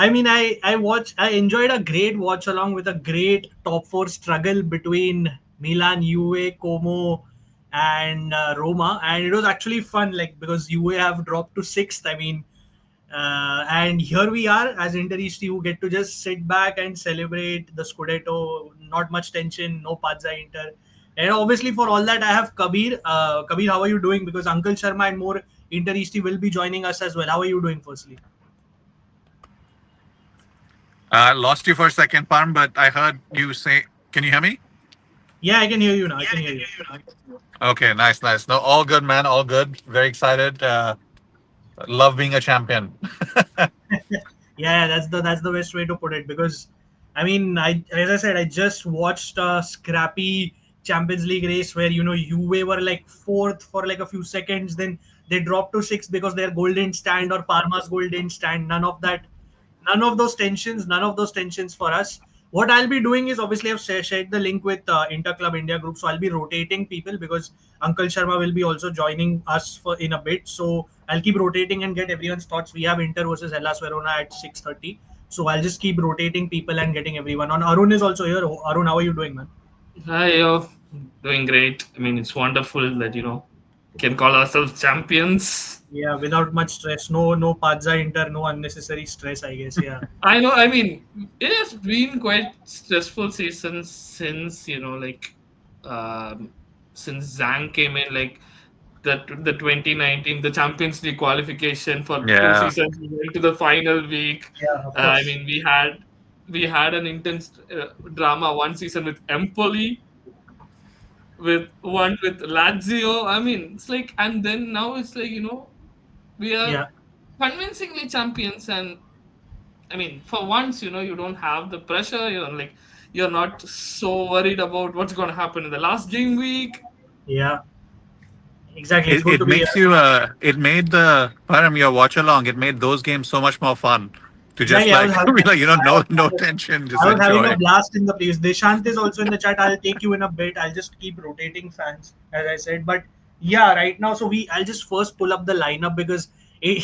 I enjoyed a great watch along with a great top four struggle between Milan, UA, Como, and Roma, and it was actually fun. Like because UA have dropped to sixth. And here we are as Interisti who get to just sit back and celebrate the Scudetto. Not much tension, no Pazza Inter. And obviously for all that, I have Kabir. Kabir, how are you doing? Because Uncle Sharma and more Interisti will be joining us as well. How are you doing, firstly? Lost you for a second, Parm, but I heard you say, can you hear me? Yeah, I can hear you now. I can hear you. Okay, nice, nice. No, all good, man. All good. Very excited. Love being a champion. Yeah, that's the best way to put it because I as I said I just watched a scrappy Champions League race where Juve were like fourth for like a few seconds, then they dropped to sixth because their goal didn't stand or Parma's goal didn't stand. None of those tensions for us. What I'll be doing is obviously I've shared the link with Inter Club India group, so I'll be rotating people because Uncle Sharma will be also joining us for in a bit. So I'll keep rotating and get everyone's thoughts. We have Inter versus Hellas Verona at 6:30. So I'll just keep rotating people and getting everyone on. Arun is also here. Arun, how are you doing, man? Hi, yo. Doing great. I mean, it's wonderful that, can call ourselves champions. Yeah, without much stress. No Pazza Inter, no unnecessary stress, I guess. Yeah. I know, I mean, it has been quite stressful season since, um, since Zhang came in, like the 2019, the Champions League qualification for two Yeah. seasons. We went to the final week. Yeah, of I course. mean, we had an intense drama one season with Empoli, with one with Lazio. I mean, it's like, and then now it's like, we are Yeah. convincingly champions. And I mean, for once, you don't have the pressure. Like, you're not so worried about what's going to happen in the last game week. Yeah. Exactly. It's It, good it to be makes here. you, it made the, Param, your watch along, it made those games so much more fun to just Exactly. like, be like, no tension, just I was having a enjoy. blast in the place. Deshant is also in the chat. I'll take you in a bit. I'll just keep rotating fans, as I said. But yeah, right now, I'll just first pull up the lineup because it,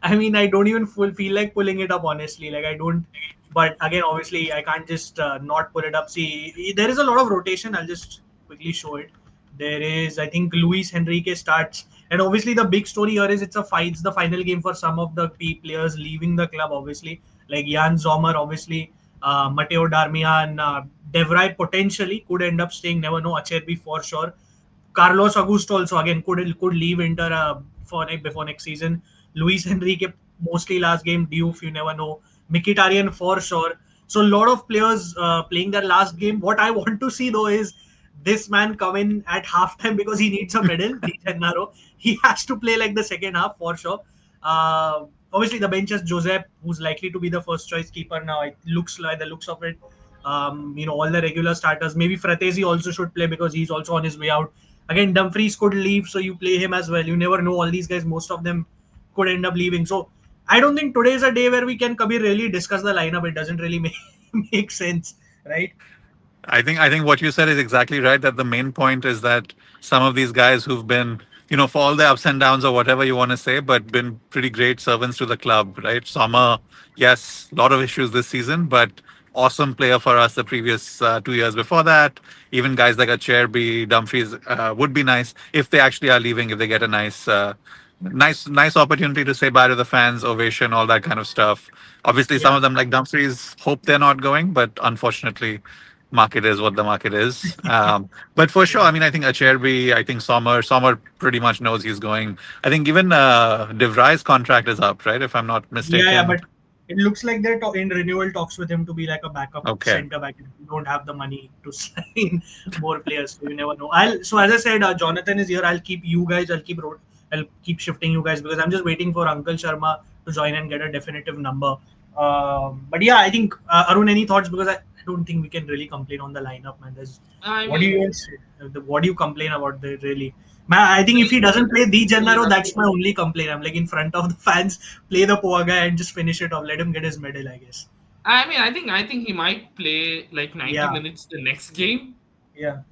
I don't even feel like pulling it up, honestly. Like, I don't. But again, obviously, I can't just not pull it up. See, there is a lot of rotation. I'll just quickly show it. There is, I think, Luis Henrique starts. And obviously, the big story here is it's the final game for some of the key players leaving the club, obviously like Jan Sommer, obviously, Matteo Darmian, De Vrij potentially could end up staying. Never know. Acerbi for sure. Carlos Augusto also again could leave Inter for before next season. Luis Enrique mostly last game. Diouf, you never know. Mkhitaryan for sure. So a lot of players playing their last game. What I want to see though is this man come in at halftime because he needs a medal. Di Gennaro. He has to play like the second half for sure. Obviously, the bench is Josep, who's likely to be the first choice keeper now. It looks like the looks of it. All the regular starters. Maybe Fratesi also should play because he's also on his way out. Again, Dumfries could leave, so you play him as well. You never know. All these guys, most of them could end up leaving. So I don't think today is a day where we can Kabir really discuss the lineup. It doesn't really make sense, right? I think what you said is exactly right. That the main point is that some of these guys who've been, for all the ups and downs or whatever you want to say, but been pretty great servants to the club, right? Sommer, yes, a lot of issues this season, but awesome player for us the previous 2 years before that. Even guys like Acerbi, Dumfries would be nice if they actually are leaving, if they get a nice opportunity to say bye to the fans, ovation, all that kind of stuff. Obviously, some Yeah. of them like Dumfries hope they're not going, but unfortunately, market is what the market is. But for sure, Yeah. I mean, I think Acerbi, I think Sommer pretty much knows he's going. I think even De Vrij's contract is up, right? If I'm not Yeah, mistaken. but it looks like they're in renewal talks with him to be like a backup Okay. center back. You don't have the money to sign more players, so you never know. So as I said, Jonathan is here. I'll keep you guys. I'll keep shifting you guys because I'm just waiting for Uncle Sharma to join and get a definitive number. But yeah, I think Arun, any thoughts? Because I don't think we can really complain on the lineup, man. I What do you mean, even say? What do you complain about? Really, man, I think if he doesn't play Di really Gennaro, that's nothing. my only complaint. I'm like in front of the fans, play the poor guy and just finish it off. Let him get his medal, I guess. I mean, I think he might play like 90 Yeah, minutes the next game. yeah.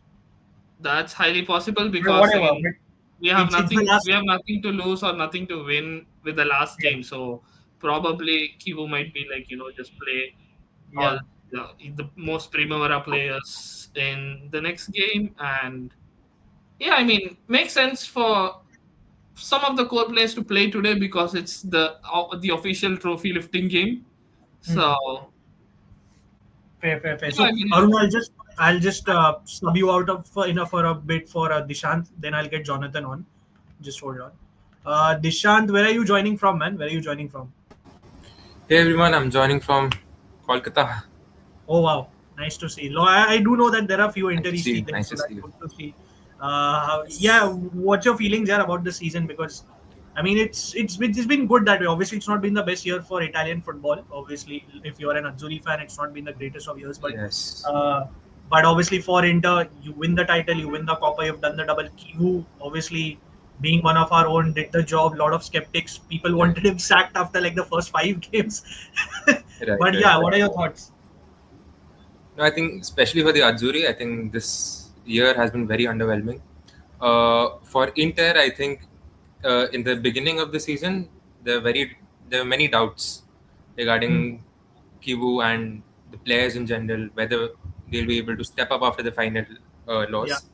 That's highly possible But because whatever. again, But we have it's the nothing. last. We have nothing to lose or nothing to win with the last Yeah, game. So probably Kivu might be like, just play all Yeah. the most Primavera players in the next game. And yeah, I mean, makes sense for some of the core players to play today because it's the official trophy lifting game. Hmm. So Fair, fair, fair. yeah, I So mean, Arun, I'll just sub you out of for a bit for Dishant. Then I'll get Jonathan on. Just hold on. Dishant, where are you joining from, man? Where are you joining from? Hey everyone, I'm joining from Kolkata. Oh wow, nice to see. I do know that there are few Nice to see inter-east you. teams, Nice so to see that's you. good to see. Yeah, what's your feelings here about the season? Because I mean, it's been good that way. Obviously, it's not been the best year for Italian football. Obviously, if you're an Azzurri fan, it's not been the greatest of years. Yes. Uh, but obviously, for Inter, you win the title, you win the Coppa, you've done the double. Kivu, obviously, being one of our own, did the job. A lot of skeptics, people Right. wanted him sacked after like the first 5 games. Right. But Right. yeah, what are your thoughts? No, I think especially for the Azzurri, I think this year has been very underwhelming. For Inter, I think in the beginning of the season, there were many doubts Hmm. regarding Kivu and the players in general, whether they'll be able to step up after the final Yeah. loss.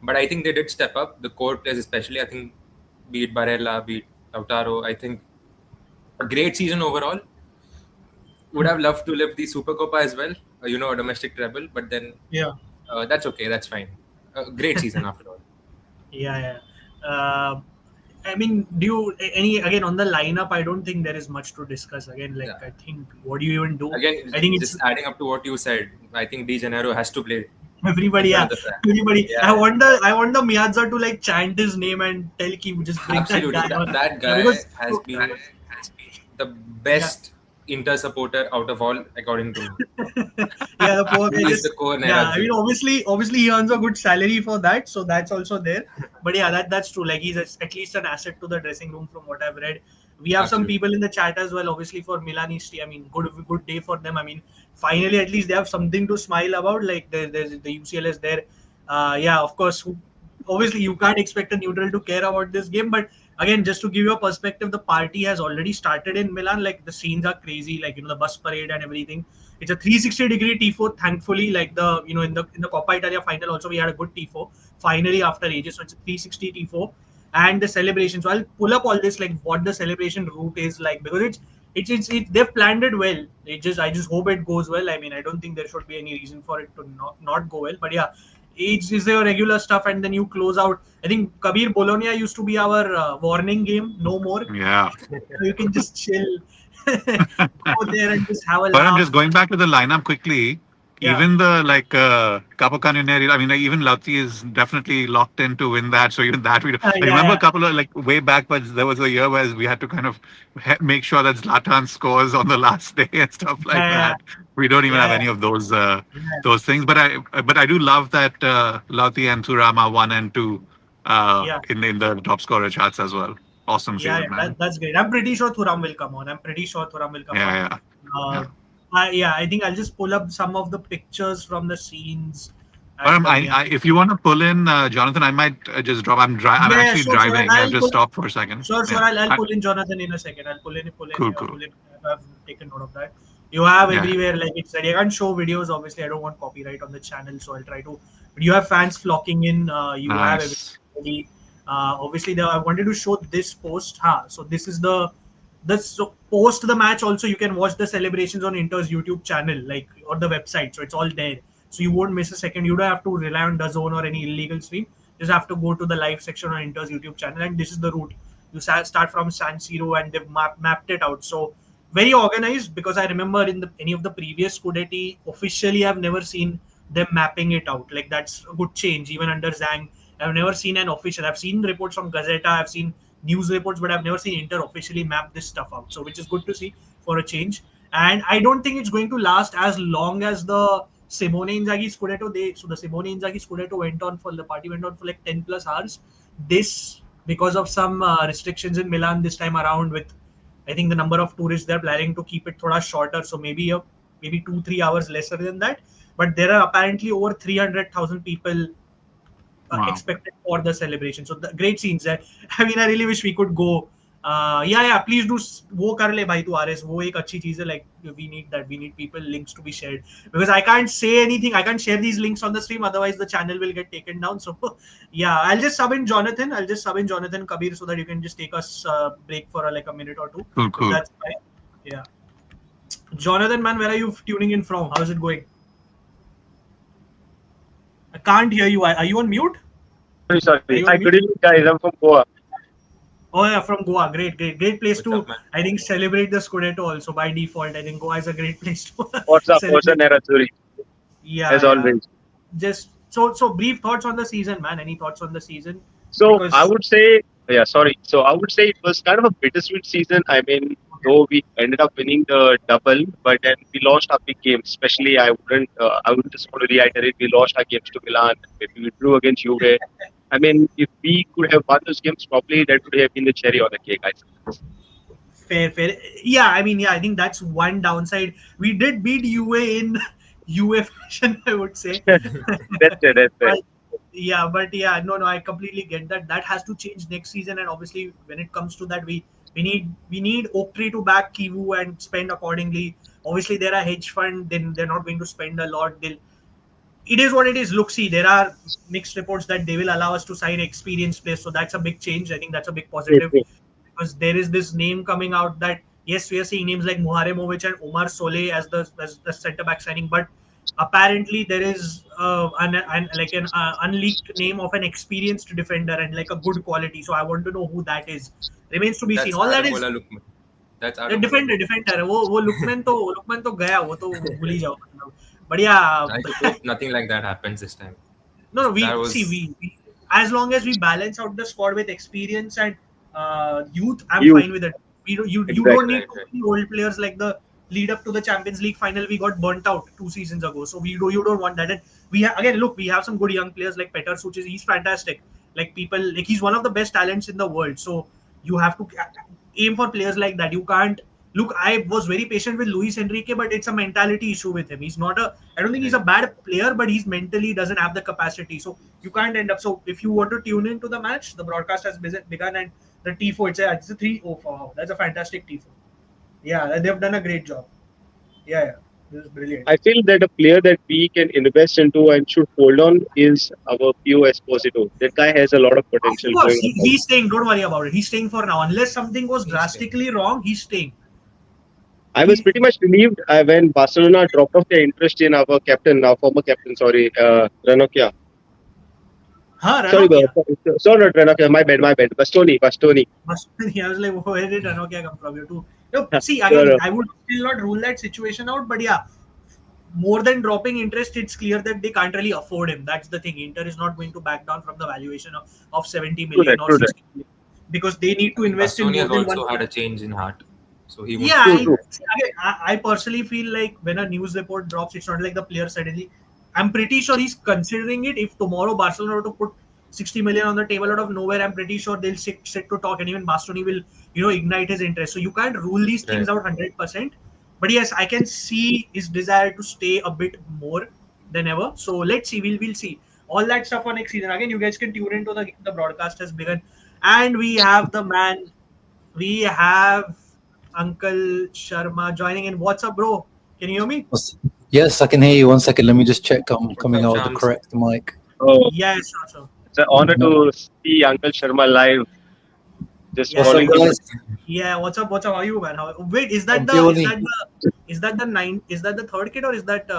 But I think they did step up. The core players, especially, I think, be it Barella, be it Lautaro, I think a great season overall. Would Hmm. have loved to live the Super Copa as well, a domestic treble, but then Yeah. that's okay, that's fine. Great season after all. Yeah, yeah. I mean, do you any again on the lineup? I don't think there is much to discuss. Again, like Yeah. I think, what do you even do? Again, I think it's just adding up to what you said, I think De Janeiro has to play in everybody. front Yeah, of the fan. everybody. Yeah, I want the Miazza to like chant his name and tell Kim just bring that absolutely. guy on. That Yeah, guy because has been the yeah. best Inter supporter out of all, according to me. Yeah, the poor guy He is the just core yeah. I mean, Nerazzurri. obviously he earns a good salary for that, so that's also there. But yeah, that's true. Like at least an asset to the dressing room from what I've read. We have some Absolutely. people in the chat as well. Obviously for Milanisti, I mean, good day for them. I mean, finally at least they have something to smile about. Like there's the UCL is there. Yeah, of course. Obviously you can't expect a neutral to care about this game, but again, just to give you a perspective, the party has already started in Milan. Like the scenes are crazy, like the bus parade and everything. It's a 360-degree tifo. Thankfully, like the in the Coppa Italia final also we had a good tifo. Finally, after ages, so it's a 360 tifo, and the celebration. So I'll pull up all this like what the celebration route is like because they've planned it well. I just hope it goes well. I mean, I don't think there should be any reason for it to not go well. But yeah, it's is your regular stuff, and then you close out. I think Kabir Bologna used to be our warning game. No more. Yeah. So you can just chill, go there and just have a But I'm just laugh. going back to the lineup quickly. Yeah, Even the like Capo Canonieri, I mean, like, even Lauti is definitely locked in to win that. So even that we do. yeah, I remember yeah, a couple of like way back, but there was a year where we had to kind of make sure that Zlatan scores on the last day and stuff like yeah, that. We don't even have yeah, any of yeah, those things. But I do love that Lauti and Turama 1 and 2 yeah. in the top scorer charts as well. Awesome Yeah, season, yeah, man. that's great. I'm pretty sure Thuram will come on. I'm pretty sure Thuram will come on. Yeah, yeah, Uh, yeah. yeah, I think I'll just pull up some of the pictures from the scenes But at the if you want to pull in Jonathan, I might just drop. I'm Yeah, yeah, actually sure. driving. I've I'll just pull. stopped for a second. Sure, sure. Yeah. I'll pull in Jonathan in a second. I'll Cool, cool. pull in. I've taken note of that. You have Yeah. everywhere like it's ready. I can't show videos. Obviously, I don't want copyright on the channel, so I'll try to. But you have fans flocking in. You have Nice. everybody. Obviously, I wanted to show this post. So this is so post the match. Also, you can watch the celebrations on Inter's YouTube channel, like or the website. So it's all there. So you won't miss a second. You don't have to rely on DAZN or any illegal stream. Just have to go to the live section on Inter's YouTube channel, and this is the route. You start from San Siro, and they've mapped it out. So very organized because I remember in any of the previous Scudetti officially I've never seen them mapping it out. Like that's a good change. Even under Zhang, I've never seen an official. I've seen reports from Gazeta, I've seen news reports, but I've never seen Inter officially map this stuff out. So which is good to see for a change. And I don't think it's going to last as long as the Simone Inzaghi Scudetto. So the Simone Inzaghi Scudetto the party went on for like 10 plus hours. This because of some restrictions in Milan this time around with I think the number of tourists they're planning to keep it thoda shorter, so maybe 2-3 hours lesser than that. But there are apparently over 300,000 people Wow. expected for the celebration. So the great scenes there. I mean, I really wish we could go. Yeah, please do वो कर ले भाई तू RS, वो एक अच्छी चीज है. Like we need that, we need people links to be shared, because I can't say anything, I can't share these links on the stream, otherwise the channel will get taken down. So yeah, I'll just sub in Jonathan Kabir, so that you can just take us break for like a minute or two, Cool, if cool. that's fine. Yeah, Jonathan man, where are you tuning in from? How's it going? I can't hear you. Are you on mute? Are Sorry. you Hi, on good mute? evening, guys. I'm from Goa. Oh yeah, from Goa. Great place What's up, to, man? I think, celebrate the Scudetto also by default. I think Goa is a great place to What's up, celebrate. Ocean Azzurri? Yeah, As yeah. always. Just so brief thoughts on the season, man. Any thoughts on the season? So I Because would say, yeah, sorry. So I would say it was kind of a bittersweet season. I mean, though we ended up winning the double, but then we lost our big games. Especially, I would just want to reiterate, we lost our games to Milan. Maybe we drew against Juve. I mean, if we could have won those games properly, that would have been the cherry on the cake, I suppose. fair. Yeah, I mean, yeah, I think that's one downside. We did beat UA in UA fashion, I would say. That's it. That's it. But but yeah, no, I completely get that. That has to change next season, and obviously, when it comes to that, we need Oaktree to back Kivu and spend accordingly. Obviously, they're a hedge fund, then they're not going to spend a lot. It is what it is. Look, see, there are mixed reports that they will allow us to sign experienced players, so that's a big change. I think that's a big True, positive, true. because there is this name coming out that yes, we are seeing names like Muharemovic and Omar Sole as the centre back signing, but apparently there is an unleaked name of an experienced defender and like a good quality. So I want to know who that is. Remains to be seen. That's All that is Aramola Lukman. That's Aramola defender, Lukman. defender. वो Luckmann तो गया, वो तो भूल ही जाओ मतलब. But yeah, I hope nothing like that happens this time. no, That we see, was we as long as we balance out the squad with experience and youth, I'm You, fine with it. You don't exactly. need right, too right. many old players. Like the lead up to the Champions League final, we got burnt out 2 seasons ago. So you don't want that. And again, look, we have some good young players like Petar Suchis. He's fantastic. Like people, like he's one of the best talents in the world. So you have to aim for players like that. You can't look. I was very patient with Luis Enrique, but it's a mentality issue with him. He's not a. I don't think he's Right. a bad player, but he's mentally doesn't have the capacity. So you can't end up. So if you want to tune into the match, the broadcast has begun, and the T4, it's a 3-0. Wow, that's a fantastic T4. Yeah, they've done a great job. Yeah, this is brilliant. I feel that a player that we can invest into and should hold on is our Pio Esposito. That guy has a lot of Of potential course, going on. he's staying. Don't worry about it. He's staying for now. Unless something goes He's staying. drastically wrong, he's staying. I was pretty much relieved when Barcelona dropped off their interest in our captain, our former captain, sorry, Ranocchia. Sorry, Ranocchia. sorry, not Ranocchia, my bad. Bastoni. I was like, where did Ranocchia come from? You too. No, see, No, again, no. I would still not rule that situation out, but yeah, more than dropping interest, it's clear that they can't really afford him. That's the thing. Inter is not going to back down from the valuation of 70 True million that, or true that. 60 million, because they need to I think invest in Bastoni more has than one. also had a change in heart, so he won't. Yeah, True, true. I personally feel like when a news report drops, it's not like the player suddenly. I'm pretty sure he's considering it. If tomorrow Barcelona were to put 60 million on the table out of nowhere, I'm pretty sure they'll sit to talk, and even Bastoni will, ignite his interest. So you can't rule these things Right. out 100%. But yes, I can see his desire to stay a bit more than ever. So let's see. We'll see all that stuff for next season. Again, you guys can tune into the broadcast has begun, and we have the man. We have Uncle Sharma joining in. What's up, bro? Can you hear me? Yes, I can hear you. 1 second. Let me just check. I'm What's coming up, out of the Shams? correct mic. Oh, Yeah, sure. it's an honor to see Uncle Sharma live. Just Yeah, What's up, following guys? Yeah, what's up? How are you, man? Wait, is I'm that Peony. the third kid, or is that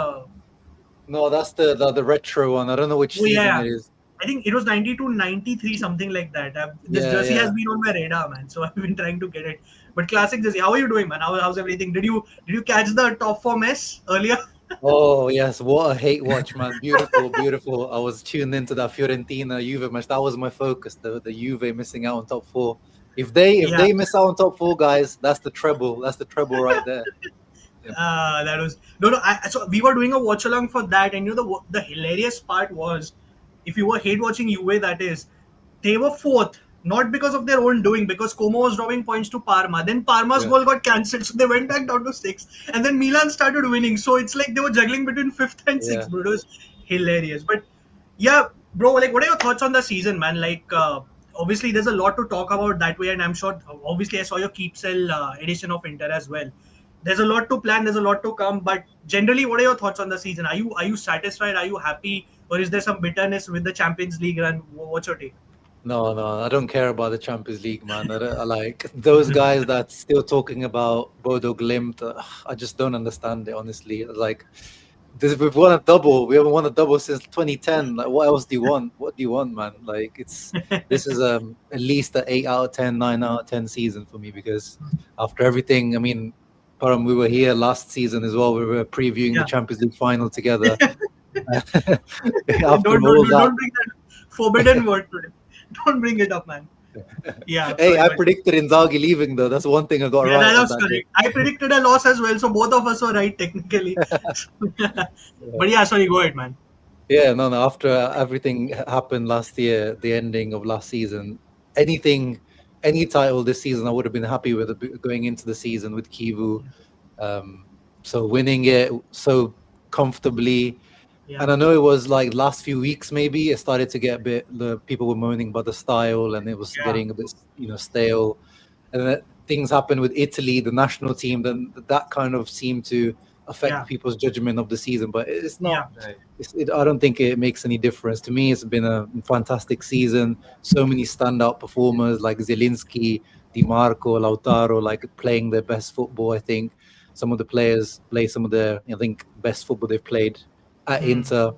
No, that's the retro one. I don't know which oh season yeah, it is. I think it was 92, 93, something like that. This Yeah, jersey has yeah. been on my radar, man. So I've been trying to get it. But classic jersey. How are you doing, man? How's everything? Did you catch the top four mess earlier? Oh yes, what a hate watch, man. Beautiful, beautiful. I was tuned into that Fiorentina Juve match. That was my focus. The Juve missing out on top four. If they miss out on top four, guys, that's the treble. That's the treble right there. That was no. So we were doing a watch along for that, and the hilarious part was, if you were hate watching UA, that is, they were fourth, not because of their own doing, because Como was drawing points to Parma. Then Parma's Yeah. goal got cancelled, so they went back down to sixth, and then Milan started winning. So it's like they were juggling between fifth and sixth. Yeah. Bro, it was hilarious. But yeah, bro, like, what are your thoughts on the season, man? Like, obviously there's a lot to talk about that way, and I'm sure obviously I saw your keep sell edition of Inter as well. There's a lot to plan, there's a lot to come, but generally, what are your thoughts on the season? Are you satisfied? Are you happy, or is there some bitterness with the Champions League run? What's your take? No, no, I don't care about the Champions League, man. I like those guys that still talking about Bodo Glimt. I just don't understand it, honestly. Like, we've won a double. We haven't won a double since 2010. Like, what else do you want? What do you want, man? Like, this is at least an 8 out of 10, 9 out of 10 season for me, because after everything, I mean, Param, we were here last season as well. We were previewing the Champions League final together. After all that, don't bring that forbidden word today. Don't bring it up, man. Yeah. Hey, sorry, I but- predicted Inzaghi leaving though. That's one thing I got Yeah, right that on was that correct. I predicted a loss as well, so both of us were right technically. But yeah, sorry, go ahead, man. Yeah, no, no. After everything happened last year, the ending of last season, any title this season, I would have been happy with it going into the season with Kivu. So winning it so comfortably, Yeah, and I know it was like last few weeks, maybe it started to get a bit. The people were moaning about the style, and it was Yeah. getting a bit, stale. And then things happened with Italy, the national team. Then that kind of seemed to affect Yeah. people's judgment of the season. But it's not. yeah, Right. I don't think it makes any difference. To me, it's been a fantastic season. So many standout performers like Zielinski, Di Marco, Lautaro, like playing their best football. I think some of the players play some of their, I think, best football they've played at Inter.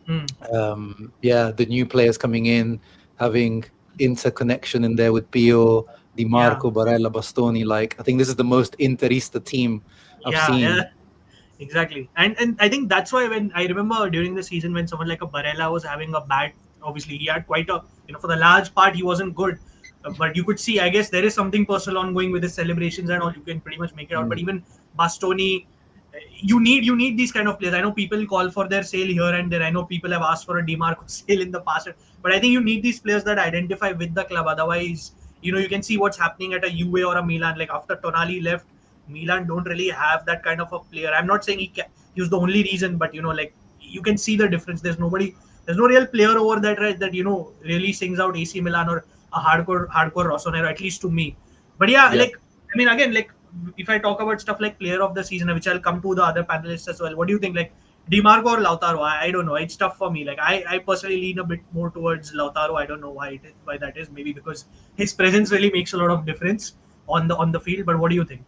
The new players coming in, having interconnection in there with Pio, Di Marco, Barella, Bastoni. Like, I think this is the most Interista team I've seen. yeah. Exactly. And I think that's why when I remember during the season when someone like a Barella was having a bad, obviously he had quite a, for the large part he wasn't good. But you could see, I guess there is something personal ongoing with his celebrations and all. You can pretty much make it out. But even Bastoni, you need these kind of players. I know people call for their sale here and there. I know people have asked for a DeMarco sale in the past, but I think you need these players that identify with the club. Otherwise, you can see what's happening at a Juve or a Milan. Like after Tonali left, Milan don't really have that kind of a player. I'm not saying he was the only reason, but like you can see the difference. There's no real player over that, right? That really sings out AC Milan or a hardcore Rossonero, at least to me. But yeah, like I mean, again, like if I talk about stuff like player of the season, which I'll come to the other panelists as well. What do you think? Like Dimarco or Lautaro? I don't know. It's tough for me. Like I personally lean a bit more towards Lautaro. I don't know why that is. Maybe because his presence really makes a lot of difference on the field. But what do you think?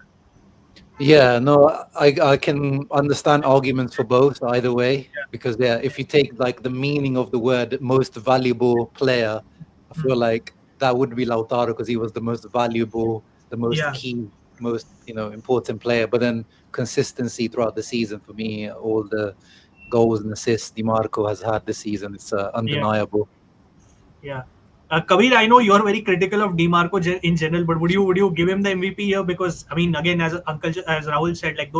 Yeah, no, I can understand arguments for both either way, because if you take like the meaning of the word most valuable player, I feel like that would be Lautaro because he was the most valuable, the most key, most important player. But then consistency throughout the season for me, all the goals and assists Di Marco has had this season, it's undeniable. Yeah. Kabir, I know you're very critical of DeMarco in general, but would you give him the MVP here? Because I mean, again, as Rahul said, like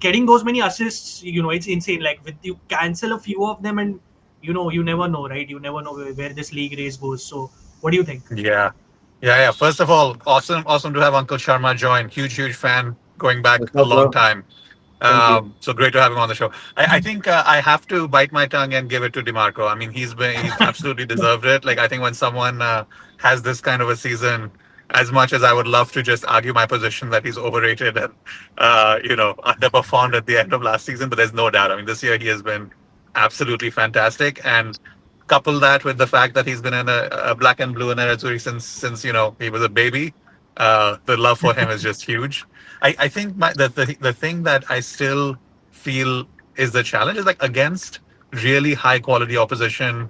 getting those many assists, it's insane. Like you cancel a few of them, and you never know, right? You never know where this league race goes. So, what do you think? Yeah. First of all, awesome to have Uncle Sharma join. Huge fan, going back What's a up, long bro? time. Thank you. So great to have him on the show. I think I have to bite my tongue and give it to DeMarco. I mean, he's absolutely deserved it. Like I think when someone has this kind of a season, as much as I would love to just argue my position that he's overrated and underperformed at the end of last season, but there's no doubt. I mean, this year he has been absolutely fantastic, and couple that with the fact that he's been in a black and blue and Nerazzurri since he was a baby. The love for him is just huge. I think the thing that I still feel is the challenge is like against really high quality opposition.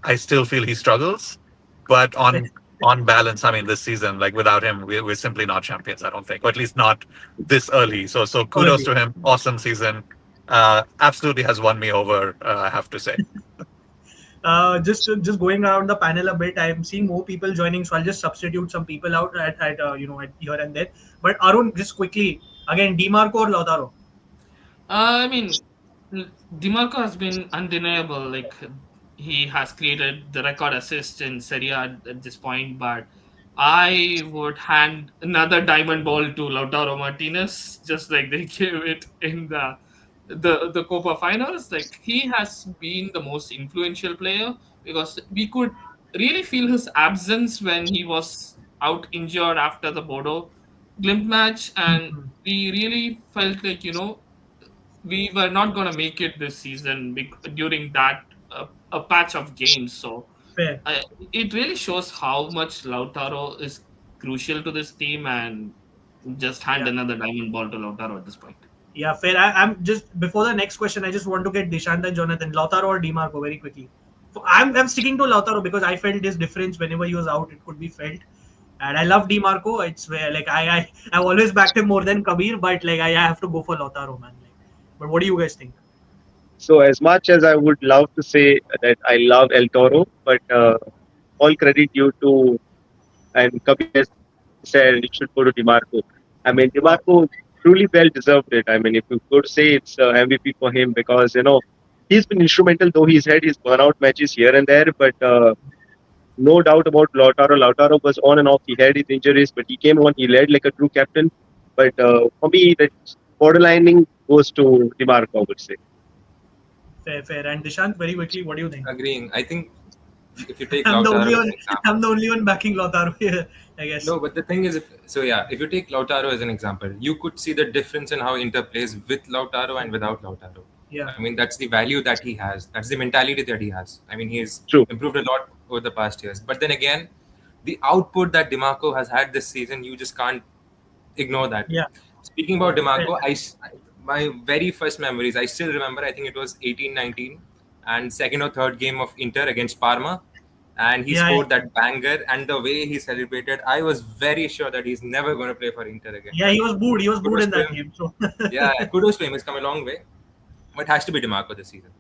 I still feel he struggles, but on balance, I mean, this season, like without him, we're simply not champions. I don't think, or at least not this early. So kudos to him. Awesome season. Absolutely has won me over. I have to say. Just going around the panel a bit, I'm seeing more people joining, so I'll just substitute some people out at here and there. But Arun, just quickly again, DeMarco or Lautaro? I mean, DiMarco has been undeniable. Like he has created the record assist in Serie A at this point, but I would hand another diamond ball to Lautaro Martinez, just like they gave it in the Copa Finals. Like he has been the most influential player because we could really feel his absence when he was out injured after the Bodo Glimp match, and Mhm. we really felt like we were not going to make it this season during that a patch of games. So Fair. it really shows how much Lautaro is crucial to this team, and just hand Yeah. another diamond ball to Lautaro at this point. Yeah, fair. I'm just before the next question. I just want to get Dishant and Jonathan, Lautaro or Dimarco, very quickly. I'm sticking to Lautaro because I felt his difference whenever he was out. It could be felt, and I love Dimarco. It's where like I've always backed him more than Kabir, but like I have to go for Lautaro, man. Like, but what do you guys think? So as much as I would love to say that I love El Toro, but all credit due to and Kabir has said it should go to Dimarco. I mean, Wow. Dimarco truly well deserved it. I mean, if you could say it's MVP for him because he's been instrumental, though he's had his burnout matches here and there, but no doubt about Lautaro. Lautaro was on and off. He had his injuries, but he came on. He led like a true captain. But for me, that borderlining goes to Dimarco, I would say. Fair, fair. And Dishant, very quickly, what do you think? Agreeing. I think if you take I'm the Lautaro only as one. an example. I'm the only one backing Lautaro here, I guess. No, but the thing is, if you take Lautaro as an example, you could see the difference in how Inter plays with Lautaro and without Lautaro. Yeah. I mean, that's the value that he has. That's the mentality that he has. I mean, he's True. improved a lot over the past years. But then again, the output that DeMarco has had this season, you just can't ignore that. Yeah. Speaking about Fair. DeMarco, my very first memories, I still remember, I think it was 18-19 and second or third game of Inter against Parma. And he Yeah, scored that banger, and the way he celebrated, I was very sure that he's never going to play for Inter again. yeah. He was booed. He was booed Kudos in to that him. game. So Yeah, kudos to him. He's come a long way. But it has to be DeMarco this season.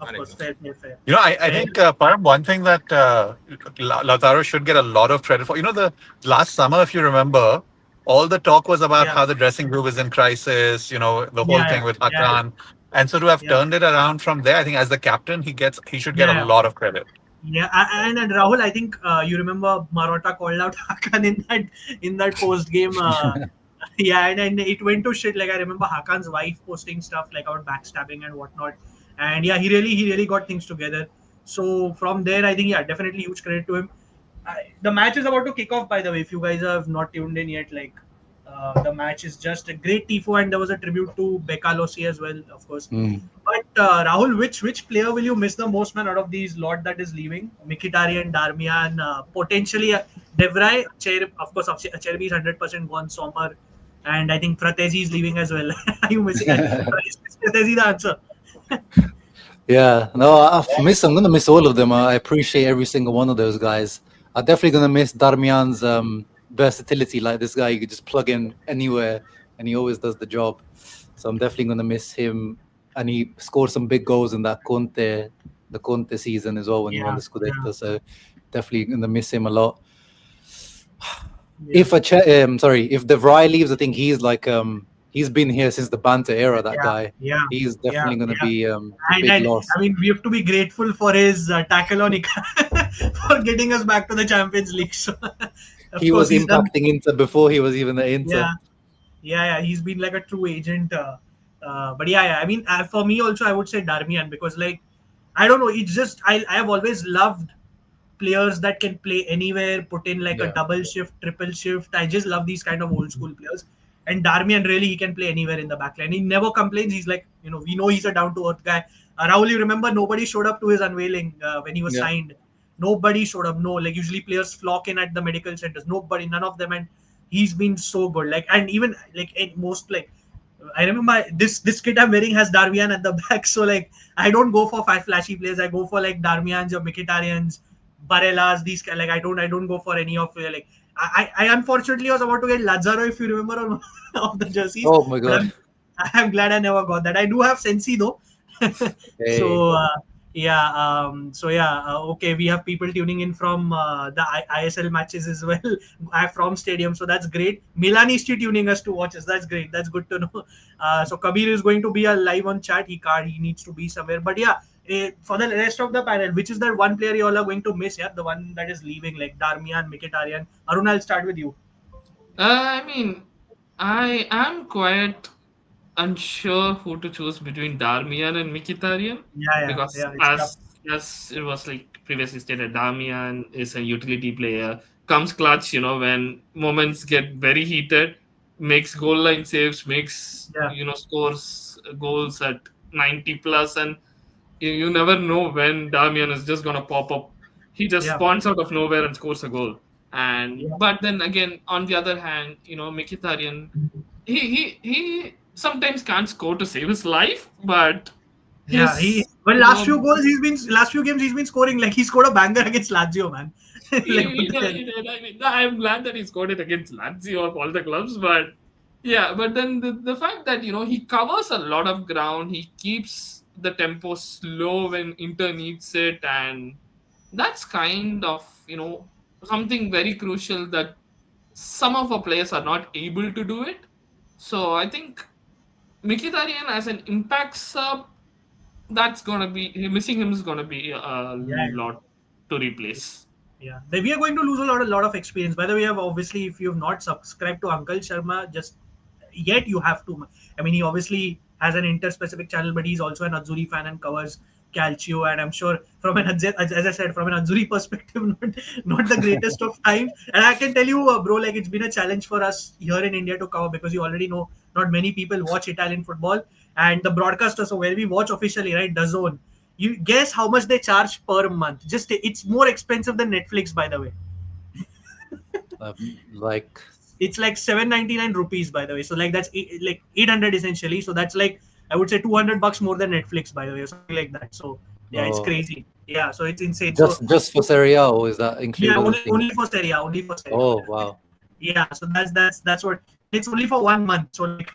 of course, fair, fair, fair. I think Param, one thing that Lautaro should get a lot of credit for. The last summer, if you remember, all the talk was about Yeah. how the dressing room is in crisis. The whole Yeah, thing with yeah, Hakan, and so to have yeah, turned it around from there, I think as the captain, he should get a yeah. lot of credit. Yeah, and Rahul, I think you remember Marotta called out Hakan in that post game. Yeah, and it went to shit. Like I remember Hakan's wife posting stuff like about backstabbing and whatnot. And yeah, he really got things together. So from there, I think yeah, definitely huge credit to him. The match is about to kick off, by the way. If you guys have not tuned in yet, like the match is just a great tifo, and there was a tribute to Becalosi as well, of course. Mm. But Rahul, which player will you miss the most, man, out of these lot that is leaving? Mkhitaryan, Darmian, potentially Devray, of course, Cherby is 100% gone. Sommer, and I think Fratesi is leaving as well. Are you missing? Is Fratesi the answer? Yeah, no, I'm gonna miss all of them. I appreciate every single one of those guys. I'm definitely gonna miss Darmian's versatility. Like this guy, you could just plug in anywhere, and he always does the job. So I'm definitely gonna miss him. And he scored some big goals in that the Conte season as well when he won Yeah, the Scudetto. yeah. So definitely gonna miss him a lot. Yeah. If De Vrij leaves, I think he's like he's been here since the banter era. That guy, Yeah, he's definitely yeah, gonna yeah. be a And, big and loss. I mean, we have to be grateful for his tackle on Icardi for getting us back to the Champions League. So, of He course, was he's done. impacting Inter before he was even at Inter. Yeah. He's been like a true agent. But yeah. I mean, for me also, I would say Darmian because, like, I don't know. It's just I have always loved players that can play anywhere, put in like a Yeah. double shift, triple shift. I just love these kind of old school players. And Darmian really he can play anywhere in the backline. He never complains. He's like, we know he's a down to earth guy. Rahul, you remember nobody showed up to his unveiling when he was Yeah. signed. Nobody showed up. No, like usually players flock in at the medical centers. Nobody, none of them, and he's been so good. Like, and even like in most like I remember this kit I'm wearing has Darmian at the back. So like I don't go for five flashy players. I go for like Darmians or Mkhitaryan's, Barellas. These like I don't go for any of like I unfortunately was about to get Lazaro if you remember on of the jerseys. Oh my But god. I'm glad I never got that. I do have Sensi though. Hey. Okay, we have people tuning in from the ISL matches as well. From stadium, so that's great. Milan is tuning us to watch us. That's great. That's good to know. So Kabir is going to be live on chat. He needs to be somewhere. But yeah, for the rest of the panel, which is that one player you all are going to miss? Yeah, the one that is leaving, like Darmian, Mkhitaryan. Arun, I'll start with you. I mean, I am quite unsure who to choose between Darmian and Mkhitaryan Yeah, because it's tough. Yes, it was like previously stated. Damian is a utility player. Comes clutch, when moments get very heated, makes goal line saves, makes Yeah, scores goals at 90 plus, and you never know when Damian is just gonna pop up. He just yeah, spawns out of nowhere and scores a goal. And yeah, but then again, on the other hand, Mkhitaryan, he sometimes can't score to save his life, but yeah. He his well, last few games he's been scoring. Like he scored a banger against Lazio, man. Like what the hell? He did. I mean, I'm glad that he scored it against Lazio of all the clubs, but yeah, but then the fact that he covers a lot of ground, he keeps the tempo slow when Inter needs it, and that's kind of something very crucial that some of our players are not able to do it. So I think Mkhitaryan as an impact sub, that's gonna be missing him is gonna be a Yeah. lot to replace. Yeah, we are going to lose a lot of experience. By the way, obviously, if you have not subscribed to Uncle Sharma, just yet you have to. I mean, he obviously has an inter-specific channel, but he's also an Azzurri fan and covers Calcio. And I'm sure from as I said, from an Azzurri perspective, not the greatest of times. And I can tell you, bro, like it's been a challenge for us here in India to cover because you already know not many people watch Italian football, and the broadcaster. So where we watch officially, right, DAZN, you guess how much they charge per month? Just it's more expensive than Netflix, by the way. Like It's like 799 rupees, by the way. So like that's like 800 essentially. So that's like I would say 200 bucks more than Netflix, by the way, or something like that. So yeah, it's oh, crazy. Yeah, so it's insane. So just for Serie A, or is that include yeah, other only things? for Serie A, only for Serie A. Oh wow. Yeah, so that's what it's only for 1 month. So like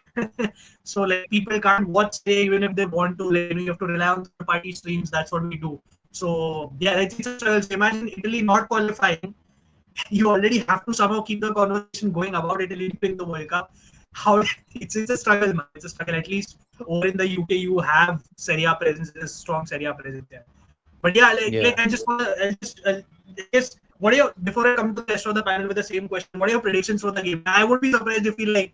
so like people can't watch Serie A even if they want to. Like you have to rely on third party streams. That's what we do. So yeah, it's a struggle. So imagine Italy not qualifying. You already have to somehow keep the conversation going about Italy winning the World Cup. How it's a struggle, man. It's a struggle. At least over in the UK, you have Serie A presence, a strong Serie A presence there. But yeah, Yeah. I just want to, just what are your before I come to the rest of the panel with the same question? What are your predictions for the game? I would be surprised if we like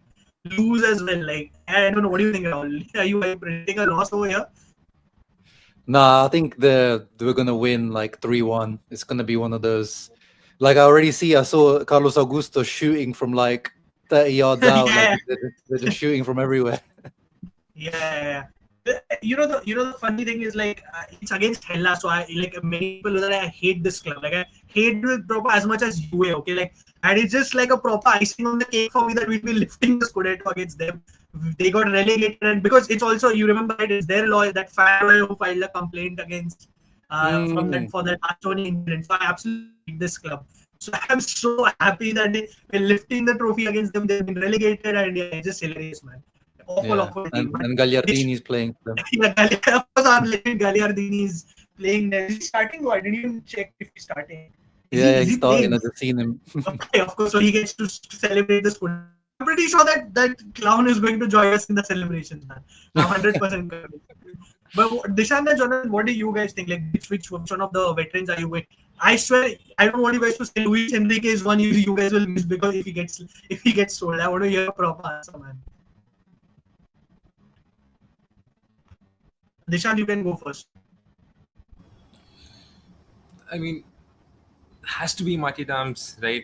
lose as well. Like I don't know. What do you think, Rahul? Are you predicting a loss over here? Nah, I think we're gonna win like 3-1. It's gonna be one of those. Like I saw Carlos Augusto shooting from like 30 yards out. Yeah. Like they're just shooting from everywhere. Yeah. The funny thing is like it's against Hellas, so I like many people know that I hate this club. Like I hate it proper as much as you. Okay, like and it's just like a proper icing on the cake for me that we'll be lifting the Scudetto against them. They got relegated, and because it's also you remember it's their lawyer, that fan lawyer who filed a complaint against from that for that Achoni incident. So I absolutely hate this club. So I'm so happy that we're lifting the trophy against them. They've been relegated, and yeah, it's just hilarious, man. Awful team. And Gagliardini's playing for them. Yeah, of course, our legend Gagliardini is playing there. Is he starting? I didn't even check if he's starting. He's he starting. playing? I just seen him. Okay, of course. So he gets to celebrate the school. I'm pretty sure that clown is going to join us in the celebrations, man. I'm 100% convinced. But Dishan and Jonathan, what do you guys think? Like, which one of the veterans are you with? I swear, I don't want you guys to say Luis Enrique is one you guys will miss because if he gets sold. I want to hear a proper answer, man. Dishan, you can go first. I mean, has to be Mati Dams, right?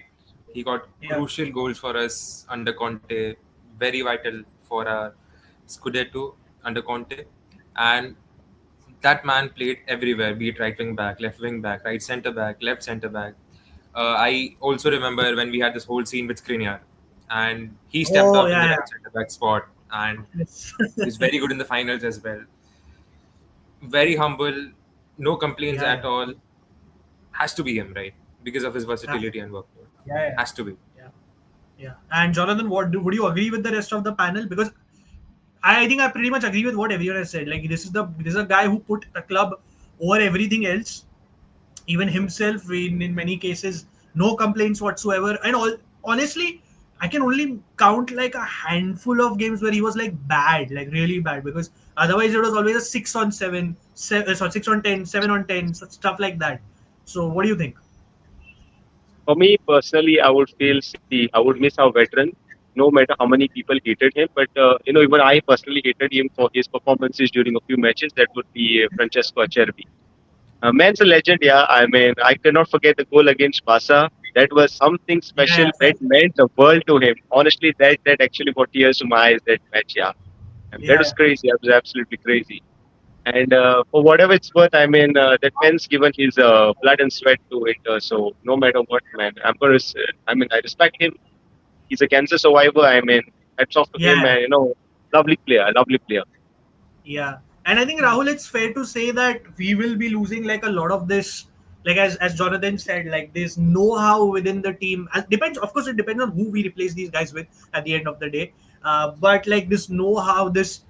He got crucial goals for us under Conte, very vital for our Scudetto under Conte. And that man played everywhere, be it right wing back, left wing back, right centre back, left centre back. I also remember when we had this whole scene with Skriniar, and he stepped up in the right centre back spot, and he's very good in the finals as well. Very humble, no complaints at all. Has to be him, right? Because of his versatility and workload. Has to be. Yeah. And Jonathan, would you agree with the rest of the panel? Because I think I pretty much agree with what everyone has said. Like this is a guy who put the club over everything else, even himself. In many cases, no complaints whatsoever. And honestly, I can only count like a handful of games where he was like bad, like really bad. Because otherwise, it was always a 6 on 7, 6 on 10, 7 on 10, stuff like that. So, what do you think? For me personally, I would I would miss our veteran, no matter how many people hated him. But even I personally hated him for his performances during a few matches. That would be Francesco Acerbi. Man's a legend, yeah. I mean, I cannot forget the goal against Barca. That was something Yeah, special. That meant the world to him. Honestly, that actually brought tears to my eyes. That match, yeah. And that was yeah, crazy. That was absolutely crazy. And for whatever it's worth, I mean, that man's given his blood and sweat to Inter. So no matter what, man, I mean, I respect him. He's a cancer survivor. I mean, hats off to him. yeah. And lovely player, lovely player. Yeah, and I think Rahul, it's fair to say that we will be losing like a lot of this, like as Jonathan said, like this know-how within the team. Depends, of course, it depends on who we replace these guys with at the end of the day. But like this know-how, this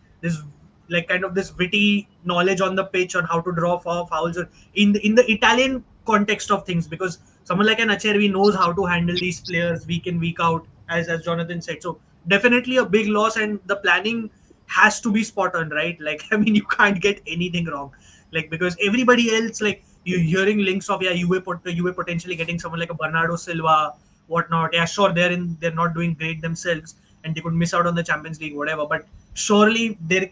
like kind of this witty knowledge on the pitch on how to draw fouls or in the Italian context of things, because someone like an Acerbi knows how to handle these players week in week out, as Jonathan said. So definitely a big loss, and the planning has to be spot on, right? Like, I mean, you can't get anything wrong, like because everybody else, like you're hearing links of Juve potentially getting someone like a Bernardo Silva, whatnot. Yeah, sure, they're not doing great themselves, and they could miss out on the Champions League, whatever. But surely there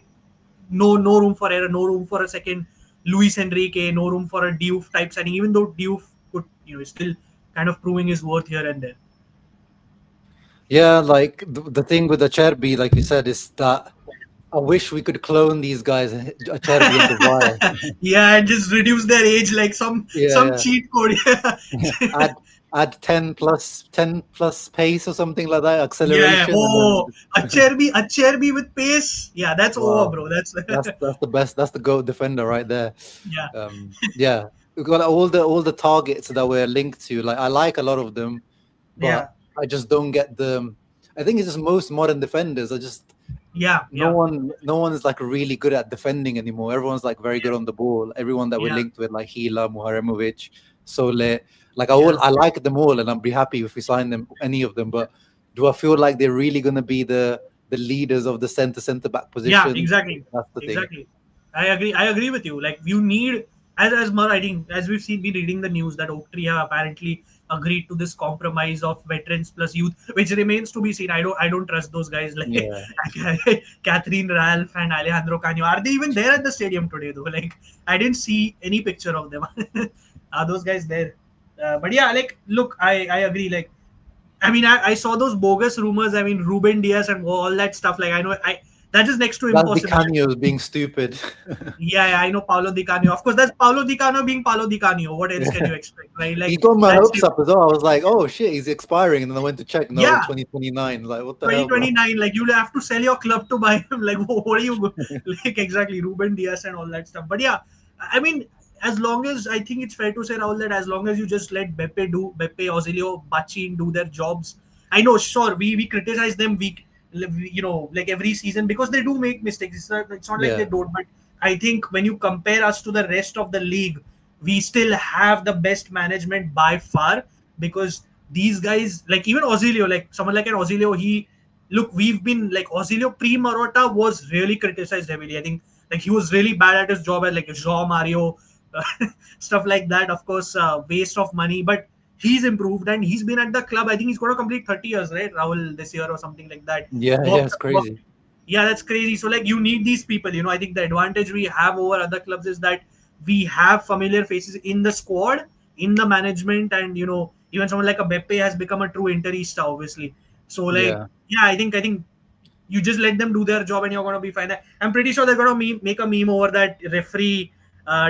no room for error, no room for a second Luis Enrique, no room for a Diouf type signing, even though Diouf could still kind of proving his worth here and there. Yeah, like the thing with the Cherby, like you said, is that I wish we could clone these guys, Cherby and Duvall. Yeah, and just reduce their age like Yeah, some yeah. cheat code. add add 10 plus pace or something like that, Yeah. acceleration, and Oh, then a Cherby with pace. Yeah, that's over, wow, bro. That's that's the best. That's the GOAT defender right there. yeah, Yeah, we've got all the targets that we're linked to. Like I like a lot of them, yeah, but I just don't get the. I think it's just most modern defenders are just yeah, no yeah, one is like really good at defending anymore. Everyone's like very good on the ball. Everyone that we're yeah, linked with, like Hila, Muharemovic, Sole, like yeah. I like them all, and I'd be happy if we sign them, any of them. But do I feel like they're really gonna be the leaders of the center back Yeah, position? exactly, That's the thing. exactly. I agree with you. Like you need, I think as we've seen, been reading the news that Oak Tree have apparently agreed to this compromise of veterans plus youth, which remains to be seen. I don't trust those guys like Yeah. Catherine Ralph and Alejandro Cano. Are they even there at the stadium today though? Like I didn't see any picture of them. Are those guys there? But yeah, like look, I agree. Like I mean, I saw those bogus rumors. I mean, Ruben Diaz and all that stuff. Like, I know, that is next to That's Di impossible. Canio's being stupid. Yeah, I know Paolo Di Canio. Of course, that's Paolo Di Canio being Paolo Di Canio. What else can Yeah. you expect, right? He Like, got my that's hopes it. up as well. I was like, oh shit, he's expiring, and then I went to check. No, Yeah, 2029. Like, what the hell, bro? 2029. Like, you'll have to sell your club to buy him. Like, what are you like exactly? Ruben Diaz and all that stuff. But yeah, I mean, as long as I think it's fair to say, Rahul, that as long as you just let Beppe, Ozilio, Bachin do their jobs. I know, sure, we criticize them like every season because they do make mistakes. It's not like they Yeah, don't, but I think when you compare us to the rest of the league, we still have the best management by far, because these guys, like even Ozilio, like someone like an Ozilio, we've been like Ozilio pre Marotta was really criticized heavily. I think like he was really bad at his job as like João Mario, stuff like that. Of course, waste of money, but he's improved and he's been at the club. I think he's going to complete 30 years, right, Rahul, this year or something like that. yeah, Worked, it's worked, crazy. yeah, that's crazy. So like you need these people. I think the advantage we have over other clubs is that we have familiar faces in the squad, in the management, and even someone like a Beppe has become a true Interista, obviously. So like Yeah. yeah, I think you just let them do their job and you're gonna be fine. I'm pretty sure they're gonna make a meme over that referee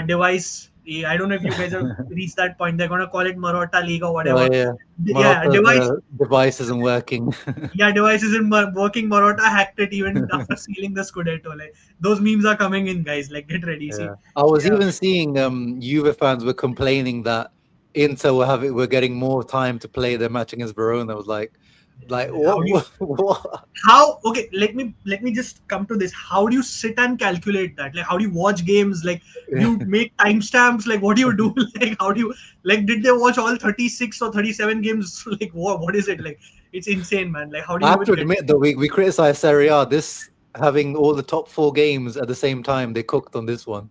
device. I don't know if you guys have reached that point. They're gonna call it Marotta League or Oh whatever. yeah, Yeah, Marotta's device. device isn't working. Yeah, device isn't working. Marotta hacked it even after sealing the Scudetto. Like those memes are coming in, guys. Like get ready. See, Yeah, I was yeah, even seeing Juve fans were complaining that Inter we're getting more time to play their match against Verona. I was like how do you what? how okay let me just come to this. How do you sit and calculate that? Like how do you watch games? Like do you make timestamps? Like what do you do? Like how do you, like did they watch all 36 or 37 games? Like what is it? Like it's insane, man. Like how do I you have to even get admit though, we criticize Serie A. This having all the top four games at the same time, they cooked on this one.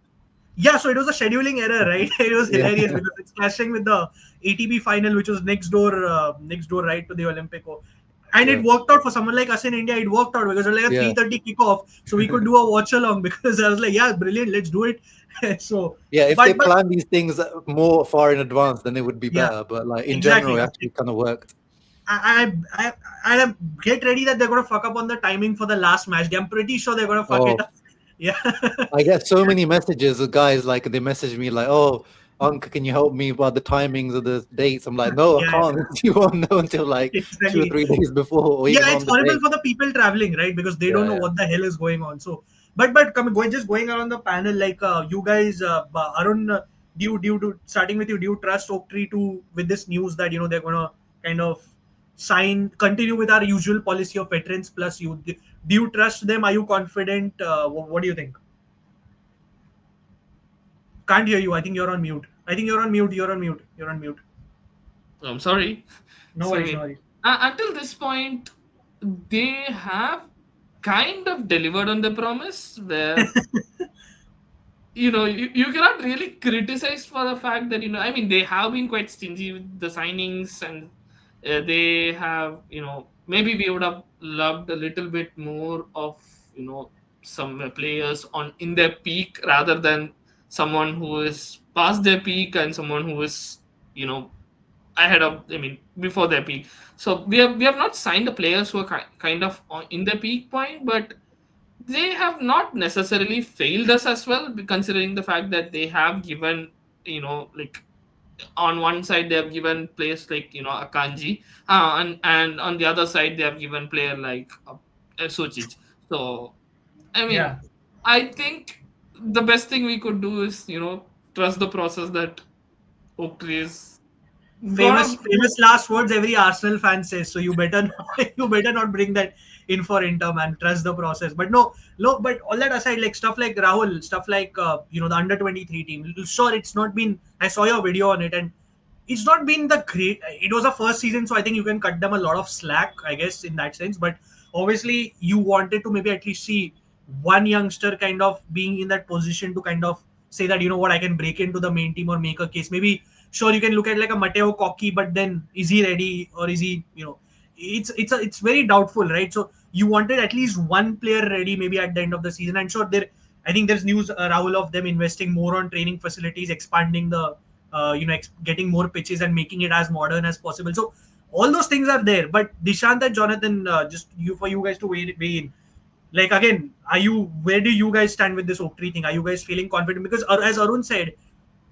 Yeah, so it was a scheduling error, right? It was Yeah, hilarious because it's clashing with the ATP final, which was next door right to the Olympico. And Yeah. it worked out for someone like us in India. It worked out because it was like a Yeah. 3:30 kickoff, so we could do a watch along because I was like, yeah, brilliant, let's do it. So, Yeah, if they but plan these things more far in advance, then it would be yeah, better. But like in general, exactly. it actually kind of worked. I get ready that they're gonna fuck up on the timing for the last match day. I'm pretty sure they're gonna fuck it Oh, up. Yeah. I get so many messages of guys like they message me like, "Oh, Uncle, can you help me about the timings of the dates?" I'm like, "No, I Yeah, can't. You won't know until like 2 or 3 exactly. days before, or Yeah, even it's on the horrible day." for the people traveling, right? Because they don't Yeah, know yeah. what the hell is going on. So, but just going around the panel, like you guys, Arun, starting with you, do you trust Oaktree to with this news that they're gonna kind of continue with our usual policy of veterans plus youth? Do you trust them? Are you confident? What do you think? Can't hear you. I think you're on mute. I think you're on mute. You're on mute. You're on mute. I'm sorry. No So I worries. No mean, worries. until this point, they have kind of delivered on the promise where you cannot really criticize for the fact that I mean they have been quite stingy with the signings, and they have maybe we would have loved a little bit more of some players on in their peak rather than someone who is past their peak and someone who is you know ahead of, I mean, before their peak. So we have not signed the players who are kind of in the peak point, but they have not necessarily failed us as well, considering the fact that they have given, like on one side they have given players like Akanji, and on the other side they have given player like Suchic. So I mean, Yeah. I think the best thing we could do is trust the process that Oaktree is famous gonna do. famous last words every Arsenal fan says. So you better not, you better not bring that in for Inter, man. Trust the process. But no, no. But all that aside, like stuff like Rahul, stuff like the under 23 team. Sure, it's not been. I saw your video on it, and it's not been the great. It was a first season, so I think you can cut them a lot of slack, I guess, in that sense. But obviously, you wanted to maybe at least see one youngster kind of being in that position to kind of say that what, I can break into the main team or make a case. Maybe sure you can look at like a Matteo Cocchi, but then is he ready or is he it's very doubtful, right? So you wanted at least one player ready maybe at the end of the season. And sure, I think there's news, Rahul, of them investing more on training facilities, expanding the getting more pitches and making it as modern as possible. So all those things are there. But Dishant and Jonathan, just for you guys to weigh in. Like again, where do you guys stand with this Oaktree thing? Are you guys feeling confident? Because as Arun said,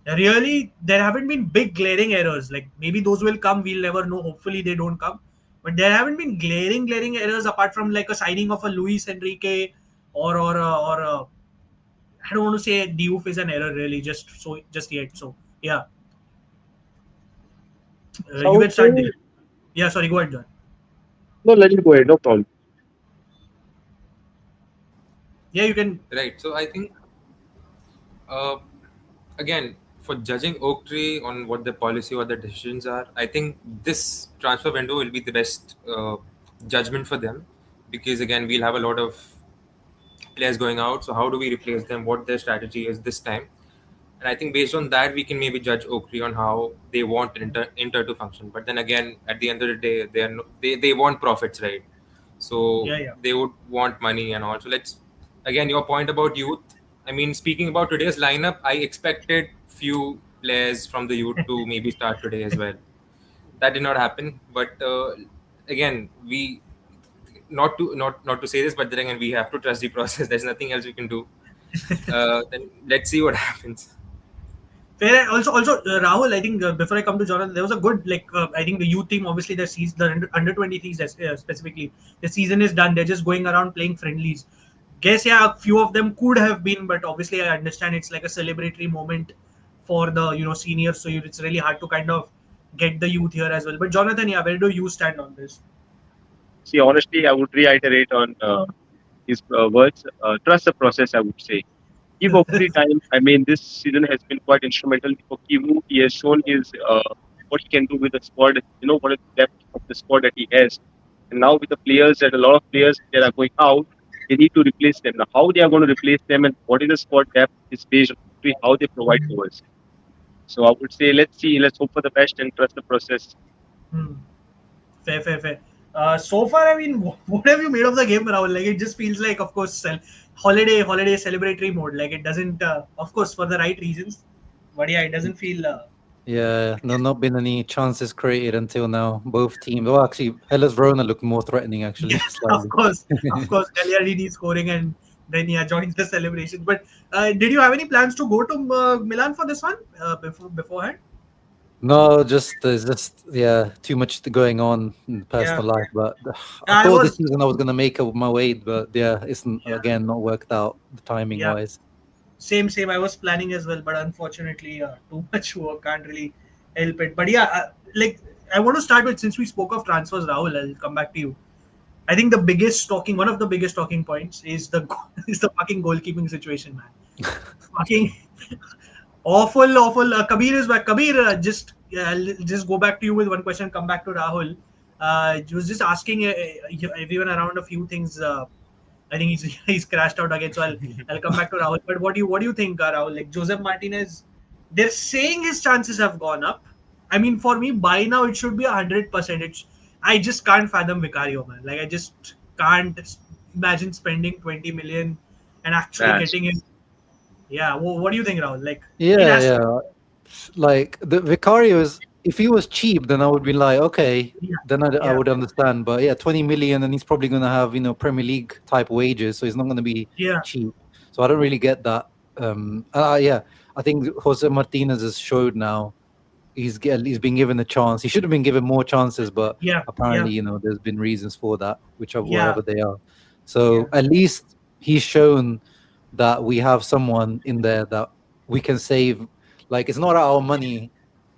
really there haven't been big glaring errors. Like maybe those will come, we'll never know. Hopefully they don't come. But there haven't been glaring errors apart from like a signing of a Luis Enrique or I don't want to say Diouf is an error really just yet. So yeah, So I you would can say, start there. Yeah, sorry, go ahead, John. no, let it go ahead, no problem. Yeah, you can. Right. So I think uh, again, for judging Oak Tree on what their policy, what their decisions are, I think this transfer window will be the best judgment for them, because again we'll have a lot of players going out. So how do we replace them? What their strategy is this time? And I think based on that we can maybe judge Oak Tree on how they want Inter to function. But then again, at the end of the day, they want profits, right? So Yeah, yeah. they would want money and all. So let's again, your point about youth. I mean, speaking about today's lineup, I expected few players from the youth to maybe start today as well. That did not happen. But again, we not to say this, but then again, we have to trust the process. There's nothing else we can do. Then let's see what happens. Fair. Also, Rahul. I think before I come to Jonathan, there was a good like. I think the youth team, obviously, the under 23s specifically. The season is done. They're just going around playing friendlies. Guess yeah, a few of them could have been, but obviously, I understand it's like a celebratory moment for the seniors. So it's really hard to kind of get the youth here as well. But Jonathan, yeah, where do you stand on this? See, honestly, I would reiterate on his words. Trust the process, I would say. Give Oaktree time. I mean, this season has been quite instrumental for Kivu. He has shown his what he can do with the squad. What is the depth of the squad that he has. And now with the players, that a lot of players that are going out, they need to replace them. Now, how they are going to replace them and what is the squad depth is based on how they provide to us. So I would say, let's see, let's hope for the best and trust the process. Hmm. Fair. So far, I mean, what have you made of the game, Rahul? Like, it just feels like, of course, holiday celebratory mode. Like, it doesn't, of course, for the right reasons. But yeah, it doesn't feel. Yeah, no, not been any chances created until now. Both teams. Well, actually, Hellas Verona looked more threatening, actually, Yeah, slightly. of course, Gagliardini scoring and then yeah, joins the celebration. But did you have any plans to go to Milan for this one beforehand? No, just there's just too much going on in Yeah, personal life. But I I thought this was. season I was gonna make up my weight, but yeah, it's Yeah, again not worked out the timing yeah. wise. Same. I was planning as well, but unfortunately, too much work can't really help it. But yeah, like I want to start with since we spoke of transfers, Rahul. I'll come back to you. I think one of the biggest talking points is the is the fucking goalkeeping situation, man. Fucking awful. Kabir is back. Kabir, I'll just go back to you with one question. Come back to Rahul. He was just asking everyone around a few things. I think he's he's crashed out again. So I'll come back to Rahul. But what do you think, Rahul? Like Joseph Martinez, they're saying his chances have gone up. I mean, for me, by now it should be 100%. I just can't fathom Vicario, man. Like I just can't imagine spending 20 million and actually That's getting him. Yeah, what do you think, Rahul? Like it Yeah, has to. yeah. Like the Vicario is, if he was cheap, then I would be like, okay, Yeah, then I yeah, would understand. But yeah, 20 million, and he's probably gonna have Premier League type wages, so he's not gonna be yeah, cheap. So I don't really get that. Yeah, I think Jose Martinez has showed now he's been given a chance. He should have been given more chances, but yeah, yeah, apparently, there's been reasons for that, yeah, whatever they are. yeah, So at least he's shown that we have someone in there that we can save. Like, it's not our money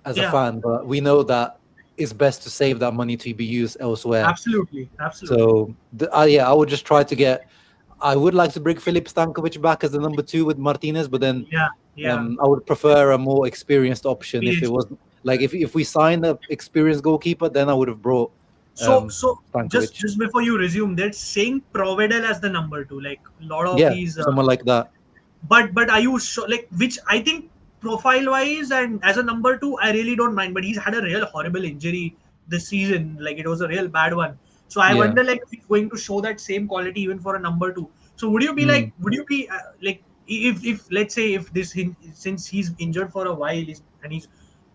as a yeah. fan, but we know that it's best to save that money to be used elsewhere. Absolutely. So yeah, I would just try to get. I would like to bring Filip Stankovic back as the number 2 with Martinez, but then Yeah, yeah. I would prefer a more experienced option. If it Experienced. was like, if we signed an experienced goalkeeper, then I would have brought So just Stankovic. just before you resume, they're saying Provedel as the number two. Like a lot of Yeah, these. someone like that. But are you sure? Like which I think profile wise and as a number two, I really don't mind. But he's had a real horrible injury this season. Like it was a real bad one. So I Yeah. wonder like if he's going to show that same quality even for a number two. So would you be Mm. like? Would you be like if let's say if since he's injured for a while and he's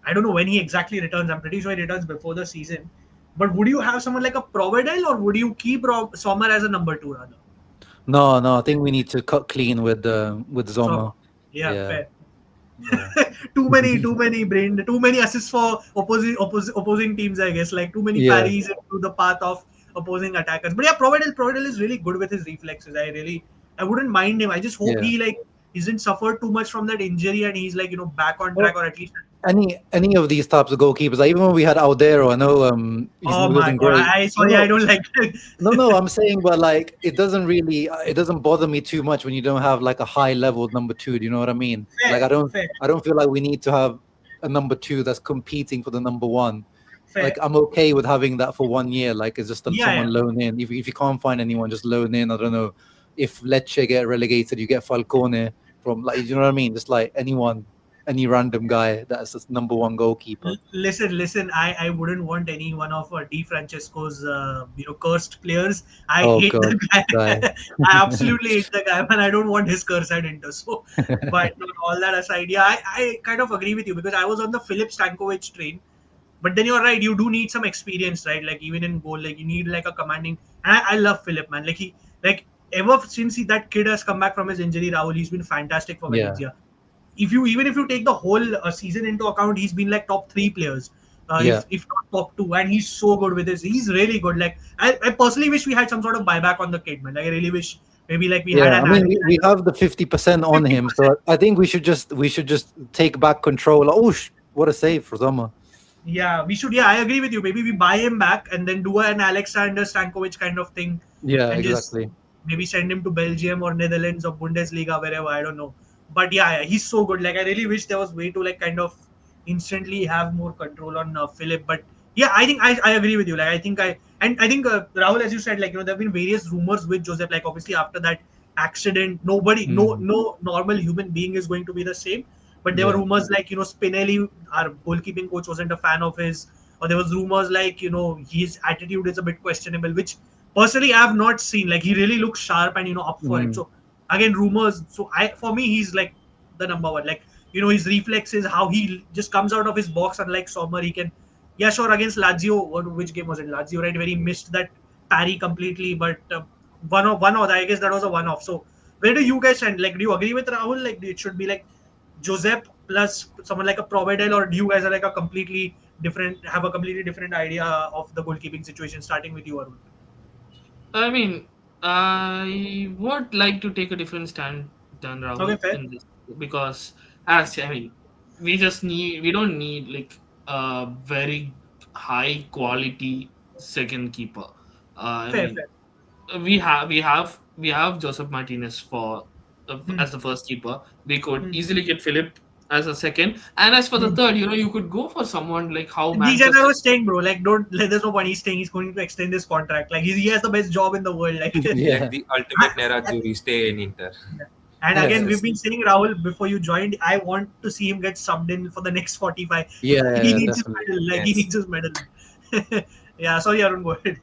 I don't know when he exactly returns. I'm pretty sure he returns before the season. But would you have someone like a Provedel or would you keep Sommer as a number two rather? No, I think we need to cut clean with Sommer. Zoma. Yeah, fair. Yeah. too many assists for opposing teams, I guess. Like too many Yeah. parries into the path of opposing attackers. But yeah, Provedel is really good with his reflexes. I wouldn't mind him. I just hope Yeah. he isn't suffered too much from that injury and he's back on track or at least. Any of these types of goalkeepers, like, even when we had Aldero, I know he Oh my wasn't god! great. I don't like that. No, I'm saying, but like, it doesn't bother me too much when you don't have like a high level number 2. Do you know what I mean? Fair, Like, fair, I don't feel like we need to have a number 2 that's competing for the number 1. fair. Like, I'm okay with having that for 1 year. Like, it's just someone Yeah. loan in. If you can't find anyone, just loan in. I don't know, if Lecce get relegated, you get Falcone from, like, you know what I mean? Just like anyone, any random guy that's just number 1 goalkeeper. Listen. I wouldn't want any one of Di Francesco's cursed players. I Oh hate god, the guy. guy. I absolutely hate the guy, man. I don't want his curse at Inter. So, but no, all that aside, yeah, I kind of agree with you because I was on the Filip Stankovic train. But then you're right. You do need some experience, right? Like even in goal, like you need like a commanding. And I love Philip, man. Like ever since that kid has come back from his injury, Rahul, he's been fantastic for Yeah. Valencia. Even if you take the whole season into account, he's been like top 3 players, Yeah. if not top 2, and he's so good with this. He's really good. Like I personally wish we had some sort of buyback on the kid, man. Like I really wish maybe like we had Yeah, an. I mean, we have the 50% on him, so I think we should just take back control. Oh, what a save for Zoma. Yeah, we should. Yeah, I agree with you. Maybe we buy him back and then do an Alexander Stankovic kind of thing. Yeah, And exactly. just maybe send him to Belgium or Netherlands or Bundesliga, wherever. I don't know. But yeah, he's so good. Like I really wish there was way to like kind of instantly have more control on Philip. But yeah, I think I agree with you. Like I think Rahul, as you said, like there have been various rumors with Joseph. Like obviously after that accident, nobody, no normal human being is going to be the same. But there were Yeah. rumors like Spinelli, our goalkeeping coach, wasn't a fan of his. or there was rumors like his attitude is a bit questionable, which personally I have not seen. Like he really looks sharp and up for it. So again, rumors. So for me, he's like the number one. Like his reflexes, how he just comes out of his box, unlike Sommer, he can. Yeah, sure. Against Lazio, which game was it? Lazio, right? Where he missed that parry completely, but one off. I guess that was a one-off. So where do you guys stand? Like, do you agree with Rahul? Like, it should be like Josep plus someone like a Provedel, or do you guys are like have a completely different idea of the goalkeeping situation? Starting with you, Arun. I mean, I would like to take a different stand than Okay, Rahul fair. in this because, as I mean, we don't need like a very high quality second keeper. I Fair, mean, fair. we have Joseph Martinez for Hmm. as the first keeper. We could Hmm. easily get Philip as a second, and as for the Hmm. third, you could go for someone like how Degener Manchester. was staying, bro. Like, don't. Like, there's no point. He's staying. He's going to extend his contract. Like, he has the best job in the world. Like, Let Yeah. the ultimate Nerazzurri stay in Inter. and Yes. again, we've been saying Rahul before you joined. I want to see him get subbed in for the next 45. He Yeah, needs his definitely. medal. Like, he Yes. needs his medal. Yeah. Sorry, Arun. Go ahead.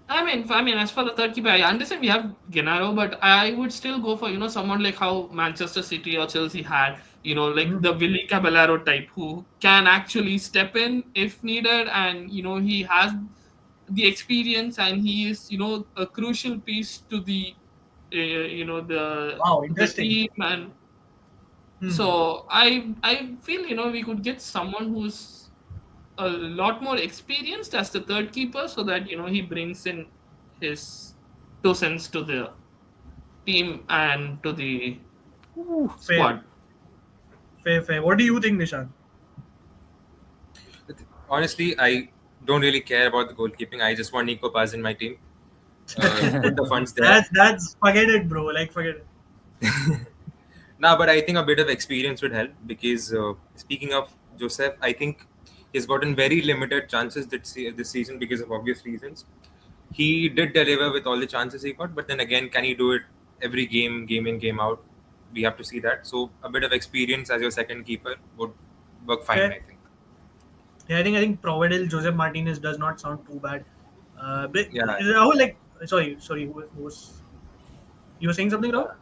I mean, as for the third keeper, I understand we have Gennaro, but I would still go for someone like how Manchester City or Chelsea had, like Hmm. the Willy Caballero type who can actually step in if needed, and he has the experience and he is a crucial piece to the Wow, the interesting. team. And Hmm. so I feel we could get someone who's a lot more experienced as the third keeper, so that he brings in his 2 cents to the team and to the Fair, squad. fair, fair. What do you think, Nishan? Honestly, I don't really care about the goalkeeping. I just want Nico Paz in my team. Put the funds there. That's forget it, bro. Like, forget it. Now, but I think a bit of experience would help because speaking of Joseph, I think he's gotten very limited chances this season because of obvious reasons. He did deliver with all the chances he got, but then again, can he do it every game, game in, game out? We have to see that. So a bit of experience as your second keeper would work fine, Fair. I think. Yeah, I think Provedel, Joseph Martinez does not sound too bad. But Yeah. Rahul, like, sorry, who was you were saying something, Rahul?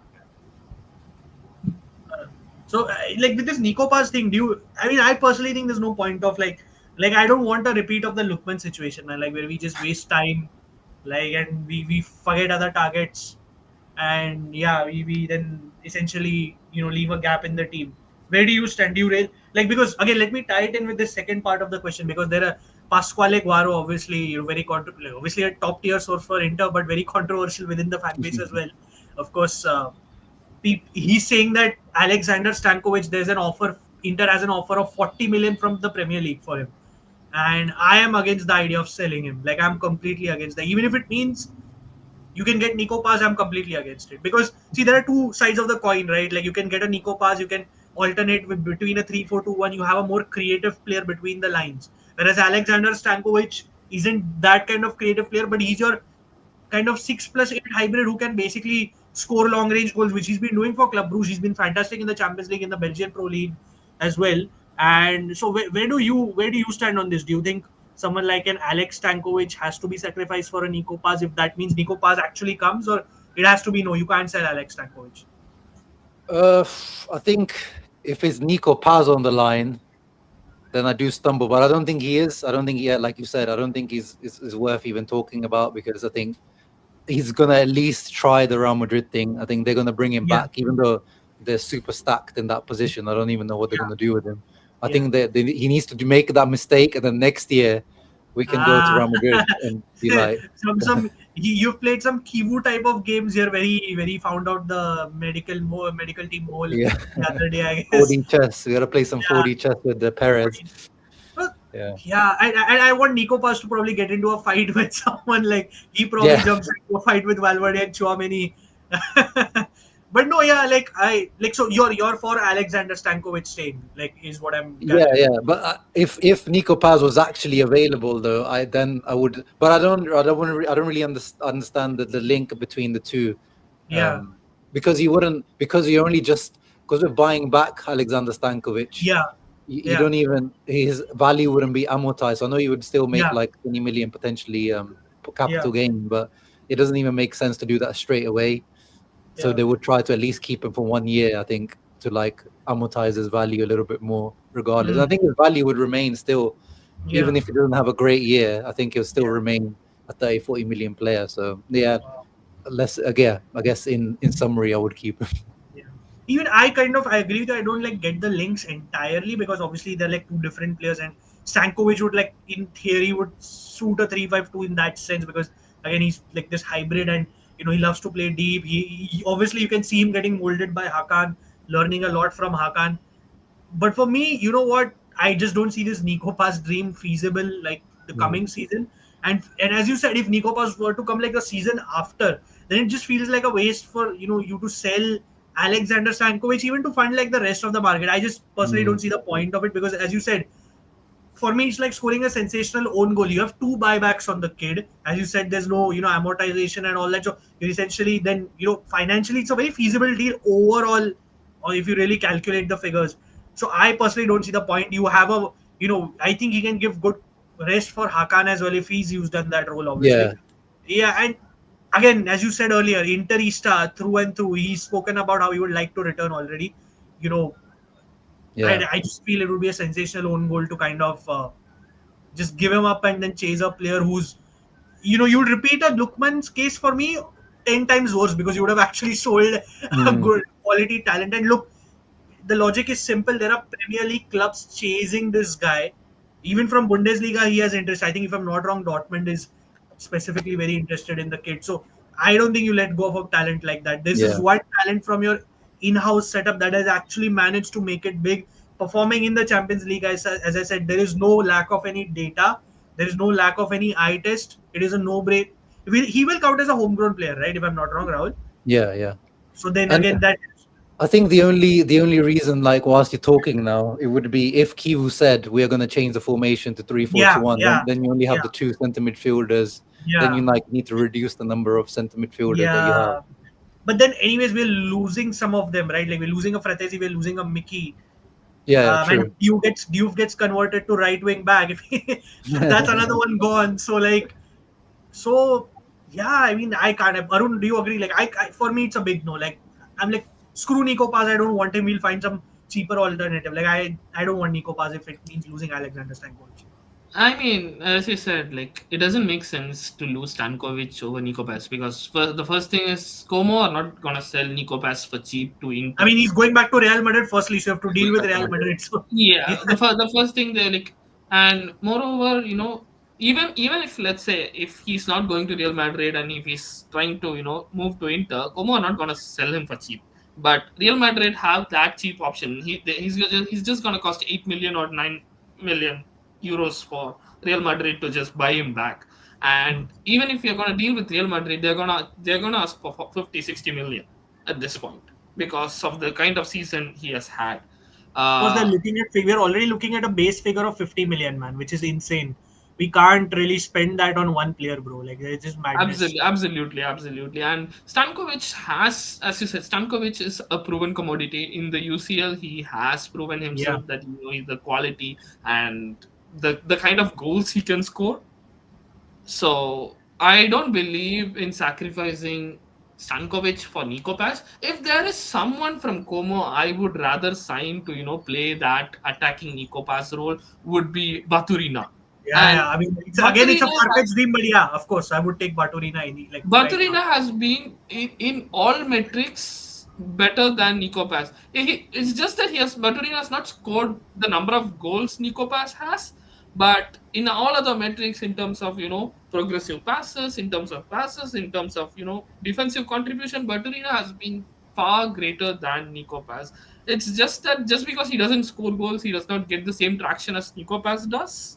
So, like with this Nico Pass thing, do you? I mean, I personally think there's no point of like I don't want a repeat of the Lukman situation, man. Like where we just waste time, like and we forget other targets, and yeah, we then essentially leave a gap in the team. Where do you stand? Do you like because again, let me tie it in with the second part of the question because there are Pasquale Guaro, obviously like, obviously a top tier source for Inter, but very controversial within the fan base as well. Of course, he's saying that Alexander Stankovic, there's an offer. Inter has an offer of 40 million from the Premier League for him, and I am against the idea of selling him. Like I'm completely against that, even if it means you can get Nico Paz. I'm completely against it because see there are two sides of the coin, right? Like you can get a Nico Paz, you can alternate with between a 3-4-2-1. You have a more creative player between the lines, whereas Alexander Stankovic isn't that kind of creative player, but he's your kind of 6+8 hybrid who can basically score long range goals, which he's been doing for Club Brugge. He's been fantastic in the Champions League, in the Belgian Pro League as well. And so, where do you stand on this? Do you think someone like an Alex Stankovic has to be sacrificed for a Nico Paz? If that means Nico Paz actually comes, or it has to be no, you can't sell Alex Stankovic. I think if it's Nico Paz on the line, then I do stumble. But I don't think he is. I don't think like you said, I don't think he's is worth even talking about because I think he's gonna at least try the Real Madrid thing. I think they're gonna bring him Yeah, back, even though they're super stacked in that position. I don't even know what they're yeah, gonna do with him. I yeah. think that he needs to make that mistake, and then next year we can go to Ah, Real Madrid and be like, you've played some Kivu type of games here. Very found out the medical team mole yeah, the other day, I guess. 4D chess. We gotta play some Yeah, 4D chess with the Perez. well, Yeah, yeah. I want Nico Paz to probably get into a fight with someone. Like he probably yeah, jumps into a fight with Valverde and Chouameni. But no, yeah. Like so you're for Alexander Stankovic staying. Like is what I'm yeah, gathering. yeah. But if Nico Paz was actually available, though, I would. But I don't really understand the link between the two. Yeah, Because you wouldn't, because you only just, because we're buying back Alexander Stankovic, yeah. you don't even, his value wouldn't be amortized. I know you would still make Yeah. like 20 million potentially capital Yeah. gain, but it doesn't even make sense to do that straight away. So Yeah. they would try to at least keep him for 1 year, I think, to like amortize his value a little bit more regardless. And I think his value would remain still, Yeah. even if he doesn't have a great year, I think he'll still Yeah. remain a 30-40 million player. So yeah, less again, I guess in summary, I would keep him. Yeah. Even I agree with you. I don't like get the links entirely because obviously they're like two different players, and Stankovic would like in theory would suit a 3-5-2 in that sense because again he's like this hybrid and he loves to play deep. He obviously you can see him getting molded by Hakan, learning a lot from Hakan. But for me, you know what? I just don't see this Nico Pass dream feasible like the coming season. And as you said, if Nico Pass were to come like a season after, then it just feels like a waste for you to sell Alexander Stankovic even to fund like the rest of the market. I just personally don't see the point of it because as you said, for me, it's like scoring a sensational own goal. You have two buybacks on the kid. As you said, there's no, amortization and all that. So you're essentially then, financially, it's a very feasible deal overall, or if you really calculate the figures. So I personally don't see the point. You have I think he can give good rest for Hakan as well if he's used in that role, obviously. Yeah, Yeah, and again, as you said earlier, Interista through and through, he's spoken about how he would like to return already. You know, yeah, I just feel it would be a sensational own goal to kind of just give him up and then chase a player who's, you would repeat a Lukman's case for me 10 times worse because you would have actually sold a good quality talent. And look, the logic is simple. There are Premier League clubs chasing this guy. Even from Bundesliga, he has interest. I think, if I'm not wrong, Dortmund is specifically very interested in the kid. So I don't think you let go of a talent like that. This is yeah, one talent from your in-house setup that has actually managed to make it big, performing in the Champions League. As I said, there is no lack of any data. There is no lack of any eye test. It is a no-brain. He will count as a homegrown player, right? If I'm not wrong, Rahul. yeah. So then And again, that I think the only reason, like whilst you're talking now, it would be if Kivu said we are going to change the formation to 3-4-2-1, yeah, then you only have yeah, the two center midfielders. Then yeah. you like need to reduce the number of center midfielders that you have. Yeah, but then anyways, we're losing some of them, right? Like we're losing a Fratesi, we're losing a Mickey, Yeah, and true. Diouf gets converted to right wing back. So that's another one gone. So yeah, I mean, I can't. Arun, do you agree? Like, for me, it's a big no. Like, I'm like, screw Nico Paz. I don't want him. We'll find some cheaper alternative. Like, I don't want Nico Paz if it means losing Alexander Stankovic. I mean, as you said, like it doesn't make sense to lose Stankovic over Nico Pass because the first thing is Como are not gonna sell Nico Pass for cheap to I Inter. mean, he's going back to Real Madrid firstly, so you have to deal Going with back to Real Madrid. Madrid. So yeah, Yeah, the first thing they like, and moreover, even if let's say if he's not going to Real Madrid and if he's trying to move to Inter, Como are not gonna sell him for cheap. But Real Madrid have that cheap option. He's just gonna cost 8 million or 9 million euros for Real Madrid to just buy him back. And even if you're gonna deal with Real Madrid, they're gonna ask for 50, 60 million at this point because of the kind of season he has had. of course, they're Uh, looking at we're already looking at a base figure of 50 million, man, which is insane. We can't really spend that on one player, bro. Like it's just madness. Absolutely. And Stankovic has, as you said, Stankovic is a proven commodity in the UCL. He has proven Yeah. himself that the quality and the kind of goals he can score. So I don't believe in sacrificing Stankovic for Nico Pass. If there is someone from Como I would rather sign to play that attacking Nico Pass role would be Baturina. Yeah. And I mean, it's a Baturina far-fetched dream, but yeah, of course, I would take Baturina any like right now. Baturina has been in all metrics better than Nico Pass. It's just that Baturina has not scored the number of goals Nico Pass has, but in all other metrics, in terms of progressive passes, in terms of defensive contribution, Baturina has been far greater than Nico Pass. It's just that just because he doesn't score goals, he does not get the same traction as Nico Pass does.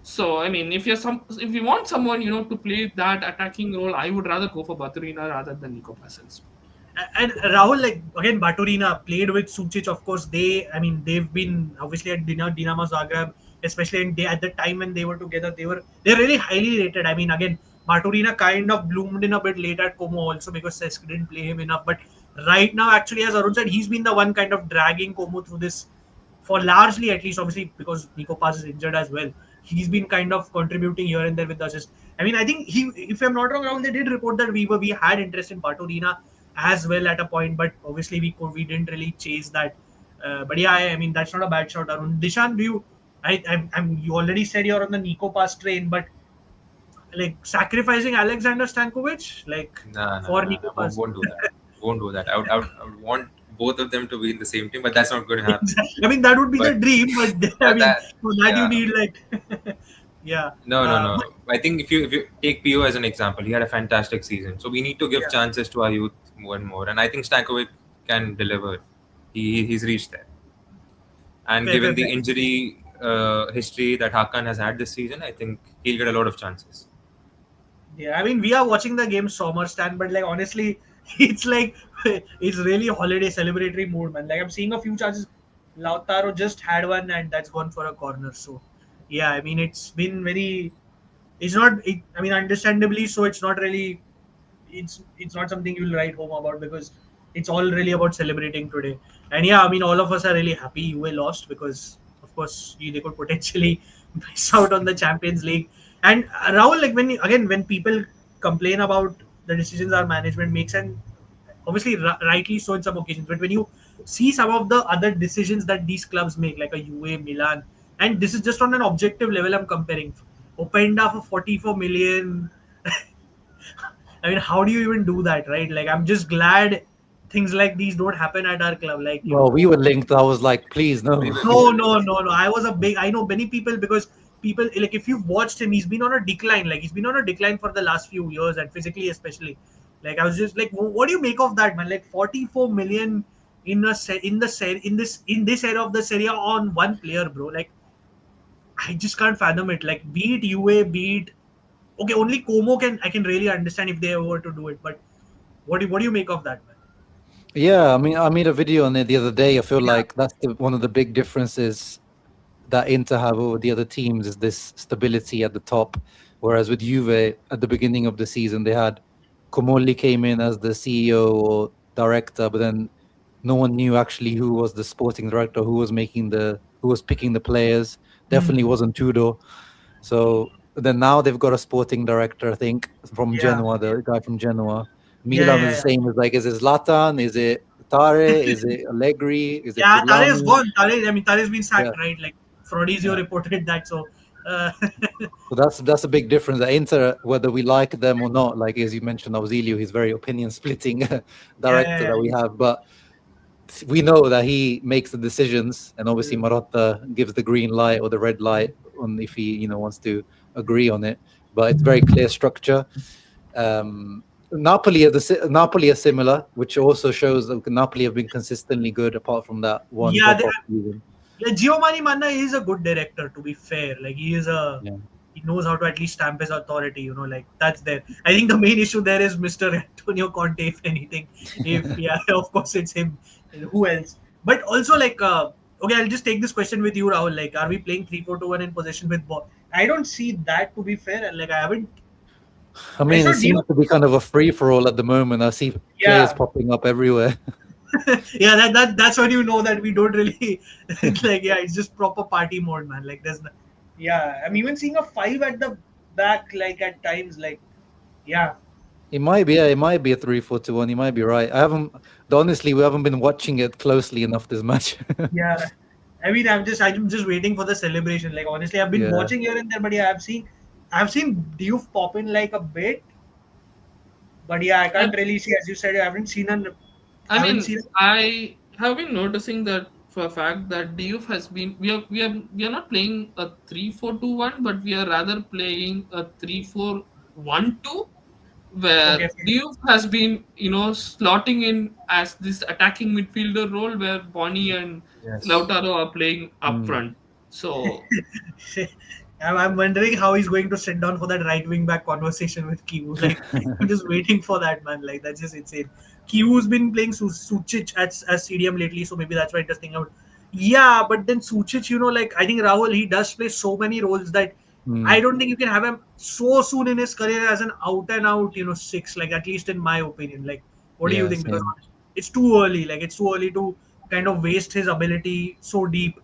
So I mean, if you want someone to play that attacking role, I would rather go for Baturina rather than Nico Passes. And Rahul, like again, Baturina played with Sucic. Of course, I mean, they've been obviously at Dinamo Zagreb, especially at the time when they were together. They're really highly rated. I mean, again, Baturina kind of bloomed in a bit late at Como also because Cesc didn't play him enough. But right now, actually, as Arun said, he's been the one kind of dragging Como through this for largely at least, obviously because Nico Paz is injured as well, he's been kind of contributing here and there with the assist. I mean, I think if I'm not wrong, Rahul, they did report that we had interest in Patorina as well at a point, but obviously we didn't really chase that. But yeah, I mean that's not a bad shot, Arun. Dishan, do you? You already said you're on the Nico Pass train, but like sacrificing Alexander Stankovic, like Nah, nah, for nah, Nico nah. Won't, Pass. won't do that. Won't do that. I would want both of them to be in the same team, but that's not going to happen. I mean, that would be the But dream, but I that, mean, that for that you yeah. need like, yeah. No, no, no. But I think if you take Pio as an example, he had a fantastic season. So we need to give yeah, chances to our youth more and more. And I think Stankovic can deliver. He's reached there. And fair, given fair, the fair. injury history that Hakan has had this season, I think he'll get a lot of chances. Yeah, I mean, we are watching the game Sommer stand, but like honestly, it's like it's really holiday celebratory mood, man. Like I'm seeing a few chances. Lautaro just had one, and that's gone for a corner. So, yeah, I mean, it's been very. It's not. I mean, understandably, so it's not really. It's not something you'll write home about because it's all really about celebrating today. And yeah, I mean, all of us are really happy UA lost because, of course, they could potentially miss out on the Champions League. And Rahul, like when people complain about the decisions our management makes, and obviously rightly so in some occasions, but when you see some of the other decisions that these clubs make, like a UA, Milan, and this is just on an objective level, I'm comparing. Openda for 44 million. I mean, how do you even do that, right? Like, I'm just glad things like these don't happen at our club. Like, Well, we were linked. I was like, please, We no. were, we no, were no, linked. no, no. I know many people because people, like, if you've watched him, he's been on a decline. Like, he's been on a decline for the last few years and physically, especially. Like, I was just like, what do you make of that, man? Like, 44 million in a se- in the se- in this era of the Serie A on one player, bro. Like, I just can't fathom it. Like, beat UA, beat okay, only Como I can really understand if they were to do it. But what do you make of that, man? Yeah, I mean, I made a video on it the other day. I feel Yeah, like that's one of the big differences that Inter have over the other teams is this stability at the top. Whereas with Juve, at the beginning of the season, they had Comolli came in as the CEO or director, but then no one knew actually who was the sporting director, who was picking the players. Definitely Hmm. wasn't Tudor. So then now they've got a sporting director, I think, from Yeah, Genoa, the guy from Genoa. yeah, Milan yeah, is yeah. the same. Is like, is it Zlatan? Is it Tare? Is it Allegri? Is it Yeah, Tare is Furlani? gone. I mean, Tare's been Yeah, sacked, right? Like Fraudizio yeah. reported that. So, uh, So that's a big difference. At Inter, whether we like them or not, like as you mentioned, Auxilio, he's very opinion splitting director yeah, that we have, but we know that he makes the decisions, and obviously yeah. Marotta gives the green light or the red light on if he wants to agree on it. But it's very clear structure. Napoli are similar, which also shows that Napoli have been consistently good apart from that one Yeah, drop off season. yeah, Giovanni Manna is a good director. To be fair, like Yeah. he knows how to at least stamp his authority. Like that's there. I think the main issue there is Mr. Antonio Conte. If anything, if yeah, of course it's him. Who else? But also like, okay, I'll just take this question with you, Rahul. Like, are we playing 3-4-2-1 in possession with ball? I don't see that to be fair. Like, I haven't. I I mean, saw it Dio. seems to be kind of a free for all at the moment. I see players Yeah, popping up everywhere. yeah. That's when you know that we don't really like. Yeah, it's just proper party mode, man. Like, there's no. Yeah, I'm even seeing a five at the back. Like at times, like yeah, It might be, yeah, it might be a 3-4-2-1. You might be right. Honestly, we haven't been watching it closely enough this match. yeah. I mean, I'm just waiting for the celebration. Like honestly, I've been Yeah. watching here and there, but yeah, I've seen Diouf pop in like a bit, but yeah, I I, can't really see. As you said, I I haven't mean, seen. I have been noticing that for a fact that Diouf has been we are not playing a 3-4-2-1, but we are rather playing a 3-4-1-2, Okay, where okay. Diouf has been slotting in as this attacking midfielder role, where Bonnie and Yes. Lautaro are playing up Mm. front. So I'm wondering how he's going to sit down for that right wing back conversation with Kiwu. Like, I'm just waiting for that, man. Like, that's just insane. Kiwu's been playing Sucic as CDM lately, so maybe that's why it does think out. Yeah, but then Sucic, like, I think Rahul, he does play so many roles that I Mm. don't think you can have him so soon in his career as an out and out, six, like, at least in my opinion. Like, what do you Yeah, think? Because same. it's too early. Like, it's too early to kind of waste his ability so deep.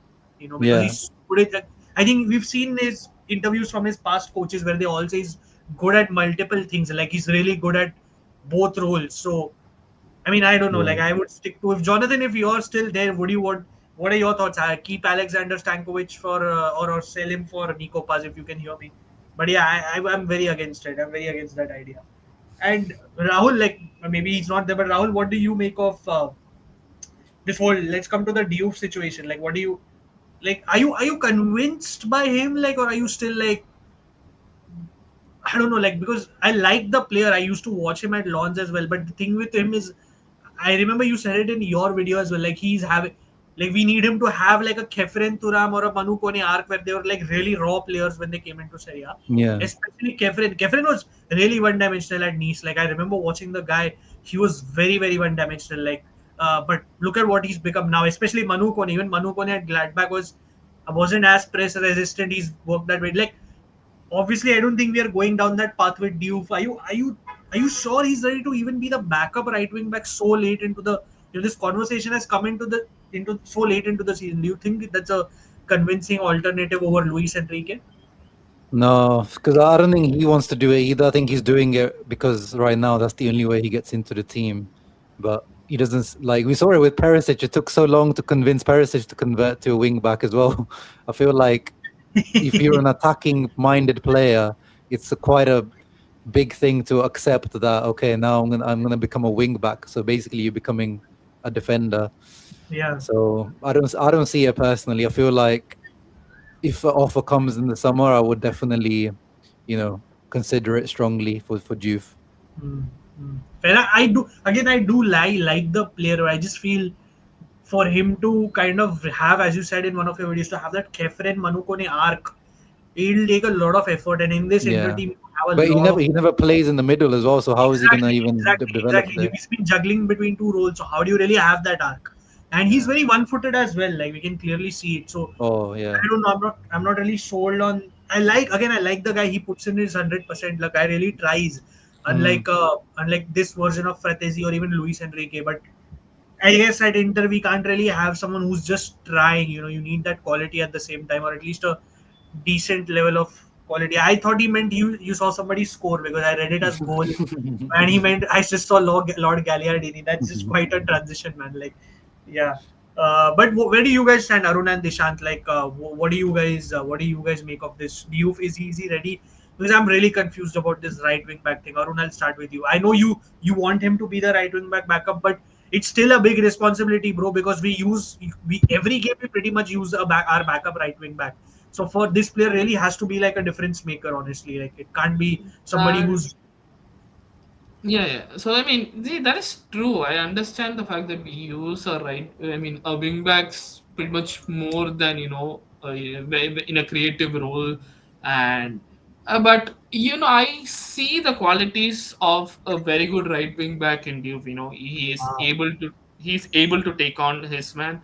because Yeah. he's good at. I think we've seen his interviews from his past coaches where they all say he's good at multiple things. Like he's really good at both roles. So I mean, I don't know. Yeah. Like, I would stick to if Jonathan, if you're still there, would you want? What are your thoughts? Keep Alexander Stankovic for or sell him for Nico Paz if you can hear me. But yeah, I'm very against it. I'm very against that idea. And Rahul, like maybe he's not there, but Rahul, what do you make of this whole? Let's come to the Diouf situation. Like, what do you like? Are you convinced by him? Like, or are you still like I don't know, like because I like the player. I used to watch him at lawns as well. But the thing with him is, I remember you said it in your video as well. Like he's having, like we need him to have like a Kefren Turam or a Manu Kone arc where they were like really raw players when they came into Serie A. Yeah. Especially Kefren. Kefren was really one-dimensional at Nice. Like I remember watching the guy. He was very very one-dimensional. Like, but look at what he's become now. Especially Manu Kone. Even Manu Kone at Gladbach wasn't as press resistant. He's worked that way. Like obviously, I don't think we are going down that path with Diouf. Are you sure he's ready to even be the backup right wing back so late into the this conversation has come into so late into the season? Do you think that's a convincing alternative over Luis Enrique? No, because I don't think he wants to do it either. I think he's doing it because right now that's the only way he gets into the team. But he doesn't like we saw it with Perisic. It took so long to convince Perisic to convert to a wing back as well. I feel like if you're an attacking minded player, it's quite a big thing to accept that okay, now I'm gonna become a wing back. So basically you're becoming a defender. Yeah. So I don't see it personally. I feel like if an offer comes in the summer, I would definitely, consider it strongly for Juve. Mm, Fair. I do again. I do like the player. I just feel for him to kind of have, as you said in one of your videos, to have that Kefren Manukone arc, it'll take a lot of effort. And in this Inter Yeah. team, you have a But lot of he never plays in the middle as well. So how is he gonna even develop exactly. there? He's been juggling between two roles. So how do you really have that arc? And he's very one-footed as well. Like we can clearly see it. So Oh yeah. I don't know. I'm not really sold on. I like the guy. He puts in his 100%. The guy really tries. Unlike this version of Fratesi or even Luis Enrique. But I guess at Inter we can't really have someone who's just trying. You need that quality at the same time, or at least a decent level of quality. I thought he meant you saw somebody score because I read it as goal, and he meant I just saw Lord Gagliardini. That's just quite a transition, man. Like, yeah. But where do you guys stand, Arun and Dishant? Like, what do you guys make of this? Is he ready? Because I'm really confused about this right wing back thing. Arun, I'll start with you. I know you want him to be the right wing back backup, but it's still a big responsibility, bro. Because we every game we pretty much use our backup right wing back. So for this player, really has to be like a difference maker. Honestly, like it can't be somebody That who's Yeah. So I mean, see, that is true. I understand the fact that we use a right. I mean, a wingbacks pretty much more than in a creative role, and but I see the qualities of a very good right wing back in Diouf. He's able to take on his man.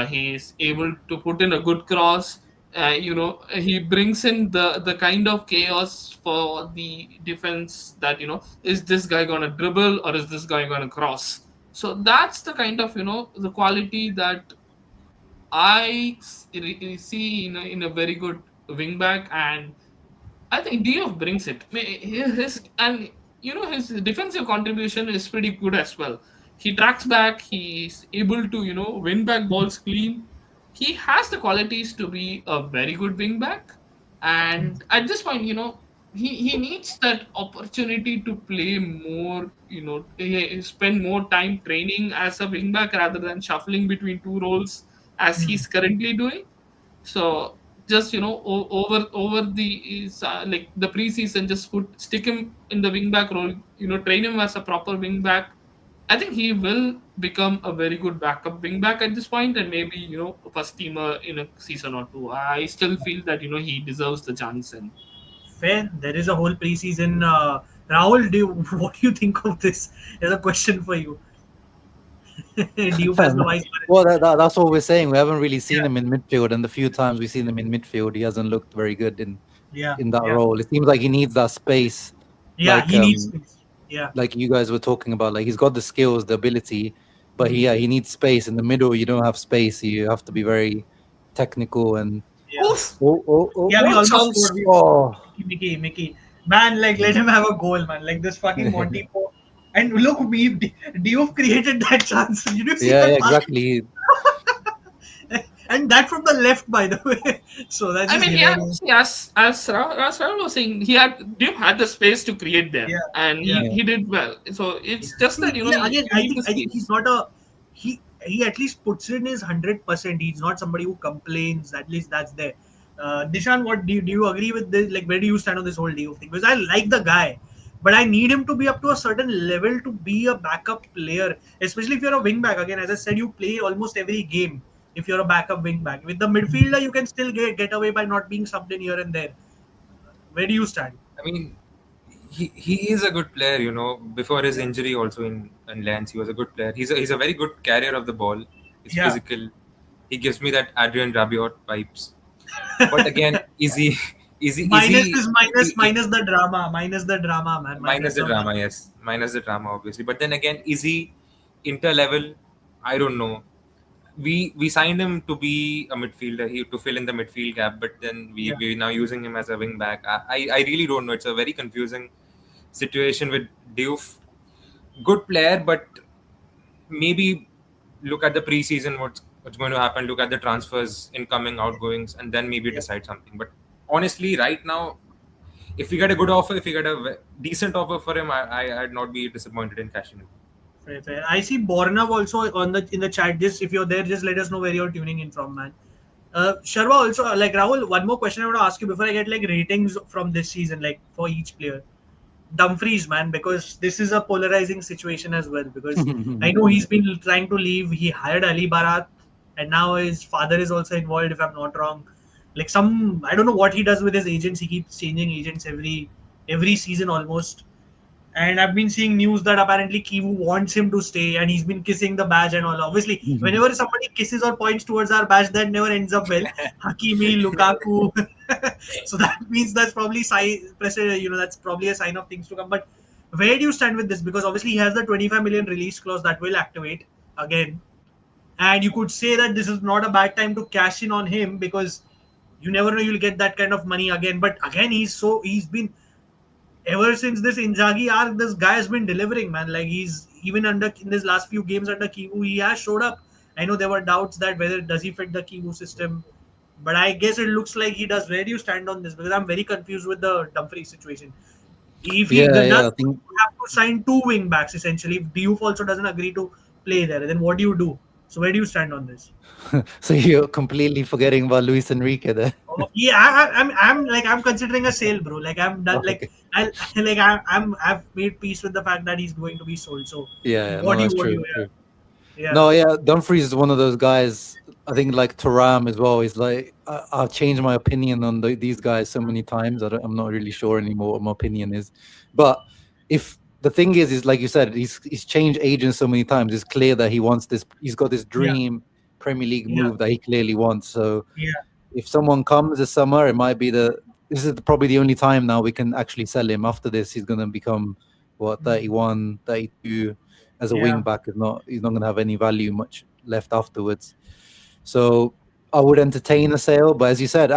He is able to put in a good cross. He brings in the kind of chaos for the defense that is this guy gonna dribble or is this guy gonna cross. So that's the kind of the quality that see in a very good wingback, and I think Diouf brings it. His defensive contribution is pretty good as well. He tracks back. He's able to win back balls clean. He has the qualities to be a very good wing back, and at this point, he needs that opportunity to play more. Spend more time training as a wing back rather than shuffling between two roles as hmm, he's currently doing. So just over the like the preseason, just stick him in the wing back role. Train him as a proper wing back. I think he will become a very good backup wing back at this point, and maybe a first teamer in a season or two. I still feel that he deserves the chance. And fair. There is a whole preseason. Rahul, what do you think of this? There's a question for you. Diouf has no eyes. Well, that's what we're saying. We haven't really seen Yeah, him in midfield, and the few times we've seen him in midfield, he hasn't looked very good yeah, in that yeah, role. It seems like he needs that space, yeah. like He needs space. Yeah, like you guys were talking about. Like he's got the skills, the ability, but mm, he needs space in the middle. You don't have space. You have to be very technical and Yeah. Oof! Yeah, we What almost chance? scored. oh. Mickey. Man, like, let him have a goal, man. Like, this fucking Monty Poe. And look, Diouf created that chance. Did you see Yeah, that yeah, pass? exactly. And that from the left, by the way. So that's I just mean, he had, hilarious. see, as Rahul was saying, Duke had the space to create there, Yeah, and yeah. Yeah. he did well. So Yeah. it's just that Again, you need the I think he's space. not a he at least puts in his 100%. He's not somebody who complains. At least that's there. Dishan, what do you agree with this? Like, where do you stand on this whole deal thing? Because I like the guy, but I need him to be up to a certain level to be a backup player, especially if you're a wing back. Again, as I said, you play almost every game. If you're a backup wing back with the midfielder, you can still get away by not being subbed in here and there. Where do you stand? I mean, he is a good player. Before his injury, also in Lens, he was a good player. He's a very good carrier of the ball. He's Yeah. physical. He gives me that Adrian Rabiot vibes. But again, is he is Minus he, is minus the drama, man. minus Minus the the drama? Yes, minus the drama, obviously. But then again, is he inter level? I don't know. We signed him to be a midfielder, to fill in the midfield gap, but then yeah, we're now using him as a wing back. I really don't know. It's a very confusing situation with Diouf. Good player, but maybe look at the preseason, what's going to happen, look at the transfers, incoming, outgoings, and then maybe yeah. decide something. But honestly, right now, if we get a good offer, if we get a decent offer for him, I'd not be disappointed in cashing him. Fair, fair. I see Bornav also on the in the chat. Just if you're there, just let us know where you're tuning in from, man. Sharma also like Rahul. One more question I want to ask you before I get like ratings from this season, like for each player. Dumfries, man, because this is a polarizing situation as well. Because I know he's been trying to leave. He hired Ali Barat, and now his father is also involved. If I'm not wrong, like some I don't know what he does with his agents. He keeps changing agents every season almost. And I've been seeing news that apparently Kivu wants him to stay, and he's been kissing the badge and all. Obviously, whenever somebody kisses or points towards our badge, that never ends up well. Hakimi, Lukaku. So that means that's probably that's probably a sign of things to come. But where do you stand with this? Because obviously he has the 25 million release clause that will activate again, and you could say that this is not a bad time to cash in on him because you never know you'll get that kind of money again. But again, he's been ever since this Inzaghi arc, this guy has been delivering, man. Like he's even under in his last few games under Kivu, he has showed up. I know there were doubts that whether does he fit the Kivu system, but I guess it looks like he does. Where do you stand on this? Because I'm very confused with the Dumfries situation. If he Yeah, does yeah. I think have to sign two wing backs essentially, if Diouf also doesn't agree to play there, then what do you do? So where do you stand on this? so. You're completely forgetting about Luis Enrique there. Oh, yeah, I'm considering a sale, bro. Like I'm done. Like Okay. I've made peace with the fact that he's going to be sold. So Yeah, no, that's what do true. you, True. yeah, No, yeah, Dumfries is one of those guys. I think like Taram as well. He's like I've changed my opinion on these guys so many times. I'm not really sure anymore what my opinion is. But if the thing is like you said, he's changed agents so many times. It's clear that he wants this. He's got this yeah, dream Premier League yeah, move that he clearly wants. So yeah, if someone comes this summer, it might be this is probably the only time now we can actually sell him. After this, he's going to become what 31, 32 as a yeah, wing back. He's not going to have any value much left afterwards. So I would entertain a sale, but as you said,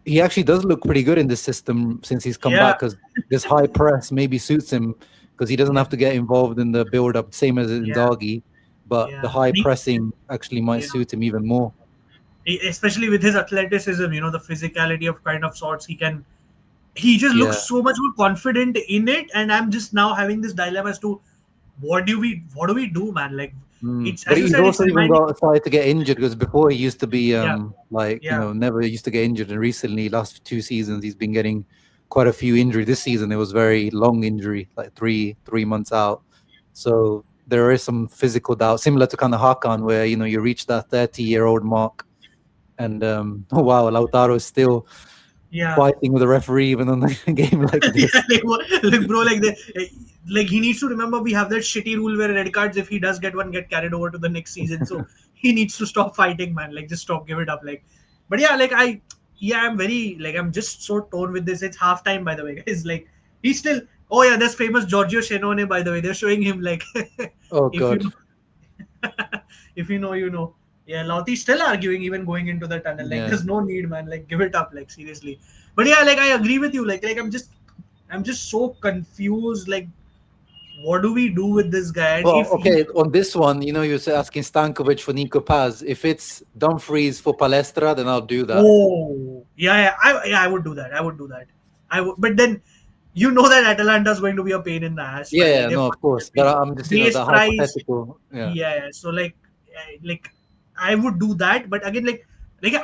he actually does look pretty good in this system since he's come yeah, back because this high press maybe suits him because he doesn't yeah, have to get involved in the build up, same as yeah, Inzaghi. But the yeah. high pressing actually might Yeah. suit him even more. Especially with his athleticism, the physicality of kind of sorts he can. He just looks Yeah. so much more confident in it, and I'm just now having this dilemma as to what do we do, man? Like it's But as you he's said, it's also even reminding. started to get injured because before he used to be Yeah, like yeah, never used to get injured, and recently last 2 seasons he's been getting quite a few injuries. This season it was very long injury, like three months out. So there is some physical doubt, similar to kind of Hakan, where you reach that 30-year-old mark, and oh wow, Lautaro is still yeah. fighting with the referee even on a game like Yeah, this. like bro, like he needs to remember we have that shitty rule where red cards, if he does get one, get carried over to the next season. So he needs to stop fighting, man. Like just stop, give it up. Like, but yeah, I'm very like I'm just so torn with this. It's half time, by the way, guys. Like he's still. Oh yeah, that's famous Giorgio Shenone, by the way. They're showing him like Oh if you god. know, if you know, you know. Yeah, Lauti still arguing even going into the tunnel. Like, Yeah. there's no need, man. Like, give it up. Like, seriously. But yeah, like I agree with you. Like I'm just so confused. Like, what do we do with this guy? And Well, if he, okay, on this one, you're asking Stankovic for Nico Paz. If it's Dumfries for Palestra, then I'll do that. oh, I would do that. I would do that. I would, but then you know that Atalanta is going to be a pain in the ass, man. Yeah, Like, they're no, of course. But I'm just, base the price. hypothetical. Yeah. Yeah. So like I would do that, but again, like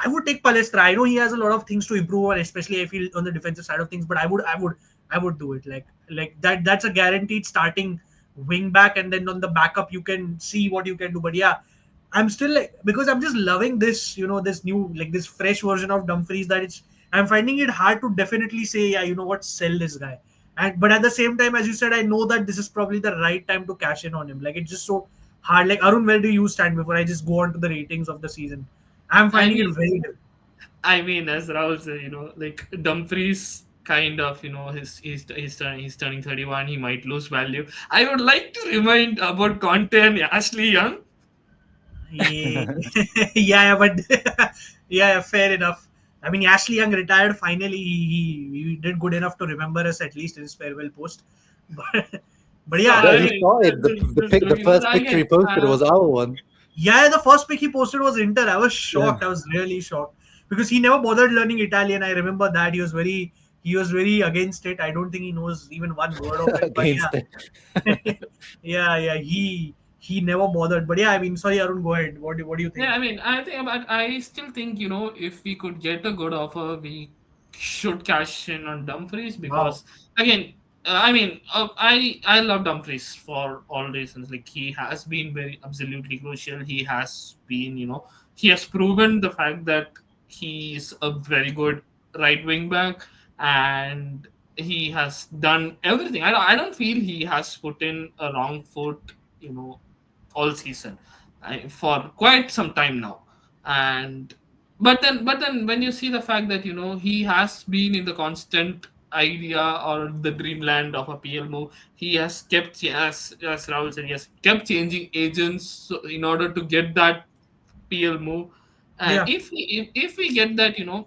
I would take Palestra. I know he has a lot of things to improve on, especially I feel on the defensive side of things. But I would do it. Like that. That's a guaranteed starting wing back, and then on the backup you can see what you can do. But yeah, I'm still like, because I'm just loving this, this new, like this fresh version of Dumfries, that I'm finding it hard to definitely say, yeah, you know what, sell this guy. And but at the same time, as you said, I know that this is probably the right time to cash in on him. Like, it's just so hard. Like, Arun, where do you stand before I just go on to the ratings of the season? I'm I finding it mean, very difficult. I mean, as Rahul said, like Dumfries kind of, he's turning 31. He might lose value. I would like to remind about Conte and Ashley Young. Yeah, yeah, but yeah, fair enough. I mean, Ashley Young retired finally. He did good enough to remember us at least in his farewell post. But So yeah, Yeah, I he mean, started. The first picture he posted was our one. yeah, the first pick he posted was Inter. I was Yeah. shocked. I was really shocked because he never bothered learning Italian. I remember that he was very against it. I don't think he knows even one word of it. But Against it. yeah, he never bothered. But yeah, I mean, sorry, Arun, go ahead. What do you think? Yeah, I mean, I still think, if we could get a good offer, we should cash in on Dumfries Wow. because, again, I love Dumfries for all reasons. Like, he has been very absolutely crucial. He has been, he has proven the fact that he's a very good right wing back, and he has done everything. I don't feel he has put in a wrong foot, you know, all season, for quite some time now. And but then when you see the fact that, he has been in the constant idea or the dreamland of a PL move, he has kept, as Rahul said, he has kept changing agents, in order to get that PL move. And Yeah. if we get that,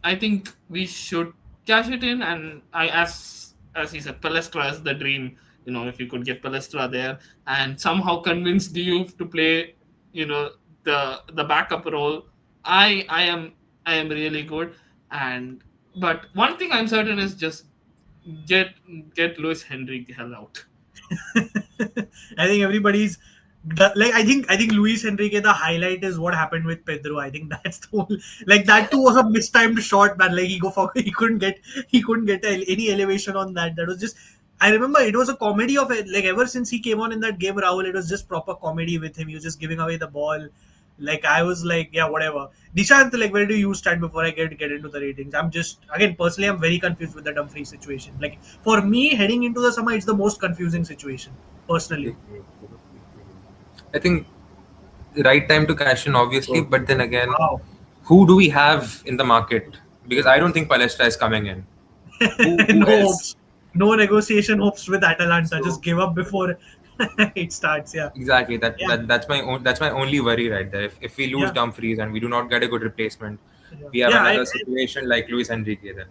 I think we should cash it in. And as he said, Palestra is the dream. If you could get Palestra there and somehow convince Diouf to play, the backup role, I am really good. And but one thing I'm certain is just get get Luis Henry the hell out. I think everybody's like I think Luis Enrique, the highlight is what happened with Pedro. I think that's the whole, like that too was a mistimed shot, man. Like he couldn't get any elevation on that. That was just, I remember it was a comedy of it. Like ever since he came on in that game, Rahul, it was just proper comedy with him. He was just giving away the ball. Like I was like, yeah, whatever. Nishant, like where do you stand before I get into the ratings? I'm just, again, personally, I'm very confused with the Dumfries situation. Like for me, heading into the summer, it's the most confusing situation personally. I think the right time to cash in, obviously, but then again, Wow. who do we have in the market? Because I don't think Palestra is coming in. Who No else? hopes, no negotiation hopes with Atalanta. So- Just give up before it starts. Yeah, Exactly. yeah, That's my only worry right there. If we lose yeah, Dumfries and we do not get a good replacement, yeah. we have Yeah, another situation like Luis Enrique then.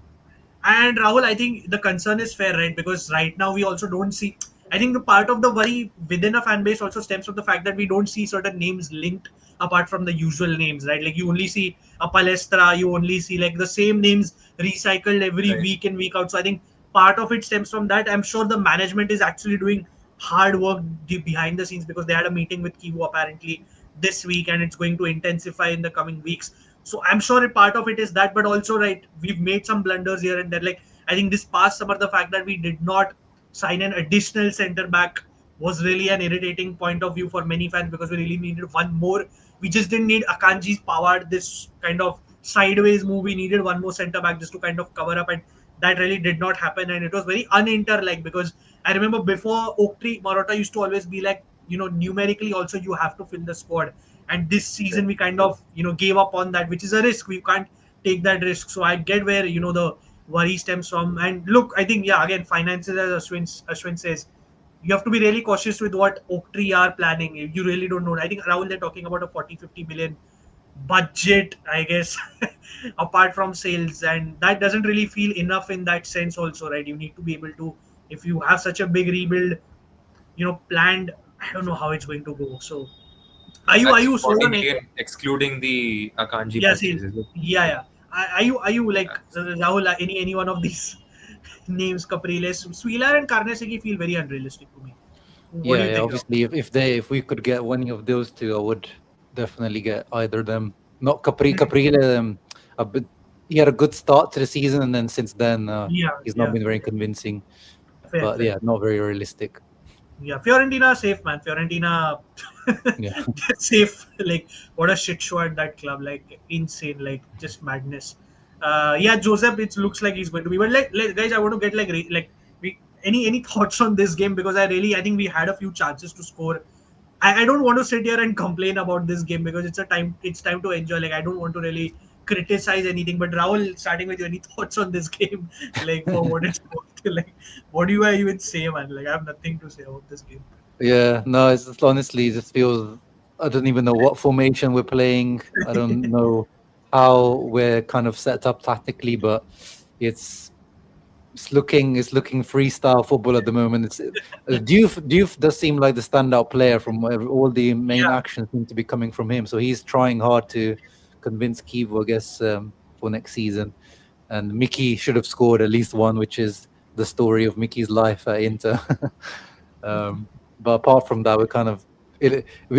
and Rahul, I think the concern is fair, right? Because right now we also don't see. I think the part of the worry within a fan base also stems from the fact that we don't see certain names linked apart from the usual names, right? Like you only see a Palestra, you only see like the same names recycled every Right. week in, week out. So I think part of it stems from that. I'm sure the management is actually doing hard work behind the scenes because they had a meeting with Kivu apparently this week and it's going to intensify in the coming weeks. So I'm sure a part of it is that, but also, right, we've made some blunders here and there. Like I think this past summer, the fact that we did not sign an additional center back was really an irritating point of view for many fans because we really needed one more. We just didn't need Akanji's power, this kind of sideways move. We needed one more center back just to kind of cover up, and that really did not happen. And it was very uninter like because I remember before Oak Tree, Marotta used to always be like, numerically also you have to fill the squad. And this season we kind of, gave up on that, which is a risk. We can't take that risk. So I get where, the worry stems from. And look, I think, yeah, again, finances, as Ashwin says, you have to be really cautious with what Oaktree are planning. You really don't know. I think Rahul, they're talking about a 40-50 million budget, I guess, apart from sales, and that doesn't really feel enough in that sense. Also, right? You need to be able to, if you have such a big rebuild, planned. I don't know how it's going to go. So, are That's you sold 40 on it? million excluding the Akanji Yeah, sales. purchase, is it? Yeah, yeah. Are you like Rahul? Any one of these names, Capriles, Swilar, and Karnesegi feel very unrealistic to me. What do Yeah, you yeah. think, Rahul? Obviously, if we could get one of those two, I would definitely get either of them. Not Caprile. A bit, he had a good start to the season, and then since then, Yeah, he's not yeah. been very convincing. Fair, But fair. yeah, not very realistic. Yeah, Fiorentina safe, man. Fiorentina Yeah. they're safe. Like what a shit show at that club. Like insane. Like just madness. Yeah, Joseph. It looks like he's going to be. But guys, I want to get we any thoughts on this game because I think we had a few chances to score. I don't want to sit here and complain about this game because it's time to enjoy. Like I don't want to really criticize anything. But Rahul, starting with you, any thoughts on this game? Like for what it's worth. Like what do I even say, man? Like I have nothing to say about this game. Yeah, no, it's just, honestly, it just feels I don't even know what formation we're playing. I don't know how we're kind of set up tactically, but it's looking freestyle football at the moment. It's Diouf does seem like the standout player from all the main Yeah. actions seem to be coming from him. So he's trying hard to convince Kivo, I guess, for next season. And Mickey should have scored at least one, which is the story of Mickey's life at Inter. But apart from that, we're kind of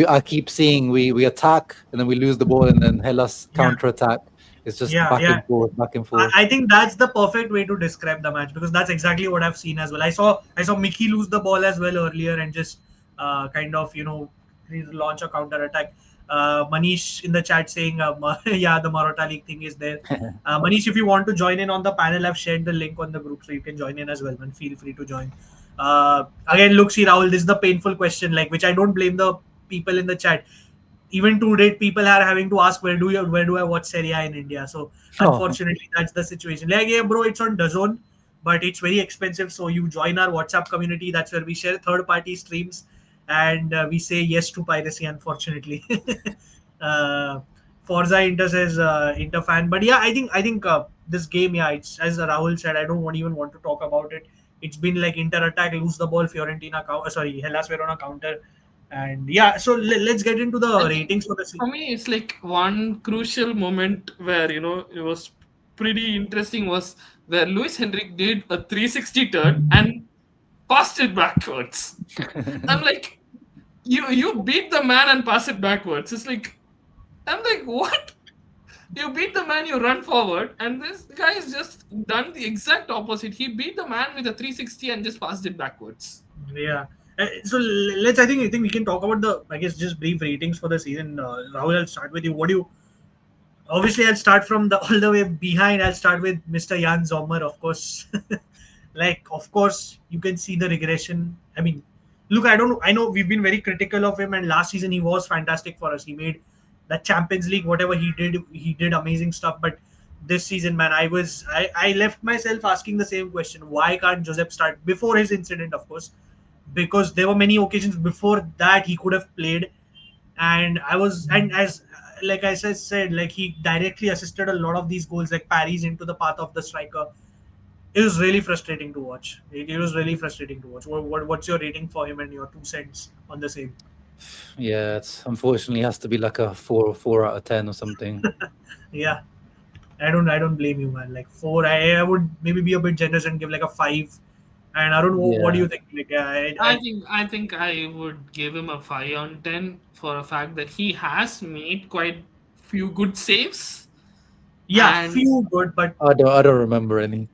I keep seeing we attack and then we lose the ball and then Hellas counter attack. It's just Yeah, back yeah. and forth, back and I, forth. I think that's the perfect way to describe the match because that's exactly what I've seen as well. I saw Mickey lose the ball as well earlier and just kind of launch a counter attack. Manish in the chat saying yeah, the Marotta League thing is there. Manish, if you want to join in on the panel, I've shared the link on the group so you can join in as well. And feel free to join. Again, look, see Rahul, this is the painful question, like which I don't blame the people in the chat. Even to date, people are having to ask where do I watch Serie A in India. So unfortunately, that's the situation. Like, yeah, bro, it's on DAZN, but it's very expensive. So you join our WhatsApp community. That's where we share third-party streams, and we say yes to piracy. Unfortunately, Forza Inter says Inter fan, but yeah, I think this game, yeah, it's as Rahul said. I don't even want to talk about it. It's been like Inter attack, lose the ball, Hellas Verona counter, and yeah. So let's get into the I think ratings for the for season. me, it's like one crucial moment where it was pretty interesting was where Luis Henrique did a 360 turn and passed it backwards. I'm like, you beat the man and pass it backwards. It's like, I'm like, what? You beat the man, you run forward, and this guy has just done the exact opposite. He beat the man with a 360 and just passed it backwards. Yeah. So let's. I think we can talk about I guess just brief ratings for the season. Rahul, I'll start with you. What do you? Obviously, I'll start from the all the way behind. I'll start with Mr. Jan Sommer, of course. Like, of course, you can see the regression. I mean, look, I know we've been very critical of him, and last season he was fantastic for us. He made the Champions League, whatever he did amazing stuff. But this season, man, I left myself asking the same question: why can't Josep start before his incident, of course? Because there were many occasions before that he could have played, and as like I said, like he directly assisted a lot of these goals, like Paris into the path of the striker. It was really frustrating to watch. It was really frustrating to watch. What's your rating for him and your 2 cents on the same? Yeah, it's unfortunately has to be like a 4 out of 10 or something. Yeah, I don't blame you, man. Like 4, I would maybe be a bit generous and give like a 5. And I don't know, what do Yeah. you think? Like I think I would give him a 5 on 10 for a fact that he has made quite few good saves. yeah, And few good, but I don't remember any.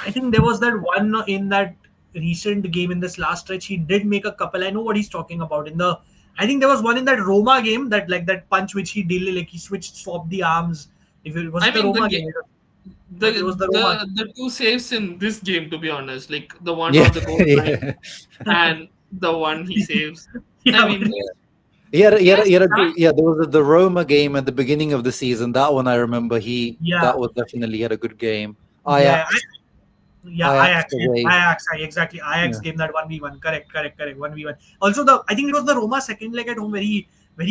I think there was that one in that recent game in this last stretch. He did make a couple. I know what he's talking about. I think there was one in that Roma game that punch which he did, like he swapped the arms. If it was I the mean Roma game, the it was the Roma. the two saves in this game, to be honest, like the one Yeah, on the goal line yeah. and the one he saves. Yeah, I mean, Yeah, there was the Roma game at the beginning of the season. That one I remember. yeah, That was definitely had a good game. yeah. Ajax. Yeah, Ajax Ajax. Yes, away. Ajax. Exactly. Ajax Yeah. game that 1v1. Correct. 1v1. Also, I think it was the Roma second leg at home where he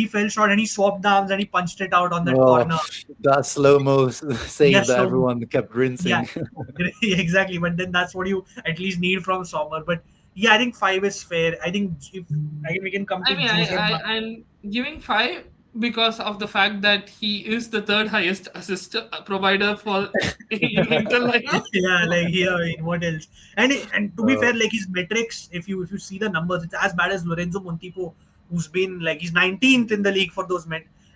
fell short and he swapped the arms and he punched it out on that Oh, corner. that slow mo save Yes, that so everyone kept yeah, rinsing. exactly. But then that's what you at least need from Sommer. But yeah, I think five is fair. I think if I think we can come I to mean, Joseph. I'm giving five because of the fact that he is the third highest assist provider for in Inter lineup. Yeah, like here, I mean, what else? And to be Uh, fair, like his metrics, if you see the numbers, it's as bad as Lorenzo Montipo, who's been like he's 19th in the league for those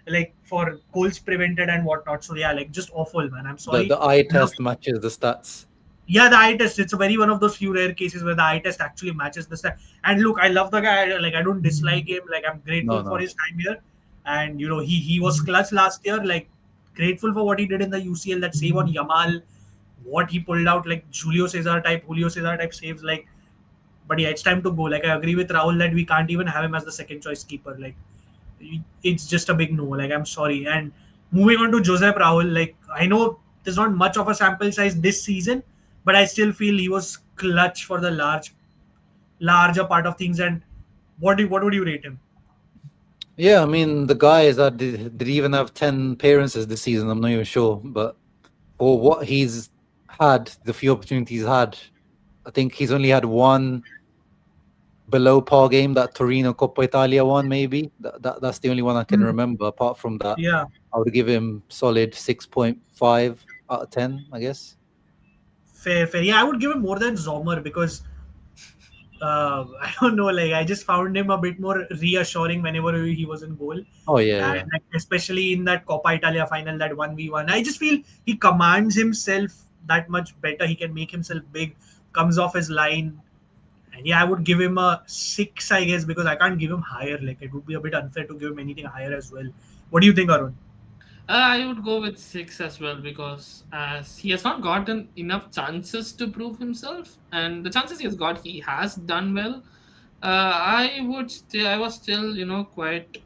like for goals prevented and whatnot. So yeah, like just awful, man. I'm sorry. the eye Look, test matches the stats. yeah, the eye test. It's a very one of those few rare cases where the eye test actually matches the stat. And look, I love the guy. Like I don't dislike him. Like I'm No, grateful for no. his time here. And he was clutch last year. Like grateful for what he did in the UCL. That save on Yamal, what he pulled out, like Julio Cesar type saves. Like, but yeah, it's time to go. Like I agree with Rahul that we can't even have him as the second choice keeper. Like it's just a big no. Like I'm sorry. And moving on to Josep Rahul, like I know there's not much of a sample size this season, but I still feel he was clutch for the larger part of things. And what would you rate him? Yeah, I mean the guy is that did he even have 10 appearances this season? I'm not even sure, but for what he's had, the few opportunities he's had, I think he's only had one below par game, that Torino Coppa Italia one, maybe. That's the only one I can Hmm. remember. Apart from that, Yeah, I would give him solid 6.5 out of 10, I guess. fair. Yeah, I would give him more than Zomer because I don't know. Like I just found him a bit more reassuring whenever he was in goal, Oh yeah, and yeah. like, especially in that Coppa Italia final, that 1v1. I just feel he commands himself that much better. He can make himself big, comes off his line, and yeah, I would give him a six, I guess, because I can't give him higher. Like it would be a bit unfair to give him anything higher as well. What do you think, Arun? I would go with six as well because as he has not gotten enough chances to prove himself, and the chances he has got, he has done well. I was still, quite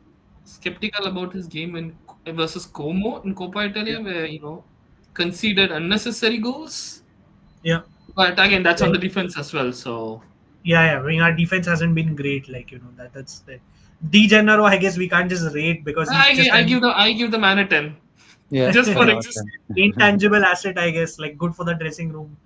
skeptical about his game in versus Como in Coppa Yeah, Italia, where conceded unnecessary goals. yeah. But again, that's on the defense as well. So Yeah. I mean, our defense hasn't been great. Like that's the De Gennaro. I guess we can't just rate because he's just an I give the man a 10 Yeah, just 10 for out of existing. 10. intangible asset, I guess. Like good for the dressing room.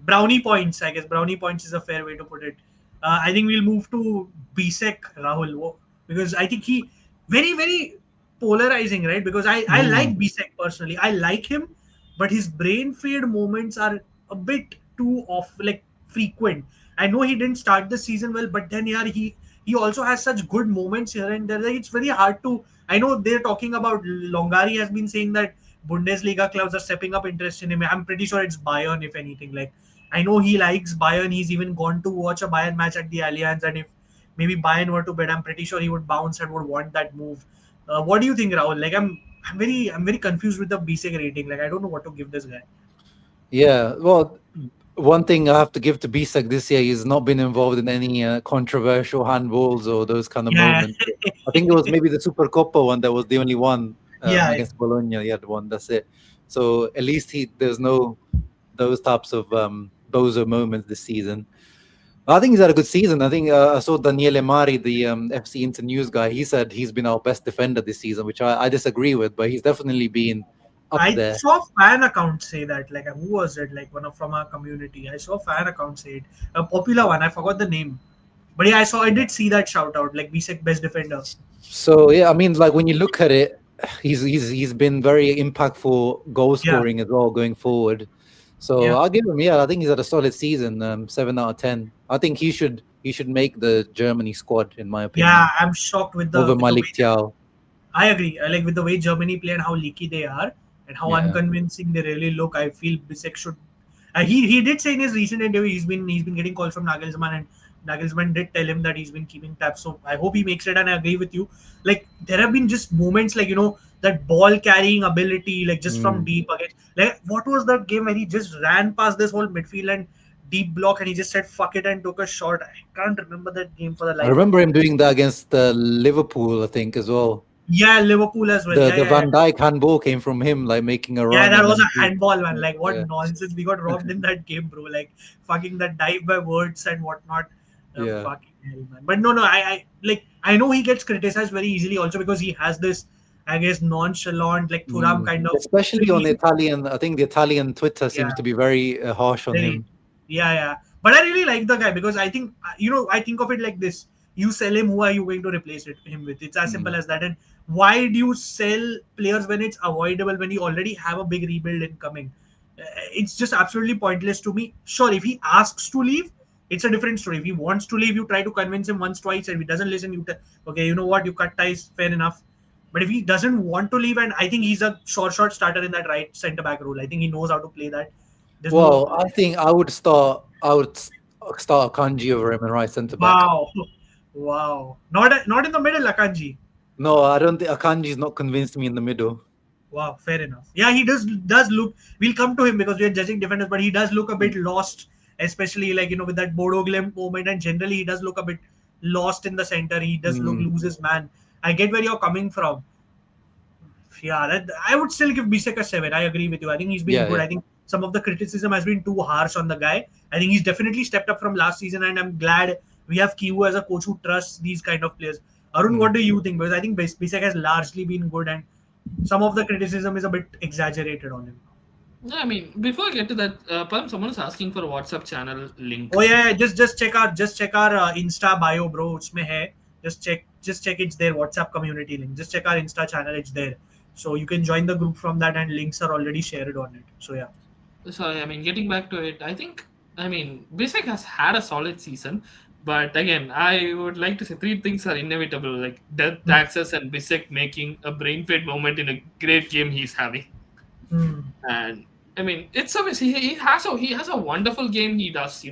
Brownie points, I guess. Brownie points is a fair way to put it. I think we'll move to Bisek Rahul because I think he very polarizing, right? Because I Mm. like Bisek personally. I like him, but his brain fade moments are a bit too off, like frequent. I know he didn't start the season well, but then yeah, he also has such good moments here and there. Like, it's very hard to. I know they're talking about Longari has been saying that Bundesliga clubs are stepping up interest in him. I'm pretty sure it's Bayern, if anything. Like I know he likes Bayern. He's even gone to watch a Bayern match at the Allianz, and if maybe Bayern were to bet, I'm pretty sure he would bounce and would want that move. What do you think, Rahul? Like I'm very confused with the BSEC rating. Like I don't know what to give this guy. Yeah, well, one thing I have to give to Bisak this year, he's not been involved in any controversial handballs or those kind of Yeah, moments. I think it was maybe the Super Coppa one that was the only one yeah, against Bologna. He had one. That's it. So at least there's no those types of bozo moments this season. I think he's had a good season. I think I saw Daniele Mari, the FC Inter News guy. He said he's been our best defender this season, which I disagree with, but he's definitely been up I there. saw fan accounts say that. Like who was it? Like one of from our community. I saw fan account say it. A popular one. I forgot the name. But yeah, I did see that shout out. Like BSEC best defender. So yeah, I mean, like when you look at it, he's been very impactful goal Yeah, scoring as well going forward. So yeah. I'll give him. Yeah, I think he's had a solid season. 7 out of 10. I think he should make the Germany squad in my Yeah, opinion I'm shocked with over the way Malik Tiao. I agree. I like with the way Germany play and how leaky they are and how Yeah. unconvincing they really look. I feel Bisek should. He did say in his recent interview he's been getting calls from Nagelsmann and Nagelsmann did tell him that he's been keeping tabs. So I hope he makes it and I agree with you. Like there have been just moments like that ball carrying ability like just from Mm. deep again. Like what was that game where he just ran past this whole midfield and deep block and he just said fuck it and took a shot. I can't remember that game for the I life of remember me. him doing that against Liverpool, I think, as well. Yeah, Liverpool as well. The Van Dijk handball came from him, like making a Yeah, run that and was then a handball, man. Like, what yeah, nonsense. We got robbed in that game, bro. Like, fucking that dive by words and whatnot. yeah. Fucking hell, man. But no, I know he gets criticized very easily also because he has this, I guess, nonchalant, like, Thuram Mm. kind of Especially on the feel. Italian, I think the Italian Twitter Yeah, seems to be very harsh on very. him. Yeah. But I really like the guy because I think, I think of it like this. You sell him, who are you going to replace him with? It's as simple Mm. as that. And why do you sell players when it's avoidable, when you already have a big rebuild incoming? It's just absolutely pointless to me. Sure, if he asks to leave, it's a different story. If he wants to leave, you try to convince him once, twice, and if he doesn't listen, you tell, okay, you know what, you cut ties, fair enough. But if he doesn't want to leave, and I think he's a short starter in that right centre back role, I think he knows how to play that. There's no Well, I think I would start Kanji over him and right centre back. wow, wow, not in the middle, Akanji. No, I don't think Akanji's not convinced me in the middle. Wow, fair enough. Yeah, he does look. We'll come to him because we are judging defenders, but he does look a bit lost, especially like with that Bodo Glimt moment, and generally he does look a bit lost in the center. He does look Mm. lose his man. I get where you're coming from. Yeah, I would still give Bisek a 7. I agree with you. I think he's been Yeah, good. yeah. I think some of the criticism has been too harsh on the guy. I think he's definitely stepped up from last season, and I'm glad we have Kiwu as a coach who trusts these kind of players. Arun, Mm. what do you think? Because I think Bisek has largely been good, and some of the criticism is a bit exaggerated on him. Yeah, I mean, before I get to that, Param, someone is asking for a WhatsApp channel link. Oh yeah, just check our Insta bio, bro. Usme hai. Just check it's there. WhatsApp community link. Just check our Insta channel. It's there. So you can join the group from that, and links are already shared on it. So yeah. So, I mean, getting back to it, I mean, Bisek has had a solid season, but again, I would like to say three things are inevitable, like death Hmm. taxes and Bisek making a brain fade moment in a great game he's having. Hmm. And I mean, it's obvious he has a wonderful game. He does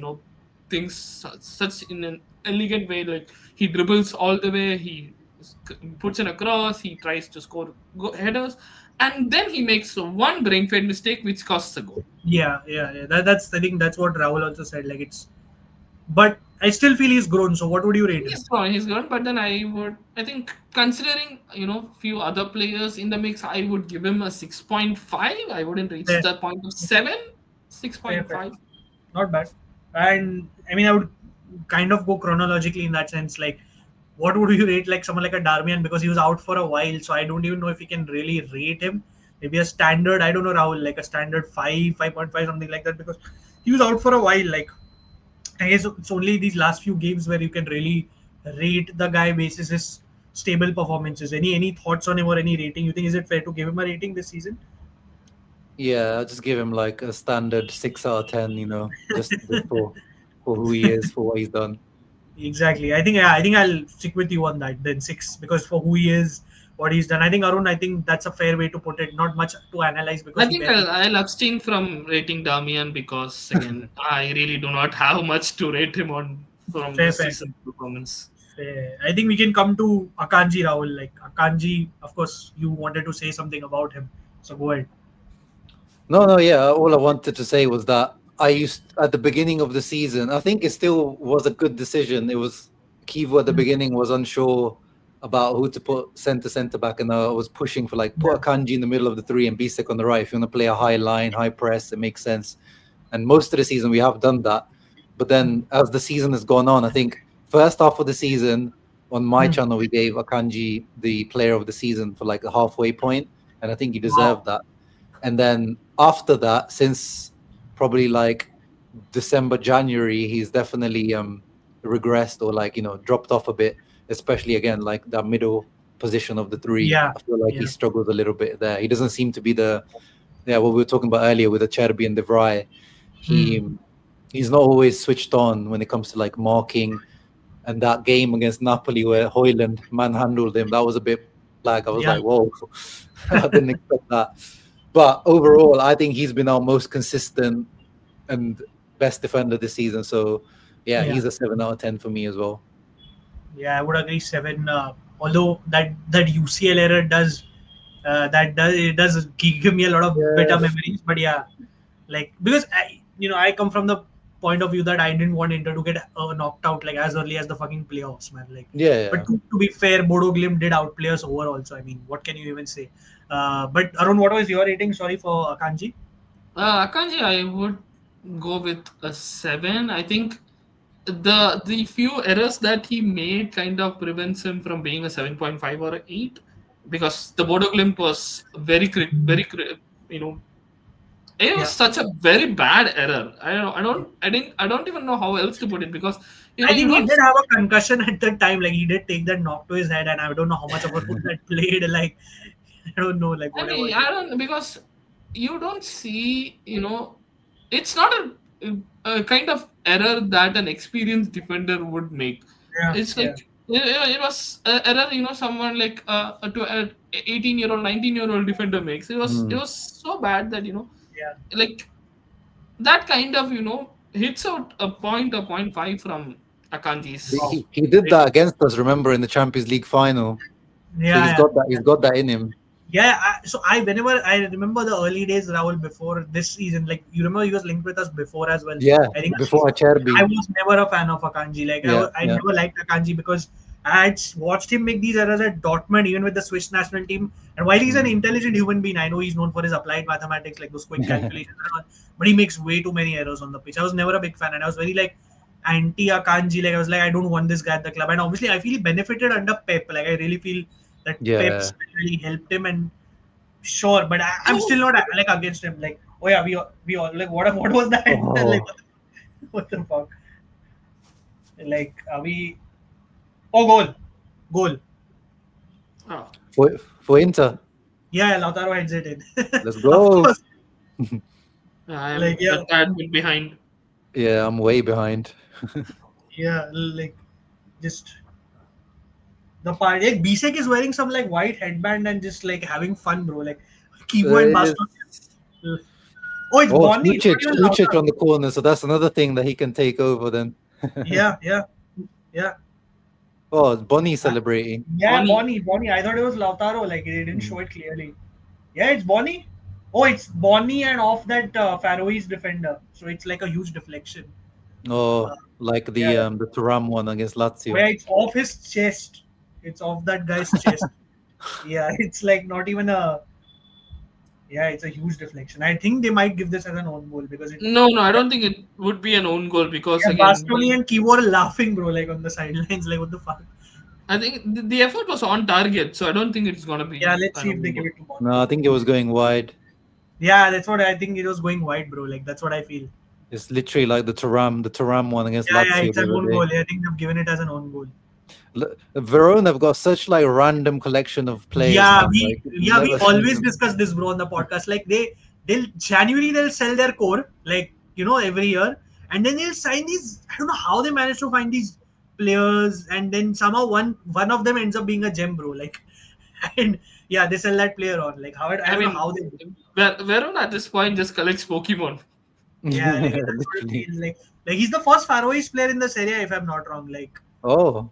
things such in an elegant way. Like he dribbles all the way. He puts in a cross. He tries to score headers, and then he makes one brain fade mistake which costs a goal. Yeah. That's I think that's what Rahul also said. Like it's, but I still feel he's grown. So what would you rate him? He's good, but then I think considering few other players in the mix, I would give him a 6.5. I wouldn't reach Fair, the point of 7. fair. 6.5. Not bad. And I mean, I would kind of go chronologically in that sense. Like, what would you rate like someone like a Darmian because he was out for a while, so I don't even know if we can really rate him. Maybe a standard, I don't know, Rahul, like a standard 5, 5.5, something like that, because he was out for a while. Like, I guess it's only these last few games where you can really rate the guy basis his stable performances. Any thoughts on him or any rating? You think is it fair to give him a rating this season? Yeah, I'll just give him like a standard 6 out of 10. Just for who he is, for what he's done. Exactly. I think I'll stick with you on that then 6 because for who he is, what he's done. I think Arun, I think that's a fair way to put it. Not much to analyze because I he think barely. I'll abstain from rating Damian because again, I really do not have much to rate him on from Fair, this fair, season performance. fair. I think we can come to Akanji, Rahul. Like Akanji, of course, you wanted to say something about him, so go ahead. No, yeah. All I wanted to say was that I used at the beginning of the season. I think it still was a good decision. It was Kivu at the beginning was unsure about who to put centre back, and I was pushing for like put Akanji in the middle of the three and Bisek on the right. If you want to play a high line, high press, it makes sense. And most of the season we have done that. But then as the season has gone on, I think first half of the season on my channel we gave Akanji the player of the season for like a halfway point, and I think he deserved that. And then after that, since probably like December, January, he's definitely regressed or like dropped off a bit, especially again like that middle position of the three. Yeah, I feel like he struggles a little bit there. He doesn't seem to be what we were talking about earlier with the Cherby and De Vrij. He's not always switched on when it comes to like marking. And that game against Napoli where Højlund manhandled him, that was a bit flag. I was like, whoa, I didn't expect that. But overall, I think he's been our most consistent and best defender this season. So, he's a 7 out of 10 for me as well. Yeah, I would agree 7. Although that UCL error does give me a lot of better memories. But yeah, like because I come from the point of view that I didn't want Inter to get knocked out like as early as the fucking playoffs, man. Like, Yeah. but to be fair, Bodo Glimt did outplay us overall. So I mean, what can you even say? But Arun, what was your rating? Sorry for Akanji. Akanji, I would go with a 7. I think the few errors that he made kind of prevents him from being a 7.5 or a 8, because the Bodo Glimt was you know, it was Yeah. such a very bad error. I don't even know how else to put it, because I you think he don't. did have a concussion at the time. Like he did take that knock to his head, and I don't know how much of a role that played. Like I don't know, like I whatever. mean, I don't, because you don't see, it's not a kind of error that an experienced defender would make. Yeah, It's yeah, like it was an error, someone like a 18-year-old, 19-year-old defender makes. It Mm. was so bad that yeah. like that kind of hits out a point five from Wow. Akanji's He did that rating. against us, remember, in the Champions League final. So Yeah, yeah. he's got that in him. Yeah, so whenever I remember the early days, Rahul, before this season, like you remember he was linked with us before as well. Yeah, I think before I Acerbi. was never a fan of Akanji. Like Yeah, I yeah. never liked Akanji because I had watched him make these errors at Dortmund, even with the Swiss national team. And while he's an intelligent human being, I know he's known for his applied mathematics, like those quick calculations and all, but he makes way too many errors on the pitch. I was never a big fan, and I was very like anti Akanji. Like I was like, I don't want this guy at the club. And obviously, I feel he benefited under Pep. Like I really feel that Pep Yeah. really helped him and. Sure, but I'm still not like against him. Like, oh yeah, we all like what was that? Like, Oh, what the fuck? Like, are we? Oh, goal. Oh, for Inter. Yeah, Lautaro heads it in. Let's Of go. course. I'm Like, yeah, a tad bit behind. Yeah, I'm way behind. yeah, like just the part. Like, Bisek is wearing some like white headband and just like having fun, bro. Like, Kivo and It's- Baston. Oh, it's Oh, Bonnie. It's not even Sucic Lautaro. on the corner, so that's another thing that he can take over then. Yeah, yeah, yeah. Oh, it's Bonnie celebrating. Yeah, Bonnie. Bonnie. I thought it was Lautaro. Like they didn't show it clearly. Yeah, it's Bonnie. Oh, it's Bonnie and off that Faroese defender. So it's like a huge deflection. Oh, like Yeah, the Thuram one against Lazio. where it's off his chest. It's off that guy's chest. Yeah, it's like not even a. Yeah, it's a huge deflection. I think they might give this as an own goal because it. No, I don't think it would be an own goal, because Yeah, again, Bastoni and Kivo are laughing, bro, like on the sidelines, like what the fuck. I think the effort was on target, so I don't think it's gonna be Yeah, let's an see if own they goal. give it to Bonnie. No, I think it was going wide. Yeah, that's what I think. It was going wide, bro. Like that's what I feel. It's literally like the Thuram one against Yeah, Lazio it's the an other own day. goal. I think they've given it as an own goal. Verona have got such like random collection of players. Yeah, man. we Like, yeah we never seen always them. discuss this, bro, on the podcast. Like they'll January they'll sell their core, like every year, and then they'll sign these. I don't know how they manage to find these players, and then somehow one of them ends up being a gem, bro. Like, and yeah, they sell that player on. Like how I I don't know mean, how they. Verona at this point just collects Pokemon. Yeah, like, that's what I Literally. feel. Like he's the first Faroese player in the Serie A, if I'm not wrong. Like. Oh,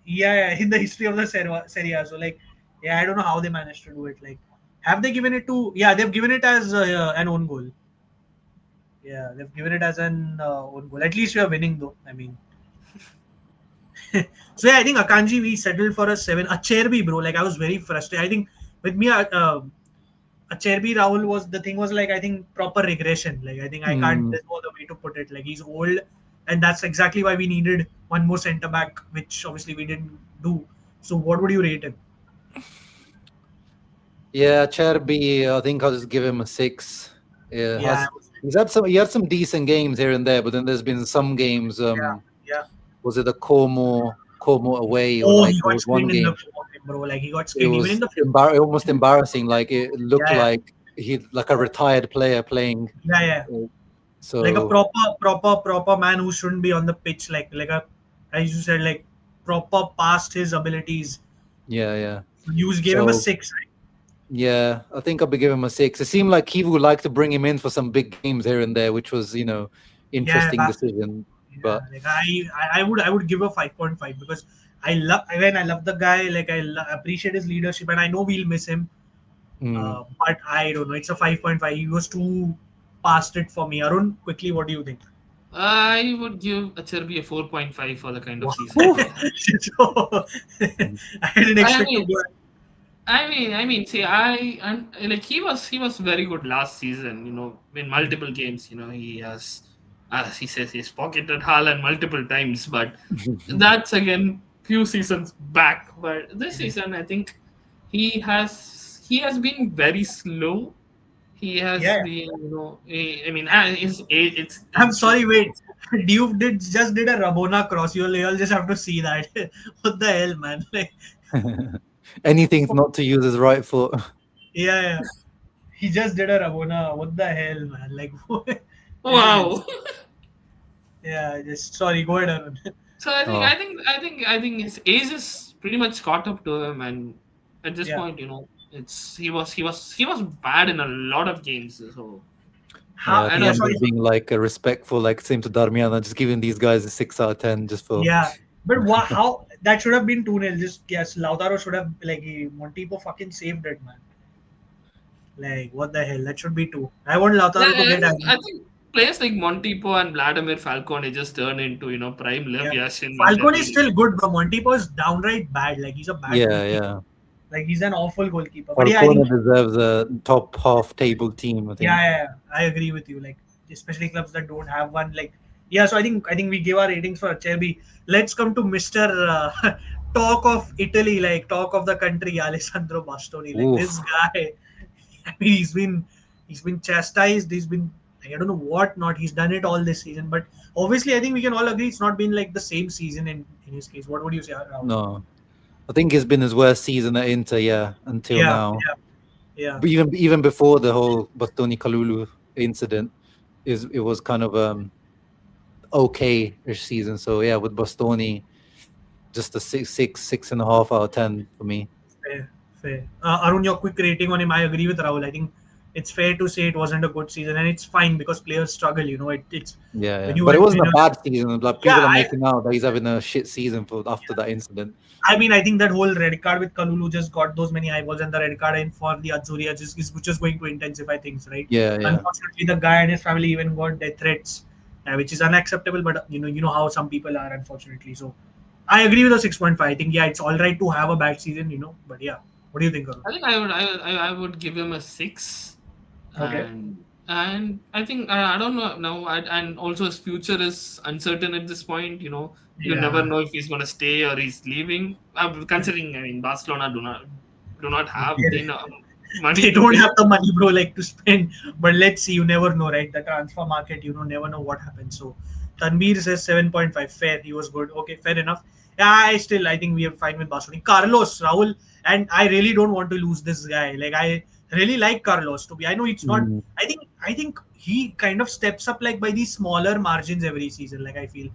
Yeah, in the history of the Serie A. So like, yeah, I don't know how they managed to do it. Like, have they given it to? Yeah, they've given it as an own goal. Yeah, they've given it as an own goal. At least we are winning, though. I mean, so yeah, I think Akanji we settled for a 7. Acerbi, bro. Like I was very frustrated. I think with me, Acerbi Rahul was the thing was like I think proper regression. Like I think I can't. There's no other way to put it. Like he's old, and that's exactly why we needed one more centre back, which obviously we didn't do. So what would you rate him? yeah, Cherby. I think I'll just give him a 6. Yeah, Yeah, he had some decent games here and there, but then there's been some games. yeah. Was it the Como away? Or Oh, like he there got was one skinned in game. the bro. Like he got It skinned even was in the almost embarrassing. Like it looked Yeah. like he like a retired player playing. yeah. So Like a proper man who shouldn't be on the pitch. Like a as you said, like proper past his abilities. yeah. You gave him a So- 6. Right? Yeah, I think I'll be giving him a 6. It seemed like Kivu would like to bring him in for some big games here and there, which was, interesting that's- decision. Yeah, But like I would give a 5.5 because I love the guy. Like appreciate his leadership, and I know we'll miss him. But I don't know. It's a 5.5. He was too past it for me. Arun, quickly, what do you think? I would give Acerbi a 4.5 for the kind of Wow. season he had. So, I didn't I expect to mean, go. see, and like he was very good last season. In multiple games, he has, as he says, he's pocketed Haaland multiple times. But that's again few seasons back. But this season, I think he has been very slow. He has Yeah, been, his age. I'm It's just sorry, wait. Duke just did a Rabona cross. You'll just have to see that. What the hell, man? Like, Anything's not to use his right foot. yeah, yeah. He just did a Rabona. What the hell, man? Like, this is wow. insane. Yeah, just sorry. Go ahead, Arun. So I think Oh, I think I think I think his age is pretty much caught up to him, and at this Yeah. point, he was bad in a lot of games. So yeah. How? I I think Yeah, don't I'm sorry. just being like a respectful, like same to Darmian. I'm just giving these guys a 6 out of 10 just for. Yeah, but how that should have been 2-0. Just yes, Lautaro should have like Montipo fucking saved it, man. Like what the hell? That should be two. I want yeah, Lautaro to I get think, angry. I think players like Montipo and Vladimir Falcone just turn into prime Lev Yeah, Yashin in their Falcone is league. still good, but Montipo is downright bad. Like he's a bad Yeah, goalkeeper. yeah. Like he's an awful goalkeeper. But yeah, I Falcone think deserves a top half table team. I yeah, think. yeah, yeah, I agree with you. Like especially clubs that don't have one. Like yeah, so I think we give our ratings for Acerbi. Let's come to Mister Talk of Italy, like talk of the country, Alessandro Bastoni. Like this Oof. guy, I mean, he's been chastised. He's been like, I don't know what not. He's done it all this season, but obviously I think we can all agree it's not been like the same season in his case. What would you say, Rahul? No, I think it's been his worst season at Inter. Yeah, until Yeah, now. yeah, yeah. But even before the whole Bastoni Kalulu incident, it was kind of okay-ish season. So yeah, with Bastoni, just a 6.5 out of 10 for me. Fair, fair. Arun, your quick rating on him. I agree with Rahul. I think it's fair to say it wasn't a good season, and it's fine because players struggle. It's Yeah, when yeah. you But it win. wasn't a bad season. Like Yeah, people are making out that he's having a shit season for after that incident. I mean, I think that whole red card with Kalulu just got those many eyeballs, and the red card in for the Azzurri which is going to intensify things, right? Yeah, yeah. Unfortunately, the guy and his family even got death threats, which is unacceptable. But you know how some people are, unfortunately. So, I agree with the 6.5. I think yeah, it's all right to have a bad season, but yeah, what do you think, Arun? I think I would give him a 6, Okay. and I think I don't know now, and also his future is uncertain at this point. You never Yeah. know if he's going to stay or he's leaving. Considering, Barcelona do not have the Yeah. money They to don't pay. have the money, bro, like to spend. But let's see. You never know, right? The transfer market, never know what happens. So Tanvir says 7.5. Fair. He was good. Okay, fair enough. Yeah, I think we are fine with Barcelona. Carlos, Raul, and I really don't want to lose this guy. Like I really like Carlos to be. I know it's not. Mm. I think he kind of steps up like by these smaller margins every season. Like I feel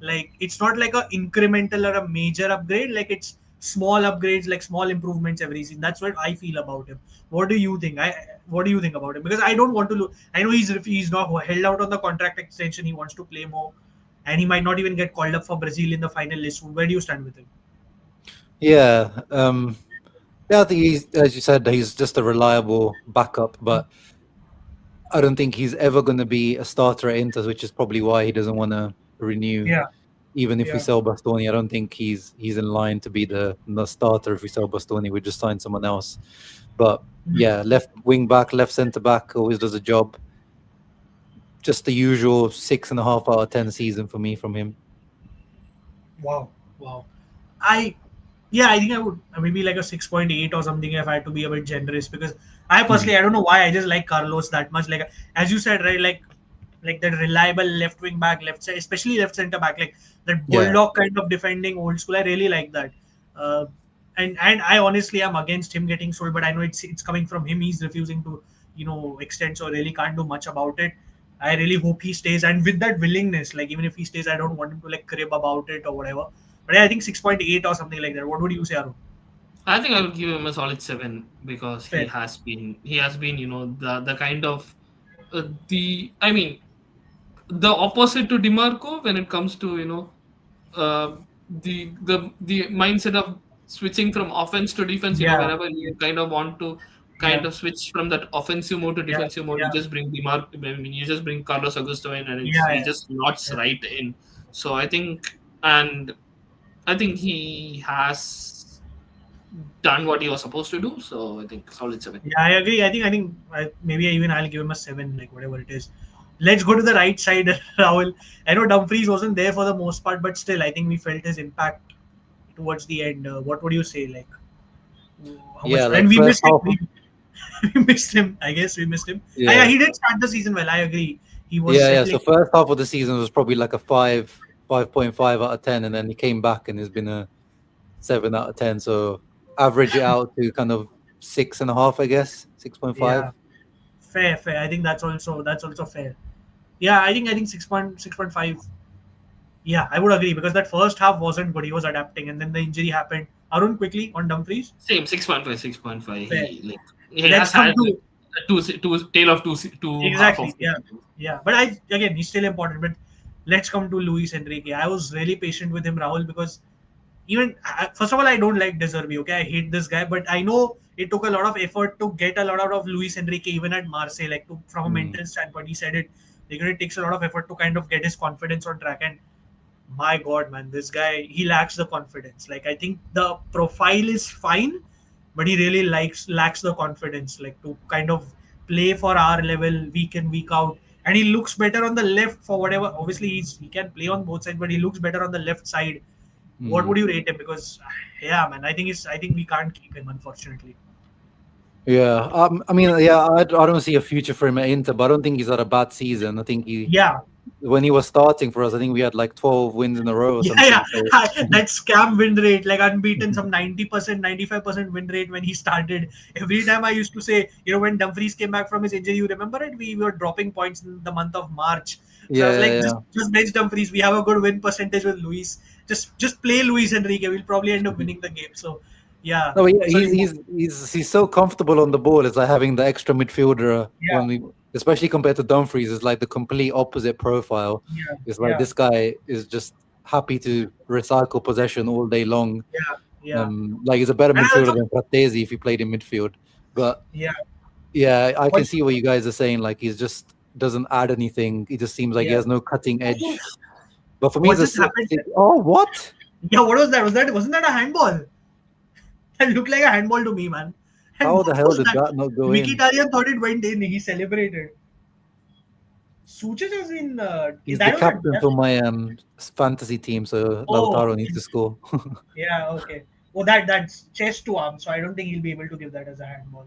like it's not like a incremental or a major upgrade. Like it's small upgrades, like small improvements every season. That's what I feel about him. What do you think? What do you think about him? Because I don't want to look. I know he's not held out on the contract extension. He wants to play more, and he might not even get called up for Brazil in the final list. Where do you stand with him? Yeah. Yeah, I think he's, as you said, he's just a reliable backup, but I don't think he's ever going to be a starter at Inter, which is probably why he doesn't want to renew. Yeah, Even if we yeah, sell Bastoni, I don't think he's in line to be the starter. If we sell Bastoni, we just sign someone else. But yeah, left wing back, left centre back always does a job. Just the usual 6.5 out of 10 season for me from him. Wow, wow. I Yeah, I think I would maybe like a 6.8 or something if I had to be a bit generous because I personally I don't know why I just like Carlos that much. Like as you said, right? Like that reliable left wing back, left side, especially left center back, like that Yeah. bulldog kind of defending old school. I really like that. Uh, and I honestly am against him getting sold, but I know it's coming from him. He's refusing to extend, so I really can't do much about it. I really hope he stays, and with that willingness, like even if he stays, I don't want him to like crib about it or whatever. But yeah, I think 6.8 or something like that. What would you say, Arun? I think I would give him a solid 7 because he Fair. has been he has been the kind of the I mean the opposite to Demarco when it comes to the mindset of switching from offense to defense. Yeah. Whenever you kind of want to kind of switch from that offensive mode to yeah, defensive mode. You yeah, just bring you just bring Carlos Augusto in, and yeah, he yeah, just slots yeah. right in. So I think he has done what he was supposed to do. So I think solid 7. Yeah, I agree. Maybe even I'll give him a 7, like whatever it is. Let's go to the right side, Rahul. I know Dumfries wasn't there for the most part, but still, I think we felt his impact towards the end. What would you say? Like, how much? Yeah, And like we first missed him. half. We missed him. I guess we missed him. Yeah, Yeah, he did start the season well. I agree. He was yeah, yeah. So settling. first half of the season was probably like a 5.5 out of 10, and then he came back and has been a 7 out of 10. So average it out to kind of 6.5, I guess, 6.5. Yeah, fair, fair. I think that's also fair. Yeah, I think 6.5. Yeah, I would agree because that first half wasn't good. He was adapting, and then the injury happened. Arun, quickly on Dumfries. Same 6.5, 6.5. Fair. He Let's has come had like to two tale of two half of exactly. Yeah, yeah. But again, he's still important. But let's come to Luis Enrique. I was really patient with him, Rahul, because even first of all, I don't like Deserbi. Okay, I hate this guy, but I know it took a lot of effort to get a lot out of Luis Enrique, even at Marseille. Like from a Mm. mental standpoint, he said it. Like, it takes a lot of effort to kind of get his confidence on track. And my God, man, this guy, he lacks the confidence. Like, I think the profile is fine, but he really lacks the confidence, like to kind of play for our level week in week out. And he looks better on the left for whatever. Obviously, he can play on both sides, but he looks better on the left side. What Mm. would you rate him? Because yeah, man, I think we can't keep him, unfortunately. Yeah, I mean, yeah, I don't see a future for him at Inter, but I don't think he's had a bad season. I think Yeah, when he was starting for us, I think we had like 12 wins in a row or yeah, something. yeah. So That scam win rate, like unbeaten, some 90%, 95% win rate when he started. Every time I used to say, when Dumfries came back from his injury, you remember it? We were dropping points in the month of March. So I was yeah, like, yeah, yeah. just bench Dumfries. We have a good win percentage with Luis. Just play Luis Enrique. We'll probably end up winning the game. So yeah. No, So he's so comfortable on the ball. It's like having the extra midfielder yeah, when we, especially compared to Dumfries, is like the complete opposite profile. yeah, It's like yeah, this guy is just happy to recycle possession all day long. yeah, yeah. Like he's a better And I midfielder also, than Fratesi if he played in midfield. But yeah. yeah, I can What, see what you guys are saying. Like he's just doesn't add anything. He just seems like he yeah. has no cutting I think edge. But for me, what it's a just happened. oh, what? Yeah, what was that? Wasn't that a handball? That looked like a handball to me, man. And How the what hell was did that? that not go in? Mkhitaryan thought it went in. He celebrated. Suchit has been. He's the That was a. captain for my fantasy team, so Oh, Lautaro needs to score. yeah. Okay. Oh, that's chest to arm. So I don't think he'll be able to give that as a handball.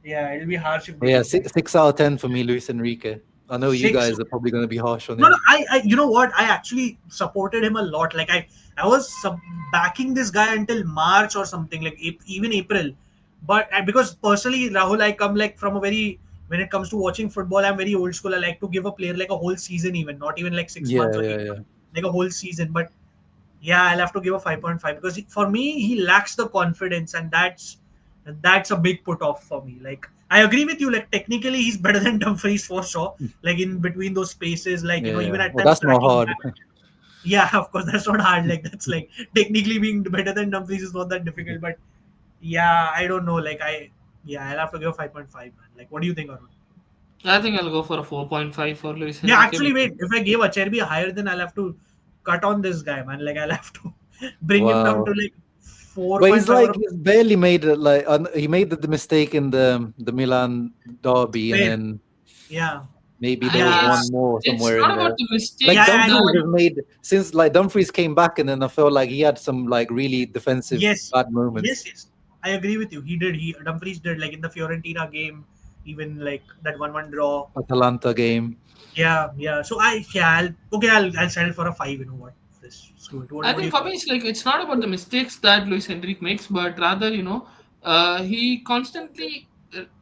Yeah, it'll be harsh if they Yeah, give that. 6 out of 10 for me, Luis Enrique. I know you Six. guys are probably going to be harsh on No, no. him. You know what? I actually supported him a lot. Like I was backing this guy until March or something, like even April. But because personally, Rahul, I come like from a very when it comes to watching football, I'm very old school. I like to give a player like a whole season, even not even like 6 months Yeah, or yeah, 8 yeah. months, like a whole season. But yeah, I'll have to give a 5.5 because for me, he lacks the confidence, and that's a big put off for me. Like I agree with you. Like technically, he's better than Dumfries for sure. Like in between those spaces, like Yeah, even yeah. at Well, times that's not tracking hard. back. Yeah, of course, that's not hard. Like that's like technically being better than Dumfries is not that difficult. But yeah, I don't know. I'll have to give a 5.5. Man. Like, what do you think, Arun? I think I'll go for a 4.5 for Luis Yeah, Enrique. actually, wait. If I gave Acerbi higher, then I'll have to cut on this guy, man. Like, I'll have to bring him down to Wow. like But he's 4.5 like or he's barely made it. Like he made the mistake in the Milan derby, and wait. then Yeah, maybe there was Yeah, one more it's somewhere not in about there. the Like yeah, mistakes. I know Dumfries what has you. made since like Dumfries came back, and then I felt like he had some like really defensive Yes, bad moments. yes. I agree with you. He did. Dumfries did like in the Fiorentina game, even like that 1-1 draw. Atalanta game. Yeah, yeah. So I'll settle for a 5. You know what? This screw it. What I do think you for think? me, it's not about the mistakes that Luis Enrique makes, but rather, he constantly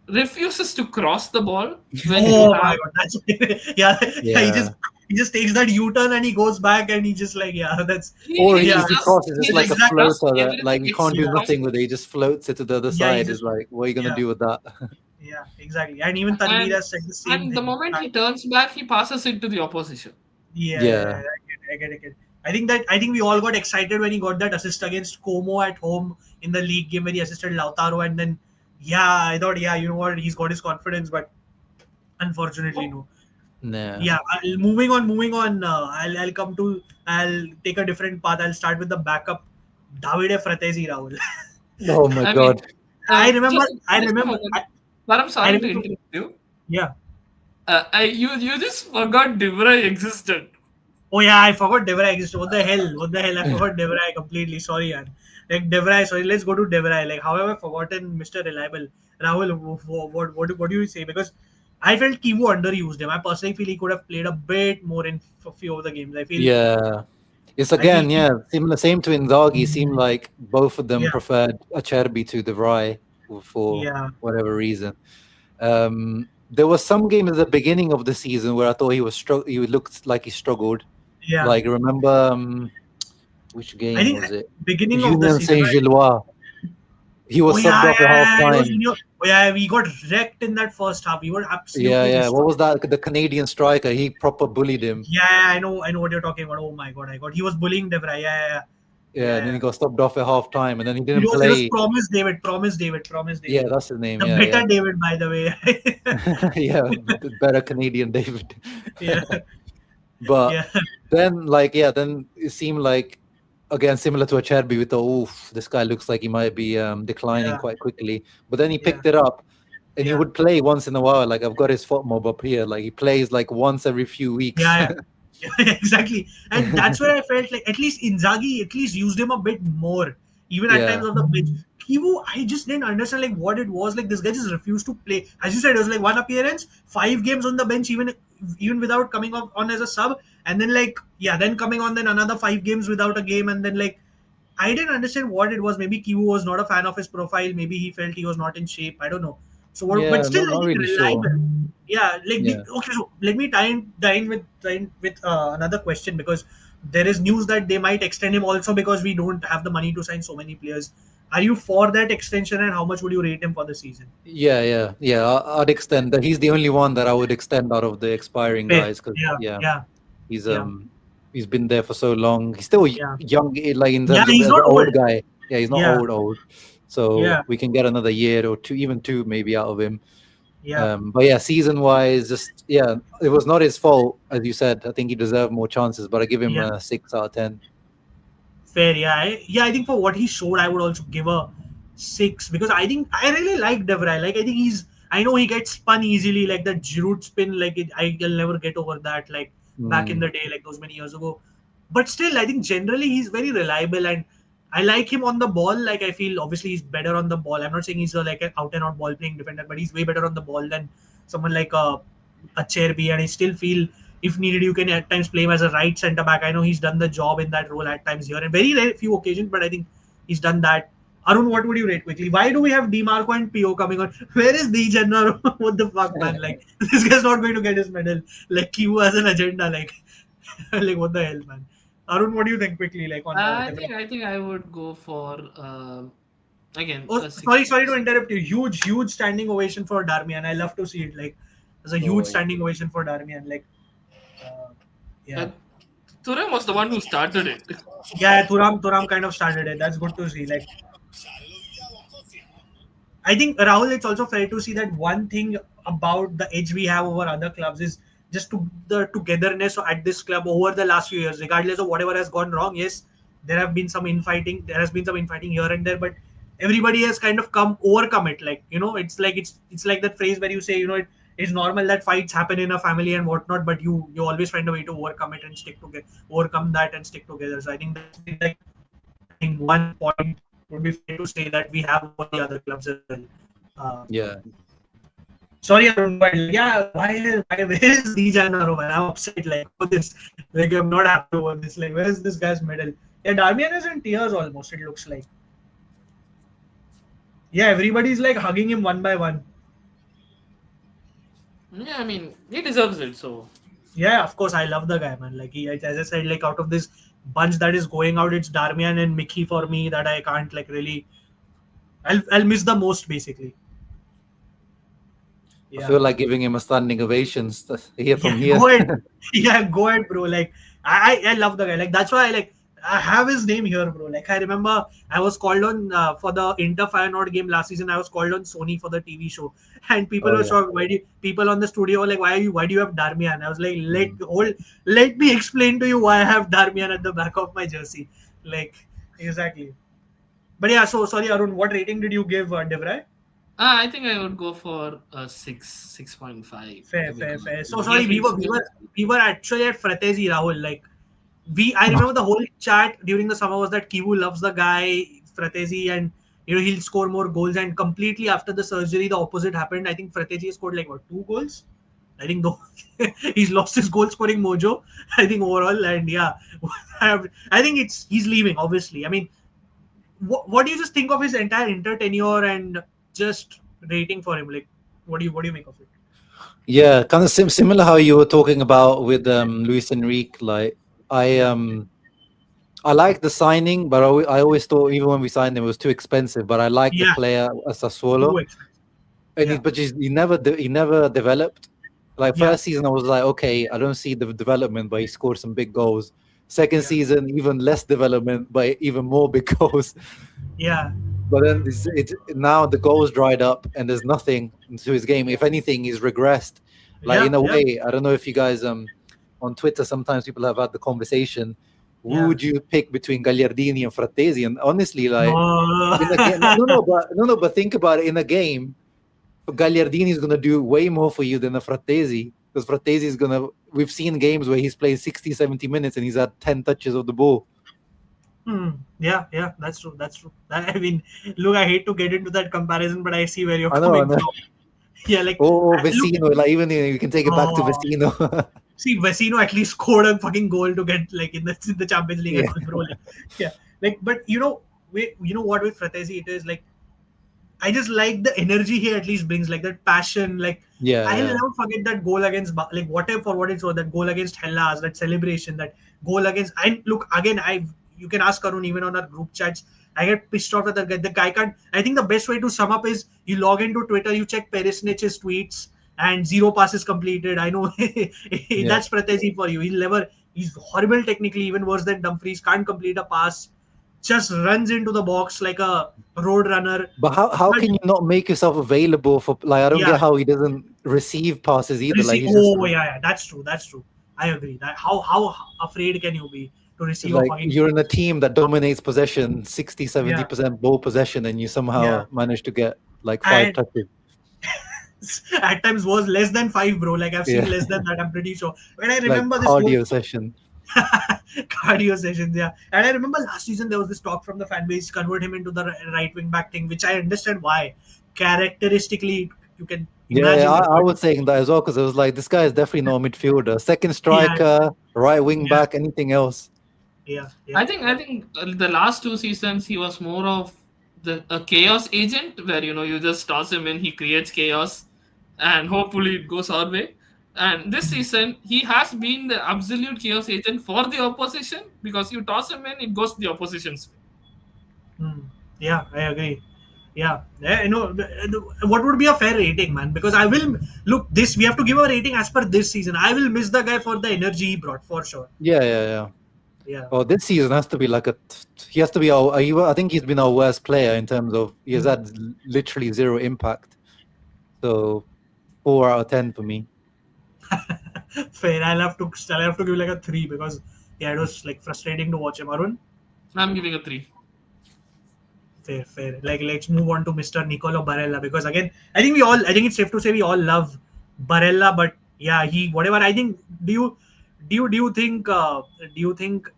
refuses to cross the ball when you Oh my have. god, that's yeah, yeah. Yeah. He just takes that U-turn and he goes back and he just like that's Or He yeah, if he just crosses, he it's it's like a just exactly does floater that like everything you it's can't do except yeah, nothing with it. He just floats it to the other yeah. He side. It's just like, what are you gonna yeah, do with that? yeah, exactly. And even Tanvir and has said the same and the thing. moment he turns back, he passes it to the opposition. Yeah, yeah, Yeah. yeah, I get. I think we all got excited when he got that assist against Como at home in the league game where he assisted Lautaro, and then Yeah, I thought, yeah, you know what, he's got his confidence, but unfortunately, no. Nah. Yeah, moving on. I'll come to. I'll take a different path. I'll start with the backup, Davide Fratesi, Rahul. Oh my I mean, God. I remember. I just a remember. moment. But I'm I sorry to remember. interrupt you. Yeah. You just forgot Divra existed. Oh yeah, I forgot Devray existed. What the hell? What the hell? I forgot Devray completely. Sorry, man. Like Devray. Sorry. Let's go to Devray. Like, how have I forgotten Mr. Reliable? Rahul, what do you say? Because I felt Kivu underused him. I personally feel he could have played a bit more in a few of the games. Yeah. It's I feel, again, yeah, similar, same to Inzaghi. Seemed like both of them yeah, preferred Acerbi to De Vrij for yeah, whatever reason. There was some game at the beginning of the season where I thought he looked like he struggled. yeah. Like remember which I game think was it? beginning of the Union season, Saint right? Gilloise. He Oh was subbed yeah, off at half yeah, yeah. It was time. Union. Oh yeah, we got wrecked in that first half. We were Yeah, absolutely yeah. What destroyed. was that? The Canadian striker. He proper bullied him. Yeah, I know what you're talking about. Oh my god, I got. He was bullying Devray. Yeah. Yeah, and then he got stopped off at half time, and then he didn't It was play. Promise David, Promise Yeah, David. that's his name. The Yeah, bitter yeah. David, by the way. Yeah, better Canadian David. Yeah, But yeah, then, like, yeah, then it seemed like again similar to Acerbi. We thought, oof, this guy looks like he might be declining yeah, quite quickly. But then he yeah, picked it up, and he yeah, would play once in a while. Like I've got his foot mob up here. Like he plays like once every few weeks. yeah, yeah. Exactly. And that's where I felt like at least Inzaghi at least used him a bit more, even at Yeah, times on the pitch. Kivu, I just didn't understand like what it was. Like this guy just refused to play. As you said, it was like one appearance, 5 games on the bench, even without coming on as a sub, and then like yeah, then coming on then another 5 games without a game, and then like I didn't understand what it was. Maybe Kivu was not a fan of his profile. Maybe he felt he was not in shape. I don't know. So, what, yeah, but still, I not think really sure. reliable. Yeah, like Yeah, okay. So let me tie in with another question because there is news that they might extend him also because we don't have the money to sign so many players. Are you for that extension, and how much would you rate him for the season? yeah. I'd extend that. He's the only one that I would extend out of the expiring Fair. guys because Yeah, yeah, yeah, he's yeah, he's been there for so long. He's still yeah. young, like in Yeah, terms of he's as not an old. old guy. Yeah, he's not Yeah, old. So yeah, we can get another year or two, even two maybe out of him. yeah. But yeah, season wise, just yeah, it was not his fault, as you said. I think he deserved more chances, but I give him Yeah. a 6 out of 10. Fair, yeah. I think for what he showed, I would also give a 6 because I think I really like Devray. Like I think I know he gets spun easily, like that Giroud spin. Like I'll never get over that. Like back in the day, like those many years ago. But still, I think generally he's very reliable and I like him on the ball. Like I feel obviously he's better on the ball. I'm not saying he's like an out and out ball playing defender, but he's way better on the ball than someone like a Cherby. And I still feel if needed, you can at times play him as a right centre back. I know he's done the job in that role at times here, and very rare few occasions, but I think he's done that. Arun, what would you rate quickly? Why do we have DiMarco and Pio coming on? Where is Di Gennaro? What the fuck, man? Like this guy's not going to get his medal. Like Kiwu has an agenda. Like, like what the hell, man? Arun, what do you think quickly? Like on I think I would go for again Oh, a six. sorry to interrupt you. Huge standing ovation for Darmian. I love to see it. Like, there's a huge Oh, standing ovation for Darmian. Like, uh, yeah. Uh, Thuram was the one who started it. Yeah, Thuram kind of started it. That's good to see. Like, I think Rahul, it's also fair to see that one thing about the edge we have over other clubs is just the togetherness at this club over the last few years, regardless of whatever has gone wrong. Yes, there have been some infighting. There has been some infighting here and there, but everybody has kind of overcome it. Like it's like it's like that phrase where you say it's normal that fights happen in a family and whatnot, but you always find a way to overcome it and stick together, overcome that and stick together. So I think that's been like I think one point would be fair to say that we have over the other clubs as well. Uh, yeah. Sorry, Arun, but yeah, where is Dijanaro, man? I'm upset, like, for this. Like, I'm not happy over this. Like, where is this guy's medal? Yeah, Darmian is in tears almost, it looks like. Yeah, everybody's like hugging him one by one. Yeah, I mean he deserves it. So Yeah, of course, I love the guy, man. Like, as I said, like, out of this bunch that is going out, it's Darmian and Mickey for me that I can't, like, really. I'll miss the most, basically. I Yeah. feel like giving him a standing ovation here from here. Go ahead. Yeah, go ahead, bro. Like I love the guy. Like that's why I like I have his name here, bro. Like I remember, I was called on for the Inter Feyenoord game last season. I was called on Sony for the TV show, and people Oh were yeah. shocked. People on the studio were like, Why do you have Darmian? I was like, Mm. let me explain to you why I have Darmian at the back of my jersey. Like exactly. But yeah, so sorry, Arun. What rating did you give Devray? I think I would go for a 6.5 because Fair. So he sorry, has been so we were actually at Fratesi, Rahul. Like I remember the whole chat during the summer was that Kivu loves the guy Fratesi, and he'll score more goals. And completely after the surgery, the opposite happened. I think Fratesi scored like what, 2 goals. I think though he's lost his goal scoring mojo. I think overall, and yeah, I think he's leaving. Obviously, I mean, what do you just think of his entire Inter tenure and just rating for him? Like, what do you make of it? Yeah, kind of similar how you were talking about with Luis Enrique. Like I like the signing, but I always thought even when we signed him, it was too expensive. But I like the Yeah, player as Sassuolo, too expensive. and Yeah, he never developed. Like yeah, first season, I was like, okay, I don't see the development, but he scored some big goals. Second yeah, season, even less development, but even more big goals. yeah, But then now the goals dried up, and there's nothing to his game. If anything, he's regressed. Like in a yeah, way, I don't know if you guys on Twitter sometimes people have had the conversation. Who yeah. would you pick between Gagliardini and Frattesi? And honestly, like No. in a game, but think about it. In a game, Gagliardini is gonna do way more for you than a Frattesi, because Frattesi is gonna. We've seen games where he's played 60, 70 minutes and he's had 10 touches of the ball. Yeah, that's true. That's true. I mean, look, I hate to get into that comparison, but I see where you're I know, I coming know. from. Yeah, like, Oh, look, Vecino, like even you can take it back to oh, Vecino. see, Vecino at least scored a fucking goal to get like in the Champions League Yeah. and all, bro. Like, yeah, like, but you know what with Fratesi it is like. I just like the energy he at least brings, like that passion. Like I'll Yeah. never forget that goal against like whatever for what it's worth, that goal against Hellas, that celebration, that goal against. And look again, you can ask Arun even on our group chats. I get pissed off at that guy. The guy can't. I think the best way to sum up is you log into Twitter, you check Perisnich's tweets, and zero passes completed. I know Yeah. that's Pratesi for you. He's horrible technically, even worse than Dumfries. Can't complete a pass. Just runs into the box like a road runner. But how But can you not make yourself available for, like, I don't yeah, get how he doesn't receive passes either. Like receive. he's just Oh yeah, that's true. That's true. I agree. That how afraid can you be to receive a like fucking you're in a team that dominates possession, 60, yeah, 70% ball possession, and you yeah. somehow manage to get like 5 And touches. at times was less than 5, bro. Like I've seen Yeah. less than that. I'm pretty sure. When I Like remember this whole cardio session. cardio sessions, yeah. And I remember last season there was this talk from the fan base, convert him into the right wing back thing, which I understand why. Characteristically, you can Yeah, imagine that. I But was saying that as well because it was like this guy is definitely not a midfielder. Second yeah, striker, right wing yeah, back, anything else. yeah, I think the last 2 seasons he was more of a chaos agent where you just toss him in, he creates chaos, and hopefully it goes our way. And this season he has been the absolute chaos agent for the opposition because you toss him in, it goes the opposition's way. Hmm. Yeah, I agree. Yeah, what would be a fair rating, man? Because I will look this. We have to give a rating as per this season. I will miss the guy for the energy he brought for sure. Yeah. Yeah, Oh, this season has to be like he has to be I think he's been our worst player in terms of he has had literally zero impact. So 4 out of 10 for me. fair. I'll have to give like a 3 because yeah, it was like frustrating to watch him. Arun, I'm giving a 3. fair. Like let's move on to Mr. Nicolo Barella because again, I think it's safe to say we all love Barella, but yeah, he whatever. I think do you think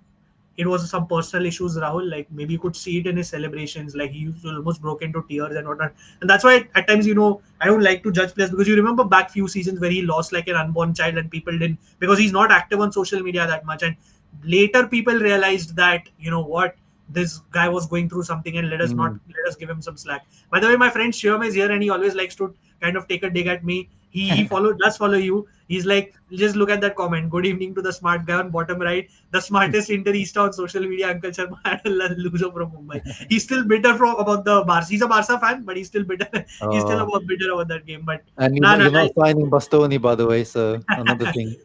it was some personal issues, Rahul? Like maybe you could see it in his celebrations, like he almost broke into tears and whatnot. And that's why at times, I don't like to judge players because you remember back few seasons where he lost like an unborn child and people didn't because he's not active on social media that much. And later people realized that what, this guy was going through something and let us give him some slack. By the way, my friend Shyam is here and he always likes to kind of take a dig at me. He does follow you. He's like, just look at that comment. Good evening to the smart guy on bottom right, the smartest Interista on social media, Uncle Sharma had a loser from Mumbai. He's still bitter about the Barca. He's a Barca fan, but he's still bitter. He's still bitter about that game. But And nah, you're nah, not signing Bastoni, by the way, so another thing.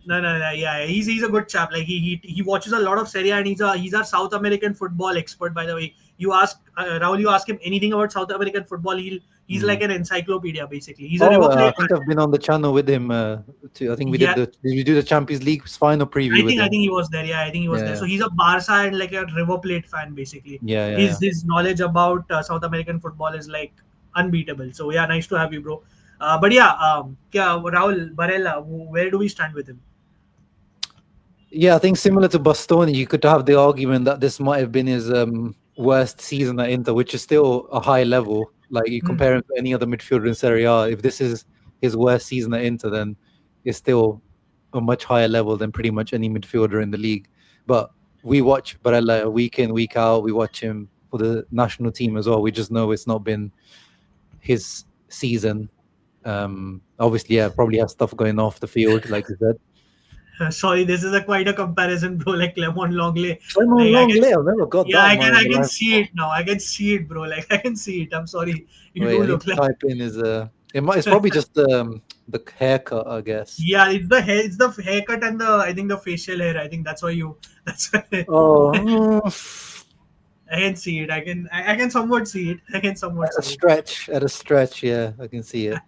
No. Yeah, he's a good chap. Like he watches a lot of Serie A, and he's our South American football expert. By the way, you ask Rahul, you ask him anything about South American football, he's like an encyclopedia basically. He's a Oh, River I Plate think fan. I've been on the channel with him too. I think we did Yeah, the. Did we do the Champions League final preview I with think him? he was there. Yeah, I think he was there. Yeah, So he's a Barca and like a River Plate fan basically. yeah. His knowledge about South American football is like unbeatable. So yeah, nice to have you, bro. But yeah, Rahul Barella, where do we stand with him? Yeah, I think similar to Bastoni, you could have the argument that this might have been his worst season at Inter, which is still a high level. Like you compare him to any other midfielder in Serie A, if this is his worst season at Inter, then it's still a much higher level than pretty much any midfielder in the league. But we watch Barella week in, week out. We watch him for the national team as well. We just know it's not been his season. Obviously, yeah, probably has stuff going off the field, like you said. Sorry, this is quite a comparison, bro. Like Lemon Longley. Clement Like Longley, I've never got yeah, that. I can see it now. I can see it, bro. Like I can see it. I'm sorry. You Wait, do I need look to like. type in his it's probably just the haircut, I guess. Yeah, it's the hair, it's the haircut and I think the facial hair. I think that's why you. That's why Oh, I can see it. I can somewhat see it. I can somewhat see it. at a stretch, yeah, I can see it.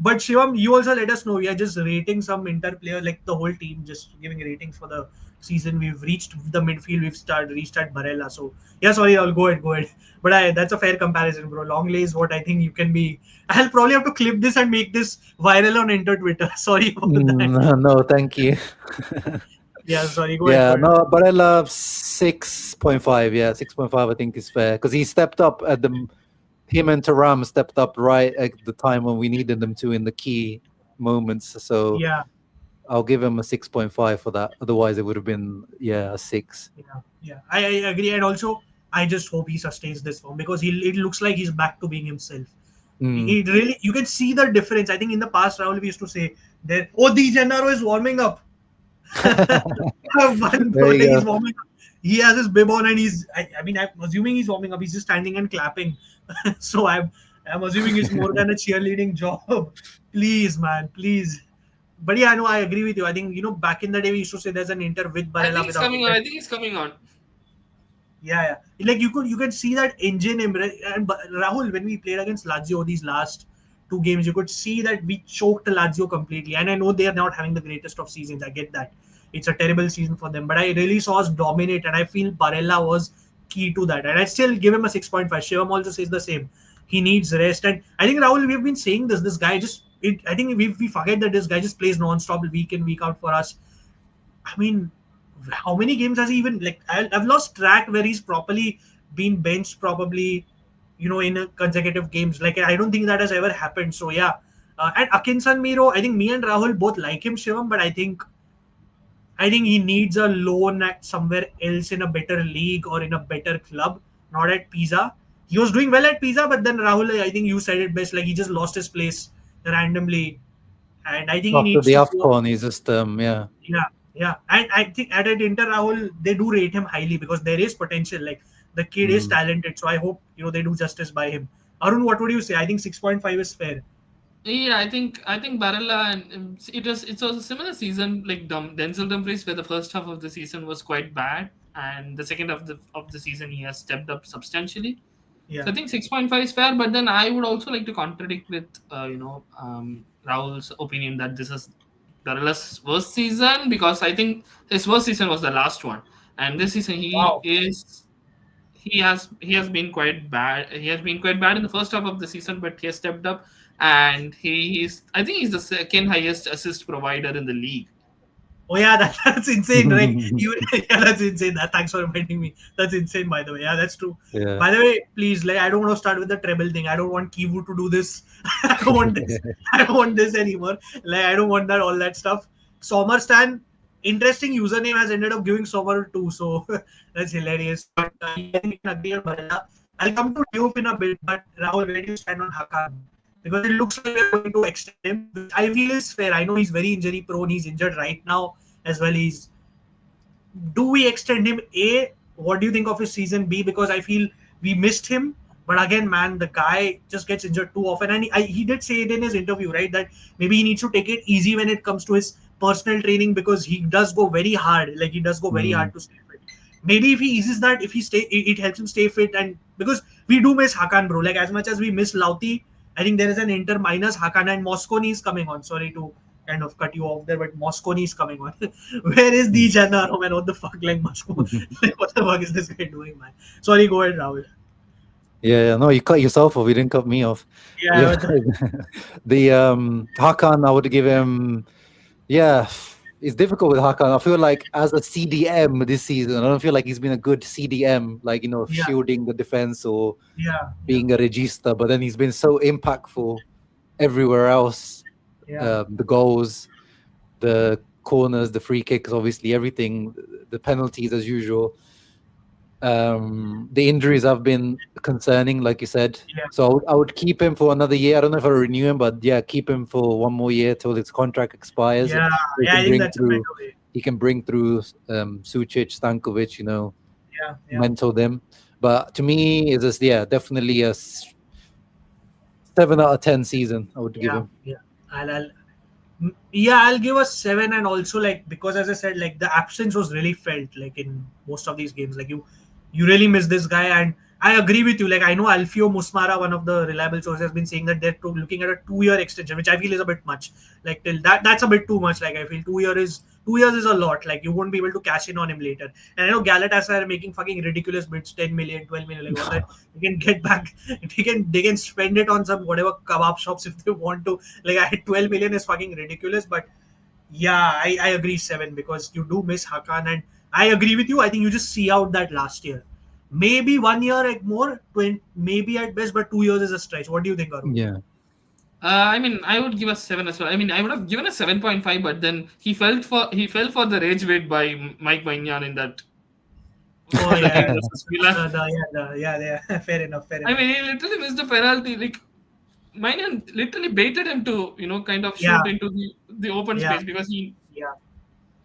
But Shivam, you also let us know. We are just rating some Inter player, like the whole team, just giving ratings for the season. We've reached the midfield. Reached at Barella. So yeah, sorry, I'll go ahead. But that's a fair comparison, bro. Longley is what I think you can be. I'll probably have to clip this and make this viral on Inter Twitter. Sorry about that. No, thank you. Yeah, sorry. Go Yeah, ahead. no, Barella 6.5. Yeah, 6.5 I think is fair because he stepped up at him and Thuram stepped up right at the time when we needed them to in the key moments. So Yeah. I'll give him a 6.5 for that. Otherwise, it would have been a 6. Yeah. I agree, and also I just hope he sustains this form because it looks like he's back to being himself. It really, you can see the difference. I think in the past, Rahul, we used to say that, oh, Di Gennaro is warming up. One There you he's go. warming up. He has his bib on and I mean, I'm assuming he's warming up. He's just standing and clapping. So I'm assuming it's more than a cheerleading job. Please, man, please. But yeah, no, I agree with you. I think, back in the day, we used to say there's an Inter with I Barella think he's without coming on. Inter. I think he's coming on. Yeah. Like you could see that engine and Rahul, when we played against Lazio these last two games, you could see that we choked Lazio completely. And I know they are not having the greatest of seasons. I get that. It's a terrible season for them. But I really saw us dominate, and I feel Barella was key to that. And I still give him a 6.5. Shivam also says the same. He needs rest. And I think, Rahul, we've been saying this. This guy I think we forget that this guy just plays non-stop week in, week out for us. I mean, how many games has he even, like, I've lost track where he's properly been benched, probably, in a consecutive games. Like, I don't think that has ever happened. So yeah, and Akinson Miro, I think me and Rahul both like him, Shivam, but I think he needs a loan at somewhere else in a better league or in a better club, not at Pisa. He was doing well at Pisa, but then Rahul, I think you said it best. Like, he just lost his place randomly, and I think he After needs the to go. AFCON, he's just Yeah, and I think at Inter, Rahul, they do rate him highly because there is potential. Like, the kid is talented, so I hope they do justice by him. Arun, what would you say? I think 6.5 is fair. Yeah, I think Barella and it was a similar season like Denzel Dumfries, where the first half of the season was quite bad, and the second half of the season he has stepped up substantially. Yeah, So I think 6.5 is fair, but then I would also like to contradict with Raul's opinion that this is Barella's worst season, because I think his worst season was the last one, and this season wow. he has been quite bad. He has been quite bad in the first half of the season, but he has stepped up, and I think he's the second highest assist provider in the league. Oh yeah, that's insane, right? yeah. Yeah, that's insane. Thanks for reminding me. That's insane, by the way. Yeah, that's true. Yeah. By the way, please, like, I don't want to start with the treble thing. I don't want Kivu to do this. I don't want this. I don't want this anymore. Like, I don't want all that stuff. Sommer Stan, interesting username, has ended up giving Sommer too. So that's hilarious. But yeah, I think we can agree on Barella. I'll come to Diop in a bit, but Rahul, where do you stand on Hakan? Because it looks like we're going to extend him, which I feel is fair. I know he's very injury prone. He's injured right now as well. Do we extend him? A, what do you think of his season? B, because I feel we missed him. But again, man, the guy just gets injured too often. And he did say it in his interview, right, that maybe he needs to take it easy when it comes to his personal training because he does go very hard. Like he does go very hard to stay fit. Maybe if he eases that, if he stay, it helps him stay fit. And because we do miss Hakan, bro. Like as much as we miss Lauti, I think there is an Inter minus Hakan, and Mosconi is coming on. Sorry to kind of cut you off there, but Mosconi is coming on. Where is the Jana? Oh man, what the fuck? Like Moscow, like what the fuck is this guy doing, man? Sorry, go ahead, Rahul. Yeah, no, you cut yourself off. You didn't cut me off. Yeah, The Hakan, I would give him. Yeah, it's difficult with Hakan. I feel like as a CDM this season, I don't feel like he's been a good CDM, like Yeah. shielding the defense or yeah, being a regista. But then he's been so impactful everywhere else. yeah. The goals, the corners, the free kicks, obviously everything, the penalties as usual. The injuries have been concerning, like you said. Yeah. So I would keep him for another year. I don't know if I renew him, but yeah, keep him for one more year till his contract expires. Yeah, He yeah, can I think bring that's a through. better way. He can bring through Sucic, Stankovic, Yeah, yeah, mentor them. But to me, it's just definitely a 7 out of 10 season. I would give yeah, him. yeah. I'll give a 7, and also like because as I said, like the absence was really felt like in most of these games. Like you really miss this guy, and I agree with you. Like I know Alfio Musmara, one of the reliable sources, has been saying that they're looking at a 2-year extension, which I feel is a bit much. Like till that's a bit too much. Like I feel 2 years is a lot. Like you won't be able to cash in on him later. And I know Galatasaray are making fucking ridiculous bids, 10 million, 12 million, like all that. They can get back. They can spend it on some whatever kebab shops if they want to. Like 12 million is fucking ridiculous, but yeah, I agree 7 because you do miss Hakan, and I agree with you. I think you just see out that last year. Maybe 1 year at more, 20, maybe at best, but 2 years is a stretch. What do you think, Arun? Yeah. I mean, I would give a 7 as well. I mean, I would have given a 7.5, but then he fell for the rage bait by Mike Maignan in that. Oh yeah, versus Milan. yeah. Fair enough. I mean, he literally missed a penalty. Like Maignan literally baited him to kind of shoot Yeah. into the open Yeah. space because he. Yeah.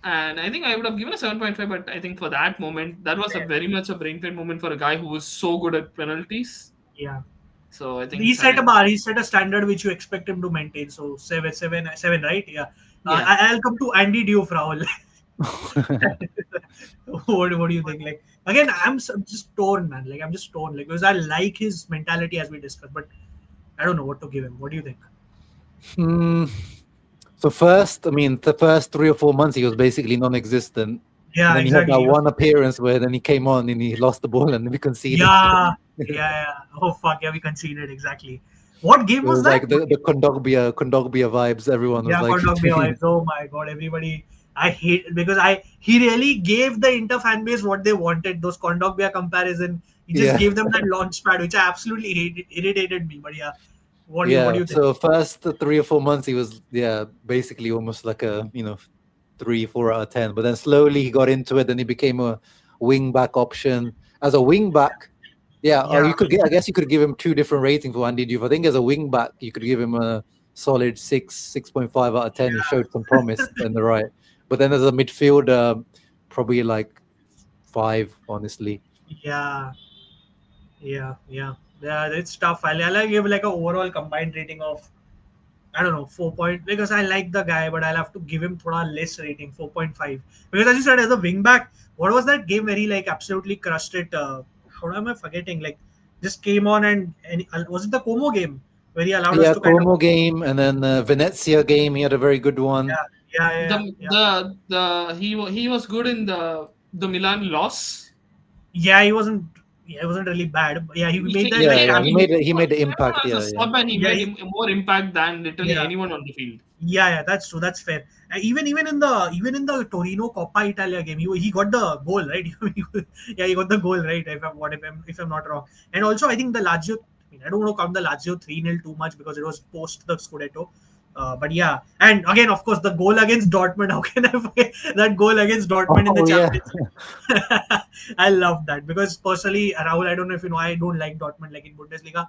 And I think I would have given a 7.5, but I think for that moment, that was a very much a brain pain moment for a guy who was so good at penalties. Yeah. So I think He set a bar. He set a standard which you expect him to maintain. So 7, right? Yeah. Yeah. I'll come to Andy Diouf, Rahul. what do you think? Like again, I'm just torn, man. Like I'm just torn, like because I like his mentality as we discussed, but I don't know what to give him. What do you think? So first, I mean, the first 3 or 4 months he was basically non-existent. Yeah, And then exactly. he had that one appearance where then he came on and he lost the ball and we conceded. Yeah. Oh fuck, yeah, we conceded exactly. What game It was was that? like the Kondogbia vibes. Everyone was Yeah, like, Kondogbia vibes. Oh my god, everybody. I hate it because he really gave the Inter fan base what they wanted. Those Kondogbia comparison. He just Yeah. gave them that launch pad, which I absolutely hated, irritated me. But yeah, what do you think? So first 3 or 4 months he was basically almost like a 3, 4 out of 10. But then slowly he got into it, and he became a wing back option. As a wing back, you could I guess you could give him 2 different ratings for Andy Diouf. I think as a wing back you could give him a solid 6.5 out of 10. He showed some promise in the right. But then as a midfielder, probably like 5, honestly. Yeah, it's tough. I'll give like an overall combined rating of, I don't know, 4 point, because I like the guy, but I'll have to give him thoda less rating, 4.5. Because as you said, as a wing back, what was that game where he like absolutely crushed it? How am I forgetting? Like just came on and was it the Como game where he allowed us to kind Como of game, and then Venezia game. He had a very good one. He was good in the Milan loss. Yeah, he wasn't really bad. But yeah, he made that. He made the impact. And he made more impact than literally anyone on the field. Yeah, that's true. That's fair. Even in the Torino Coppa Italia game, he got the goal, right? He got the goal, right? If I'm not wrong. And also, I think the Lazio. I don't want to count the Lazio 3-0 too much because it was post the Scudetto. But yeah, and again, of course, the goal against Dortmund. How can I forget that goal against Dortmund in the Champions League? I love that because personally, Rahul, I don't know if you know, I don't like Dortmund like in Bundesliga.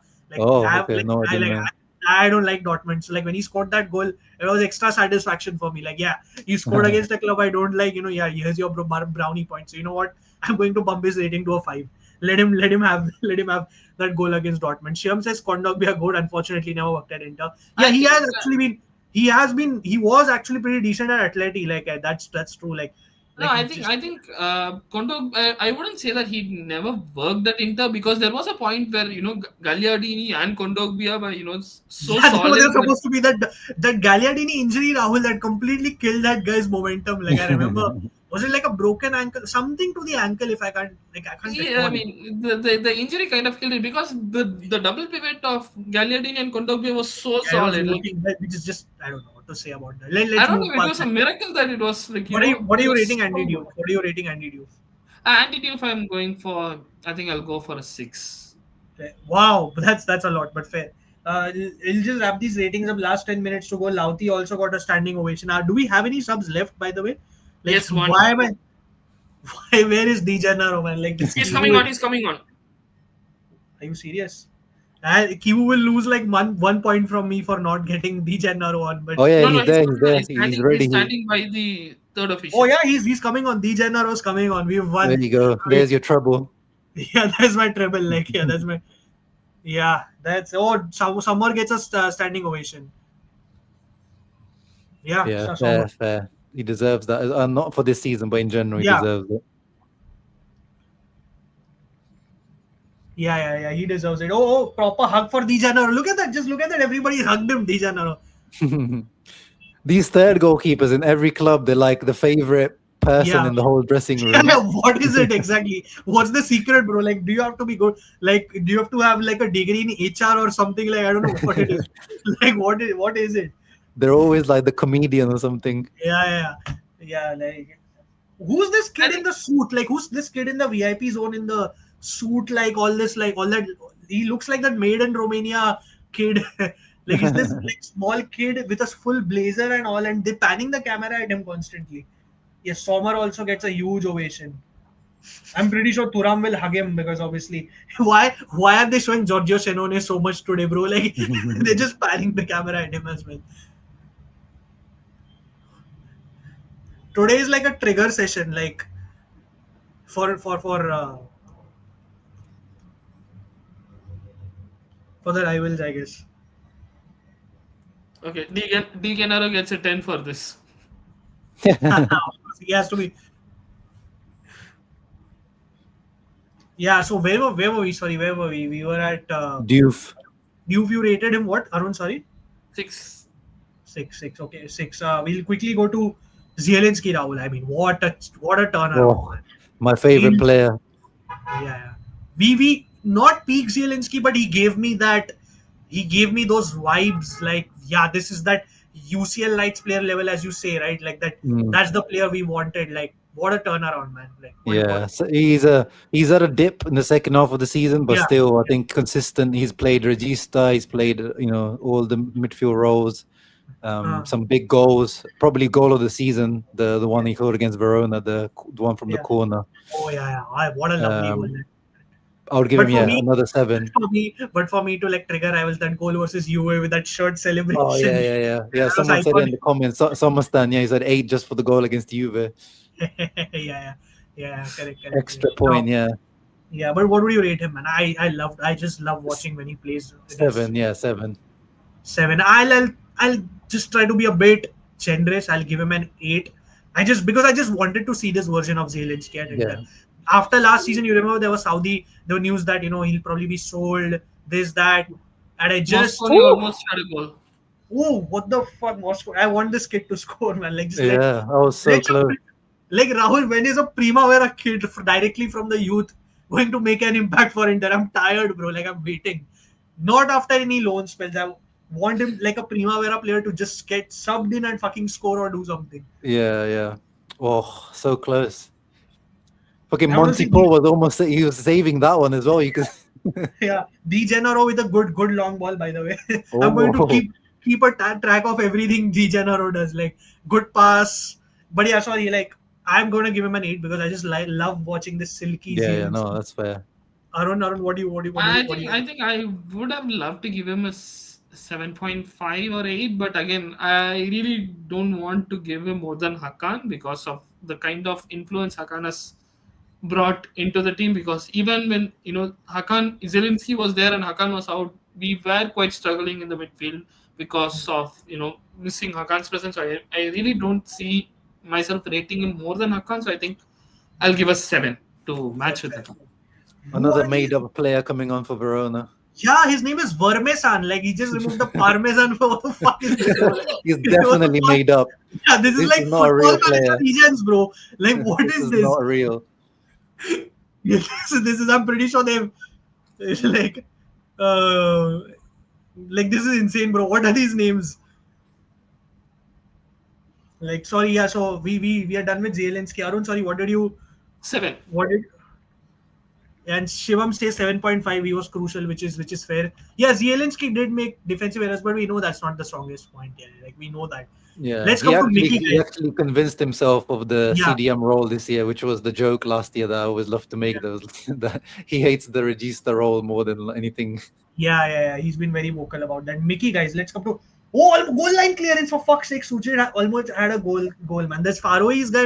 I don't like Dortmund. So like when he scored that goal, it was extra satisfaction for me. Like he scored against a club I don't like. Here's your brownie point. So you know what? I'm going to bump his rating to a 5. Let him have that goal against Dortmund. Shyam says Kondogbia good. Unfortunately, never worked at Inter. Yeah, he he was actually pretty decent at Atleti. Like that's true. No, Like I just think Kondo. I wouldn't say that he never worked at Inter, because there was a point where Gagliardini and Kondogbia were so yeah, there solid was that supposed to be that Gagliardini injury, Rahul, that completely killed that guy's momentum. Like I remember, was it like a broken ankle, something to the ankle? If I can't yeah, I recall. mean the injury kind of killed it, because the double pivot of Gagliardini and Kondogbia was so Yeah, it was solid. Like, working, which is just I don't know what to say about that. I Let's don't know, move it past was a that. miracle that it was like What are it you was rating Andy so Diouf? good. What are you rating Andy Diouf? Anti-Diouf, I'm going for. I think I'll go for a 6. Okay. Wow, that's a lot, but fair. We'll just wrap these ratings up. Last 10 minutes to go. Lauti also got a standing ovation. Do we have any subs left, by the way? Like, Yes, one. why am I? Why? Where is Dijanaro, man? Like, this He's Kivu. coming on. He's coming on. Are you serious? And Kivu will lose like one point from me for not getting Dijanaro on. But Oh yeah, No, no, he's he's there. He's coming on. there. He's He's standing. He's ready. standing by the third oh official. yeah, he's coming on. Dijanaro's coming on. We've There won. you go. There's your trouble. Yeah, that's my treble. Like, yeah, that's my. Yeah, that's Samar gets a standing ovation. Yeah, Yeah, Samar. fair. He deserves that. Not for this season, but in general, he Yeah. deserves it. Yeah. He deserves it. Oh, proper hug for Dijanaro. Look at that. Just look at that. Everybody hugged him, Dijanaro. These third goalkeepers in every club, they're like the favorite person Yeah. in the whole dressing room. What is it exactly? What's the secret, bro? Like, do you have to be good? Like, do you have to have like a degree in HR or something? Like, I don't know what it is. Like, what is it? They're always like the comedian or something. Yeah. Like, who's this I kid in think the suit? Like, who's this kid in the VIP zone in the suit? Like, all this, like, all that. He looks like that Made in Romania kid. Like, is this like small kid with a full blazer and all, and they panning the camera at him constantly. Yes, Sommer also gets a huge ovation. I'm pretty sure Turam will hug him because obviously, why are they showing Giorgio Shenone so much today, bro? Like, they're just panning the camera at him as well. Today is like a trigger session, like for the rivals, I guess. okay. D Gennaro gets a 10 for this. He has to be. Yeah. So where were we? Sorry, where were we? We were at Diouf. You rated him what? Arun, sorry. 6. 6. Okay, 6. We'll quickly go to Zielinski, Rahul. I mean, what a turnaround. Oh, my favorite player. Yeah. We not peak Zielinski, but he gave me those vibes. Like, yeah, this is that UCL Lights player level, as you say, right? Like that. That's the player we wanted. Like, what a turnaround, man. Like, Yeah, so he's at a dip in the second half of the season, but still, I think consistent. He's played regista. He's played, all the midfield roles. Some big goals. Probably goal of the season. The one he scored against Verona. The one from the corner. Oh yeah. What a lovely goal. I would give him another 7. But for me to like trigger rivals, that goal versus Juve with that shirt celebration. Oh yeah. Someone said it in the comments. Someone he said 8 just for the goal against Juve. yeah, correct. Extra point, yeah. Yeah, but what would you rate him, man? I just love watching when he plays. 7, yeah, 7. 7. I'll just try to be a bit generous. I'll give him an 8. Because I just wanted to see this version of Zielinski at Inter. After last season, you remember there was the news that he'll probably be sold, this, that, and I just almost had a goal. Oh, what the fuck, Moscow! I want this kid to score, man. Like, just I was so close. Like, Rahul, when is a Primavera kid directly from the youth going to make an impact for Inter? I'm tired, bro. Like, I'm waiting. Not after any loan spells. I want him like a Primavera player to just get subbed in and fucking score or do something. Yeah. Oh, so close. Fucking Monty Paul he was saving that one as well. You could. Yeah, Di Gennaro with a good long ball, by the way. I'm going to keep a track of everything Di Gennaro does. Like, good pass. But yeah, sorry, like, I'm going to give him an 8 because I just love watching this silky. Yeah, no, that's fair. Arun, what do you? I think I would have loved to give him a 7.5 or 8, but again, I really don't want to give him more than Hakan because of the kind of influence Hakan has brought into the team. Because even when Zielinski was there and Hakan was out, we were quite struggling in the midfield. because of missing Hakan's presence. I really don't see myself rating him more than Hakan. So I think I'll give a 7 to match with Hakan. Who Another are these? made-up player coming on for Verona. Yeah, his name is Vermesan. Like he just removed the Parmesan. What the fuck is this, bro? Like, He's what the definitely fuck? made up. Yeah, this is This like is not a football real player. legends, bro. Like what This is is this? not real. Yeah, this is. I'm pretty sure they've it's uh, like this is insane, bro. What are these names? Like, sorry, yeah. So we are done with Zelensky. Arun, sorry. What did you? 7. What did? And Shivam says 7.5. He was crucial, which is fair. Yeah, Zelensky did make defensive errors, but we know that's not the strongest point. Yeah, like we know that. Yeah, Let's come to Mickey, he guys. actually convinced himself of the Yeah, CDM role this year, which was the joke last year that I always love to make. yeah, Those that he hates the regista role more than anything. yeah. He's been very vocal about that. Mickey, guys. Let's come to. Oh, goal line clearance for fuck's sake! Suchit almost had a goal, man. This Faroese guy,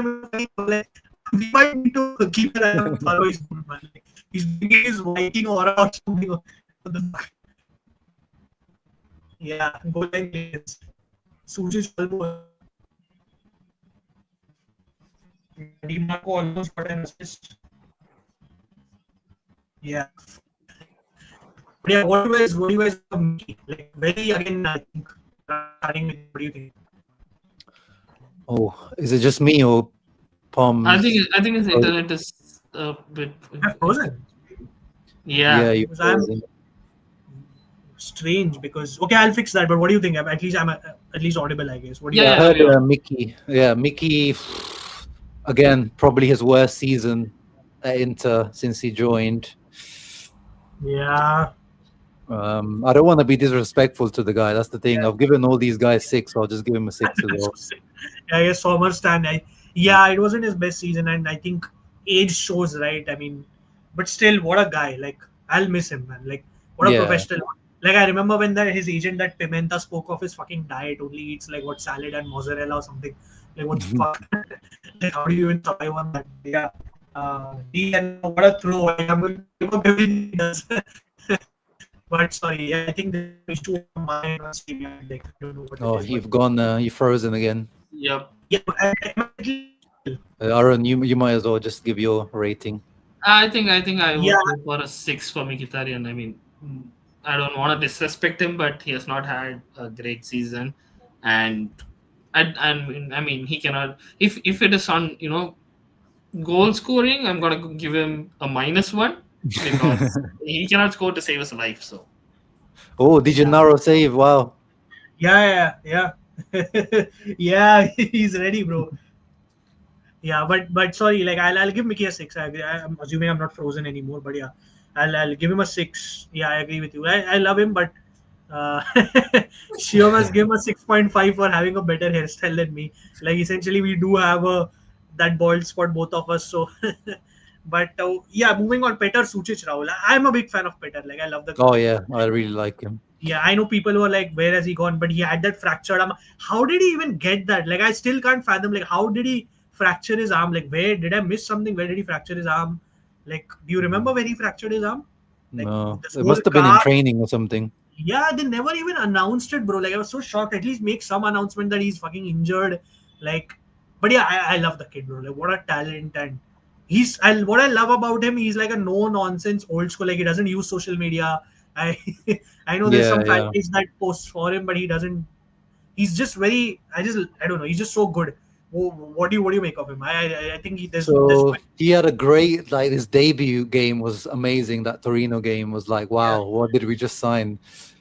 like, we might need to keep an eye on Faroese dude, man. Like, he's bringing his Viking aura or something. What the fuck? Yeah, goal line clearance. Suchit almost. Dimarco almost got an assist. Yeah. But yeah, what do you guys like very again I think starting with what do you think? Oh, is it just me or Palm? I think his internet is a bit. Frozen. Yeah. Yeah, you Because I'm strange because okay, I'll fix that. But what do you think? At least I'm at least audible, I guess. What do you? Yeah, I heard yeah. Mickey. Yeah, Mickey. Again, probably his worst season at Inter since he joined. Yeah. I don't want to be disrespectful to the guy. That's the thing. Yeah. I've given all these guys 6, so I'll just give him a 6 as well. I guess Sommer stand. Yeah, it wasn't his best season, and I think age shows, right? I mean, but still, what a guy! Like, I'll miss him, man. Like, what a Yeah. professional. Like, I remember when his agent, that Pimenta, spoke of his fucking diet, only eats like what salad and mozzarella or something. Like, what the fuck? Like, how do you even survive on that? Yeah. And what a throw! Like, I'm going to give up everything he does. But sorry, I think the issue of mine was like, I don't know what Oh, it is. you've gone. You've frozen again. Yep. Yeah, but Aaron, you might as well just give your rating. I think I would Yeah. go for a 6 for Mkhitaryan. I mean, I don't want to disrespect him, but he has not had a great season, and I mean he cannot. If it is on goal scoring, I'm gonna give him a -1 because he cannot score to save his life. So Oh, Di Gennaro save! Wow. yeah. Yeah, he's ready, bro. Yeah, but sorry, like I'll give Mickey a 6. I'm assuming I'm not frozen anymore, but yeah, I'll give him a 6. Yeah, I agree with you. I love him, but Shiva must give him a 6.5 for having a better hairstyle than me. Like essentially, we do have that bald spot, both of us. So, but yeah, moving on, Petar Sucic, Rahul. I'm a big fan of Petar. Like I love the. Oh yeah, I really like him. Yeah, I know people who are like, where has he gone? But he had that fractured arm. How did he even get that? Like, I still can't fathom. Like, how did he fracture his arm? Like, where did I miss something? Where did he fracture his arm? Like, do you remember where he fractured his arm? Like, No, this it whole must have been in car- training or something. Yeah, they never even announced it, bro. Like, I was so shocked. At least make some announcement that he's fucking injured. Like, but yeah, I love the kid, bro. Like, what a talent. And what I love about him, he's like a no nonsense old school. Like, he doesn't use social media. I I know there's some fan page that posts for him, but he doesn't. He's just very. I don't know. He's just so good. What do you make of him? I think there's he had a great his debut game was amazing. That Torino game was like, wow, what did we just sign?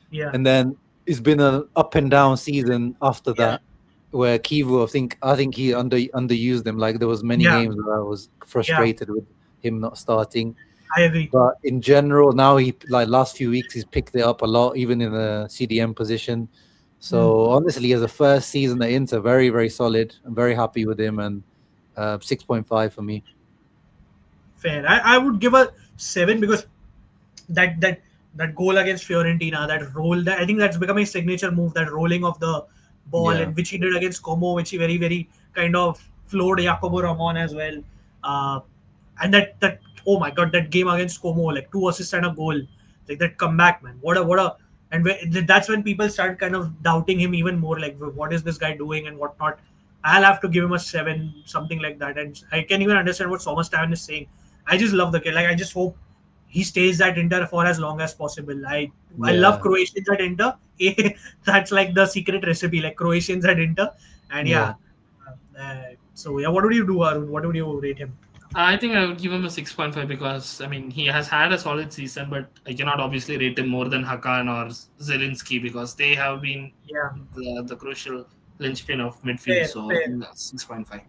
Yeah. And then it's been an up and down season after that, where Kivu, I think he underused him. Like there was many games where I was frustrated with him not starting. I agree. But in general, now he last few weeks he's picked it up a lot, even in the CDM position. So honestly, as a first season at Inter, very very solid. I'm very happy with him, and 6.5 for me. Fair. I would give a 7 because that goal against Fiorentina, that roll, that I think that's become a signature move. That rolling of the ball, and which he did against Como, which he very very kind of floored Jacopo Ramon as well. And that oh my god, that game against Como, like 2 assists and a goal, like that comeback, man. What a and that's when people start kind of doubting him even more. Like, what is this guy doing and whatnot? I'll have to give him a 7, something like that. And I can even understand what Thomas Tavan is saying. I just love the kid. Like, I just hope he stays at Inter for as long as possible. I love Yeah, Croatians at Inter. That's like the secret recipe, like Croatians at Inter. And yeah. so yeah, what would you do, Arun? What would you rate him? I think I would give him a 6.5 because I mean he has had a solid season, but I cannot obviously rate him more than Hakan or Zelinski because they have been Yeah, the crucial linchpin of midfield. fair, So I fair, think that's 6.5.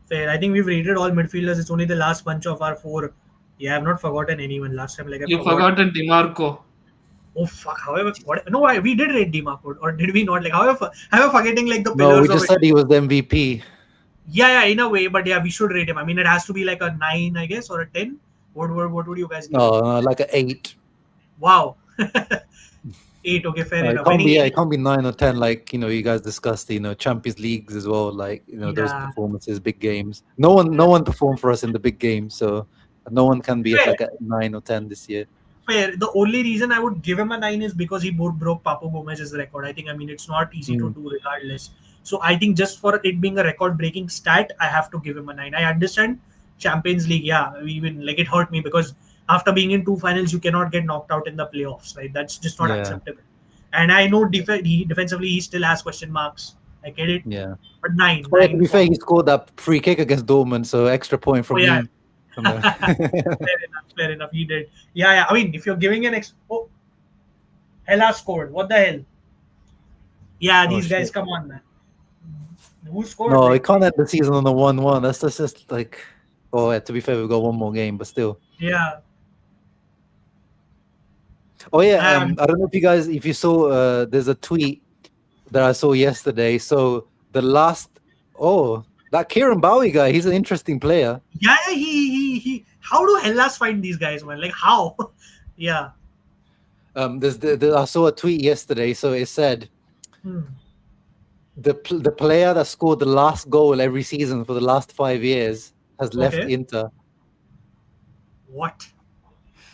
fair. I think we've rated all midfielders. It's only the last bunch of our four. Yeah, I've not forgotten anyone. Last time, like I You forgot. forgotten Dimarco. Oh fuck! However, what? No, we did rate Dimarco, or did we not? Like, however, forgetting like the No, we pillars of just it. said he was the MVP. Yeah, in a way, but yeah, we should rate him. I mean, it has to be like a 9, I guess, or a 10. What would you guys give him? No, like an 8. Wow, 8. Okay, fair It enough. can't be. Yeah, Any? it can't be 9 or 10. Like you guys discussed. Champions Leagues as well. Like those Yeah, performances, big games. No one performed for us in the big games, so no one can be at fair, like a 9 or 10 this year. fair. The only reason I would give him a 9 is because he broke Papo Gomez's record. I mean, it's not easy to Mm. do regardless. So I think just for it being a record-breaking stat, I have to give him a 9. I understand Champions League. Yeah, even like it hurt me because after being in two finals, you cannot get knocked out in the playoffs, right? That's just not Yeah, acceptable. And I know defensively he still has question marks. I get it, yeah. but 9, Oh, yeah, to 9 be for fair, he scored that free kick against Dortmund, so extra point oh from yeah. me. From the Fair enough. He did. Yeah. I mean, if you're giving oh, HELLAS scored. What the hell? Yeah, oh these guys, shit! come on, man. Who scored? No, we Like, can't end the season on a 1-1. That's just like. Oh, yeah, to be fair, we've got one more game, but still. yeah. Oh yeah, Um, I don't know if you saw. There's a tweet that I saw yesterday. So the last. Oh, that Kieran Bowie guy. He's an interesting player. yeah, he. How do HELLAS find these guys, man? Like, how? Yeah. There's I saw a tweet yesterday. So it said Hmm. the player that scored the last goal every season for the last 5 years has left Okay. Inter. What?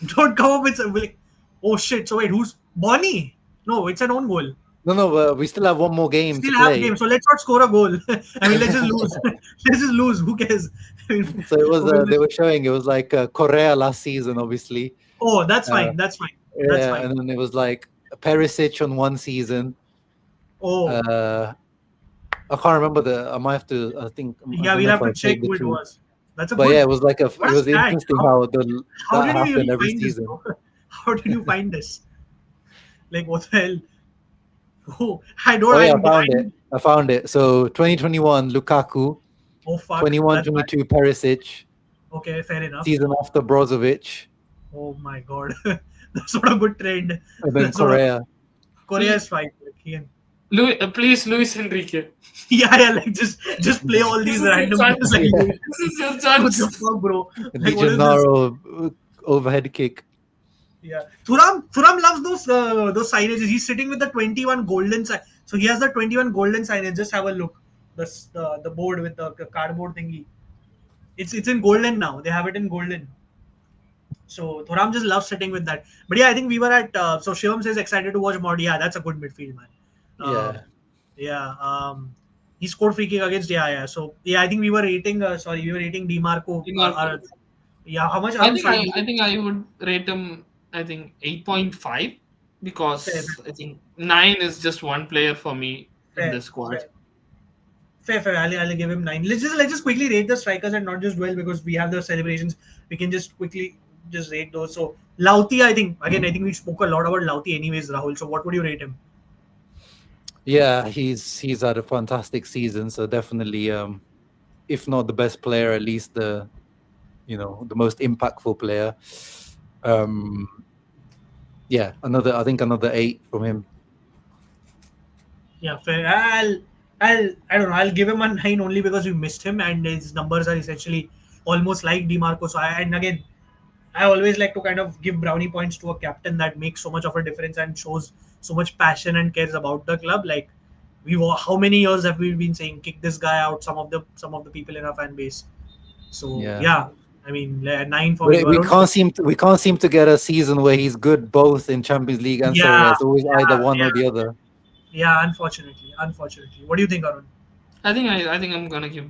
Don't come up with some. Like, oh shit. So wait, who's Bonnie? No, it's an own goal. No, we still have one more game to Still have play. game, so let's not score a goal. I mean, let's just lose. Let's just lose. Who cares? I mean, So it was. we'll They were showing it was like Correa last season, obviously. oh, that's Uh, fine. That's fine. That's Yeah, fine. and then it was like Perisic on one season. Oh, I can't remember I might have to. I think. I yeah, don't we'll know have if to I check saved the who it tweet. was. That's a But good. yeah, it was like What it a was stat. interesting How how did that you happened even every find this, season. bro? How did you find this? Like, what the hell? Oh, I don't. Oh yeah, I found it. So 2021 Lukaku, Oh fuck. 21-22 Perisic, Okay, fair enough. season after Brozovic, Oh my god, that's not a good trend. and then That's not Correa. Korea is fine. Like, Please, Luis Enrique. yeah, like just play all This these is your random chance. players. Like, Yeah. This is your what chance. the fuck, bro? Di Like, what is this? Gennaro overhead kick. Yeah, Thuram loves those signages. He's sitting with the 21 golden sign. So he has the 21 golden signage. Just have a look. The board with the cardboard thingy. It's in golden now. They have it in golden. So Thuram just loves sitting with that. But yeah, I think we were at. So Shivam says excited to watch Mod. Yeah, that's a good midfield, man. Yeah. Yeah. He scored free kick against. Yeah. So yeah, I think we were rating. We were rating Dimarco. Dimarco. Yeah, how much? I I'm think sorry. I think I would rate him. I think 8.5 because Fair. I think 9 is just one player for me in Fair, the squad. Fair. I'll give him 9. Let's just quickly rate the strikers and not just dwell because we have the celebrations. We can just quickly just rate those. So Lauti, I think we spoke a lot about Lauti anyways, Rahul. So what would you rate him? Yeah, he's had a fantastic season. So definitely, if not the best player, at least the most impactful player. Yeah, another 8 from him. Yeah, fair. I don't know. I'll give him a 9 only because we missed him and his numbers are essentially almost like Dimarco. So and again, I always like to kind of give brownie points to a captain that makes so much of a difference and shows so much passion and cares about the club. Like how many years have we been saying kick this guy out? Some of the people in our fan base. So Yeah. yeah, I mean, 9 for We, you, we Arun. can't seem to we can't seem to get a season where he's good both in Champions League and Serie A. Yeah, It's always either one or the other. yeah. Unfortunately. What do you think, Arun? I think I'm gonna give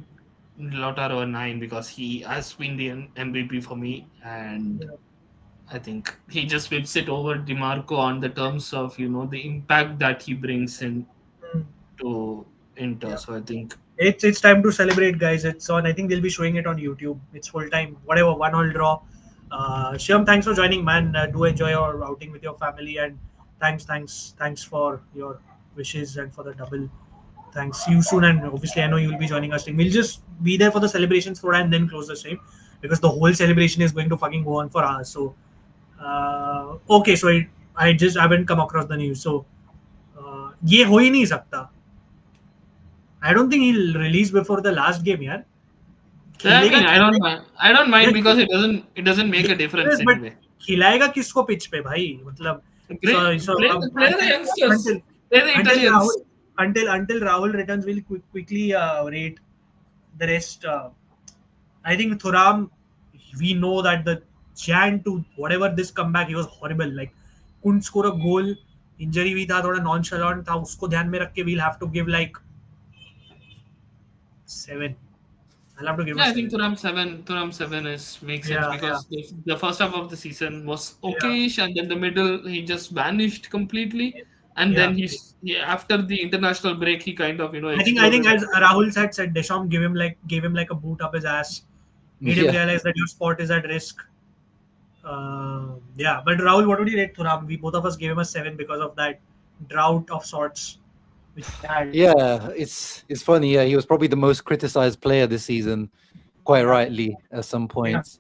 Lautaro a 9 because he has been the MVP for me, and Yeah. I think he just whips it over DiMarco on the terms of the impact that he brings in Mm, to Inter. yeah. So I think It's time to celebrate, guys. It's on. I think they'll be showing it on YouTube. It's full time. Whatever. 1-1 draw. Shyam, thanks for joining, man. Do enjoy your outing with your family, and thanks for your wishes and for the double. Thanks. See you soon, and obviously I know you'll be joining us. We'll just be there for the celebrations for and then close the stream because the whole celebration is going to fucking go on for hours. So, okay. So I just haven't come across the news. So, ये हो ही नहीं सकता. I don't think he'll release before the last game, यार. I खिलेगा mean I don't mind because it doesn't make a difference but anyway. खिलाएगा किसको pitch पे भाई मतलब so Play the youngsters, play the until Italians. Until Rahul returns will quickly rate the rest. I think Thuram, we know that the Jan to whatever this comeback he was horrible, like couldn't score a goal, injury भी था थोड़ा nonchalant था उसको ध्यान में रख के we'll have to give like 7. I'll have to give him Yeah, a I think 7. Thuram 7 is makes sense Yeah, because the first half of the season was yeah, okayish, and then the middle he just vanished completely, and yeah. then after the international break he kind of I think exploded. as Rahul said Deschamps gave him like a boot up his ass, made him Yeah. realize that your spot is at risk. Yeah, but Rahul, what would you rate Thuram? We both of us gave him a 7 because of that drought of sorts which he had. Yeah, it's funny. Yeah, he was probably the most criticized player this season, quite Yeah. rightly at some points.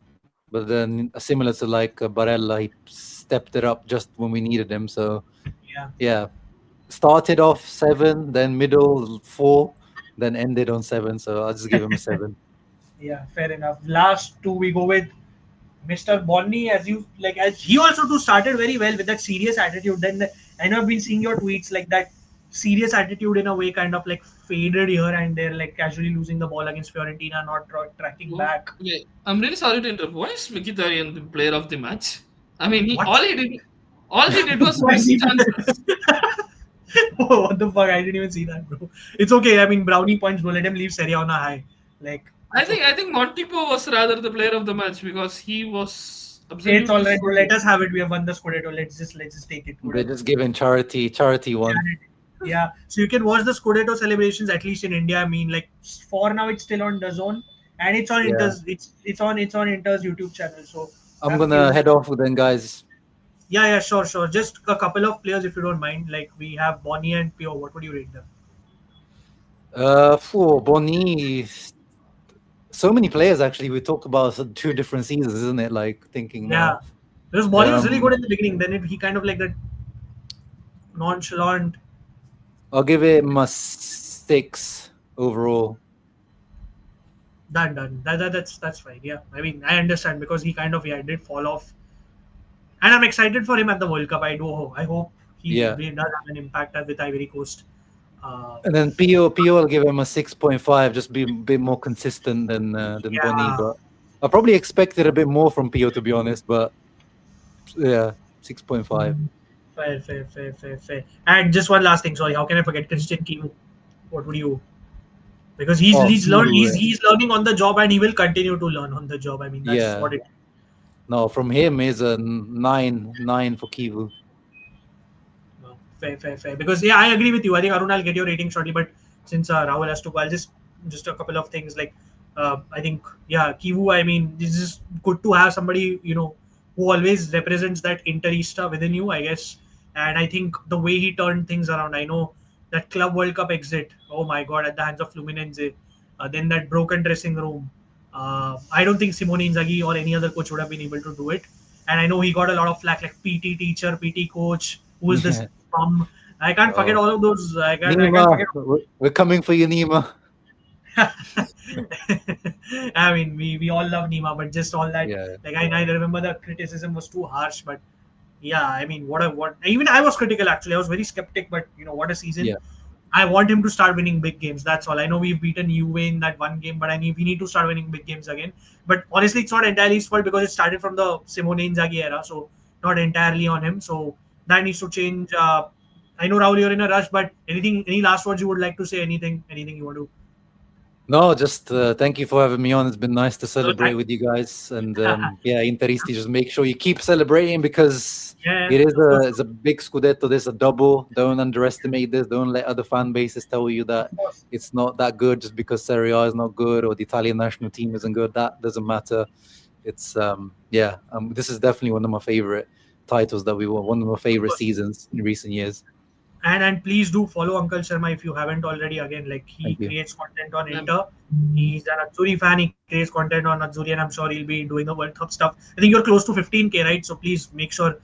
But then, similar to like Barella, he stepped it up just when we needed him. So Yeah. started off 7, then middle 4, then ended on 7. So I'll just give him a 7. Yeah, fair enough. Last two we go with Mr. Bonney, as he also too started very well with that serious attitude. Then I know I've been seeing your tweets like that serious attitude in a way kind of like faded here and there, like casually losing the ball against Fiorentina, not tracking back. Okay, I'm really sorry to interrupt. Why is Mkhitaryan the player of the match? I mean, What? all he did was miss chances. Oh, what the fuck? I didn't even see that, bro. It's okay. I mean, brownie points, bro. Let him leave Serie A on a high. Like, I think Montipo was rather the player of the match because he was it's absolutely all right, bro. solid. Let us have it. We have won the Scudetto. Let's just take it. They're Whatever. just giving charity one. Yeah. So you can watch the Scudetto celebrations at least in India. I mean, like for now, it's still on DAZN and it's on Yeah. Inter's. It's on Inter's YouTube channel. So I'm gonna head off then, guys. Yeah, sure. Just a couple of players, if you don't mind. Like we have Bonnie and Pio. What would you rate them? For Boni, so many players actually. We talked about 2 different seasons, isn't it? Like thinking Yeah, now. because Bonnie was really good in the beginning. Then he kind of like that nonchalant. I'll give him a 6 overall. Done. That's fine. Yeah, I mean I understand because he kind of did fall off, and I'm excited for him at the World Cup. I hope he really does have an impact with Ivory Coast. And then Pio, I'll give him a 6.5, just be a bit more consistent than Boni. But I probably expected a bit more from Pio, to be honest. But yeah, 6.5. Fair. And just one last thing. Sorry, how can I forget Christian Kivu? What would you? Because he's learning on the job and he will continue to learn on the job. I mean, that's what it. No, from him is a 9 for Kivu. Fair. Because I agree with you. I think Arun, I'll get your rating shortly. But since Rahul has to go, I'll just a couple of things like I think Kivu. I mean, this is good to have somebody who always represents that Interista within you, I guess. And I think the way he turned things around. I know that Club World Cup exit. Oh my God, at the hands of Fluminense. Then that broken dressing room. I don't think Simone Inzaghi or any other coach would have been able to do it. And I know he got a lot of flack, like PT teacher, PT coach. Who is this? I can't forget all of those. I can't forget. We're coming for you, Nima. I mean, we all love Nima, but just all that. Yeah. Like I remember the criticism was too harsh, but yeah, I mean, what even I was critical actually. I was very skeptic, but what a season. Yeah. I want him to start winning big games. That's all. I know we've beaten Juve in that one game, but we need to start winning big games again. But honestly, it's not entirely his fault because it started from the Simone Inzaghi era, so not entirely on him. So that needs to change. I know Rahul, you're in a rush, but any last words you would like to say? Anything you want to? No, just thank you for having me on. It's been nice to celebrate I- with you guys, and yeah, Interisti, just make sure you keep celebrating because Yeah, it is of course, it's a big Scudetto. This a double. Don't underestimate this. Don't let other fan bases tell you that of course. it's not that good just because Serie A is not good or the Italian national team isn't good. That doesn't matter. It's this is definitely one of my favorite titles that we won. One of my favorite seasons in recent years. And please do follow Uncle Sharma if you haven't already. Again, like he Thank you. creates content on Inter. He's an Azzurri fan. He creates content on Azzurri, and I'm sure he'll be doing the World Cup stuff. I think you're close to 15K, right? So please make sure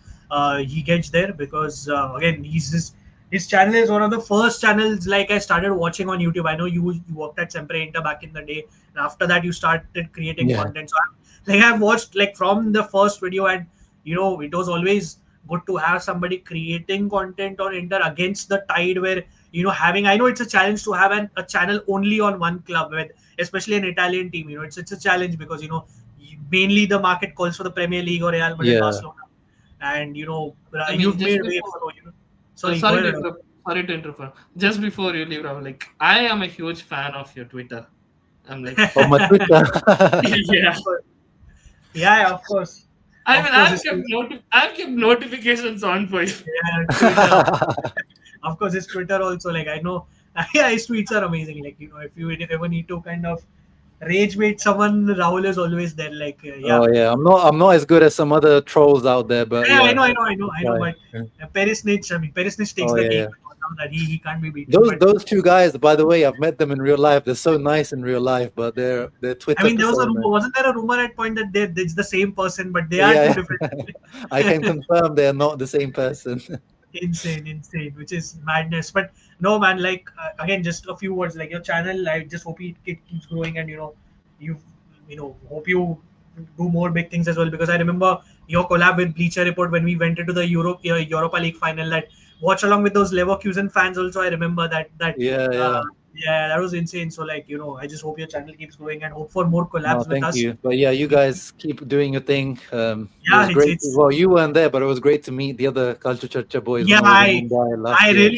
he gets there because again, his channel is one of the first channels like I started watching on YouTube. I know you worked at Sempre Inter back in the day, and after that you started creating Yeah. content. So I've watched like from the first video, and it was always good to have somebody creating content on Inter against the tide where having, I know it's a challenge to have a channel only on one club with especially an Italian team. It's a challenge because mainly the market calls for the Premier League or Real Madrid, Yeah. Barcelona, and I mean, you've just made way before, for so sorry, go ahead. sorry to interrupt. Just before you leave, Rahul, like I am a huge fan of your Twitter. I'm like, On my Twitter. yeah. Yeah, of course. I Of mean, course, I've kept notifications on for you. yeah, Twitter. Of course, his Twitter also. Like I know, yeah, his tweets are amazing. Like if you ever need to kind of rage bait someone, Rahul is always there. Like yeah, Oh yeah, I'm not as good as some other trolls out there, but yeah, yeah. I know. Right. But Paris Snitch, Paris Snitch takes Oh the yeah, cake yeah. now that he can't be beaten. But Those two guys, by the way, I've met them in real life. They're so nice in real life, but their I Twitter mean, there was a persona. rumor. Wasn't there a rumor at point that it's the same person, but they are two Yeah, different people? I can confirm they are not the same person. Insane, which is madness. But no, man, like again, just a few words. Like your channel, I just hope it keeps growing, and you hope you do more big things as well. Because I remember your collab with Bleacher Report when we went into the Europa League final. That watch along with those Leverkusen fans. Also, I remember that Yeah. yeah, that was insane. So like I just hope your channel keeps growing and hope for more No, collabs with thank us. you. But yeah, you guys keep doing your thing. It Yeah, was great. it's Well, you weren't there, but it was great to meet the other Culture Chacha boys yeah, when I was in Mumbai last I year.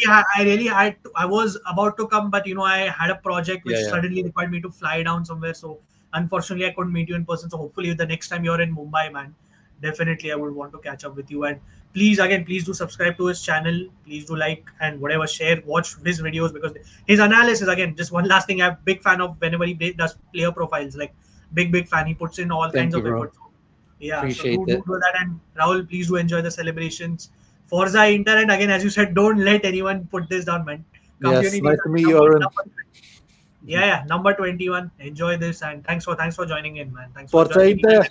really had to, I was about to come, but I had a project which Yeah. suddenly required me to fly down somewhere. So unfortunately, I couldn't meet you in person. So hopefully, the next time you're in Mumbai, man, definitely I would want to catch up with you. And please do subscribe to his channel. Please do like and whatever, share, watch his videos because his analysis. Again, just one last thing, I'm a big fan of whenever he does player profiles. Like big fan. He puts in all Thank kinds you, of bro. effort. So, yeah, so Appreciate do it. that. And Rahul, please do enjoy the celebrations. Forza Inter, and again, as you said, don't let anyone put this down, man. Yes, Community nice to meet you, Arun. yeah, number 21. Enjoy this, and thanks for joining in, man. Thanks for Forza joining in. Inter.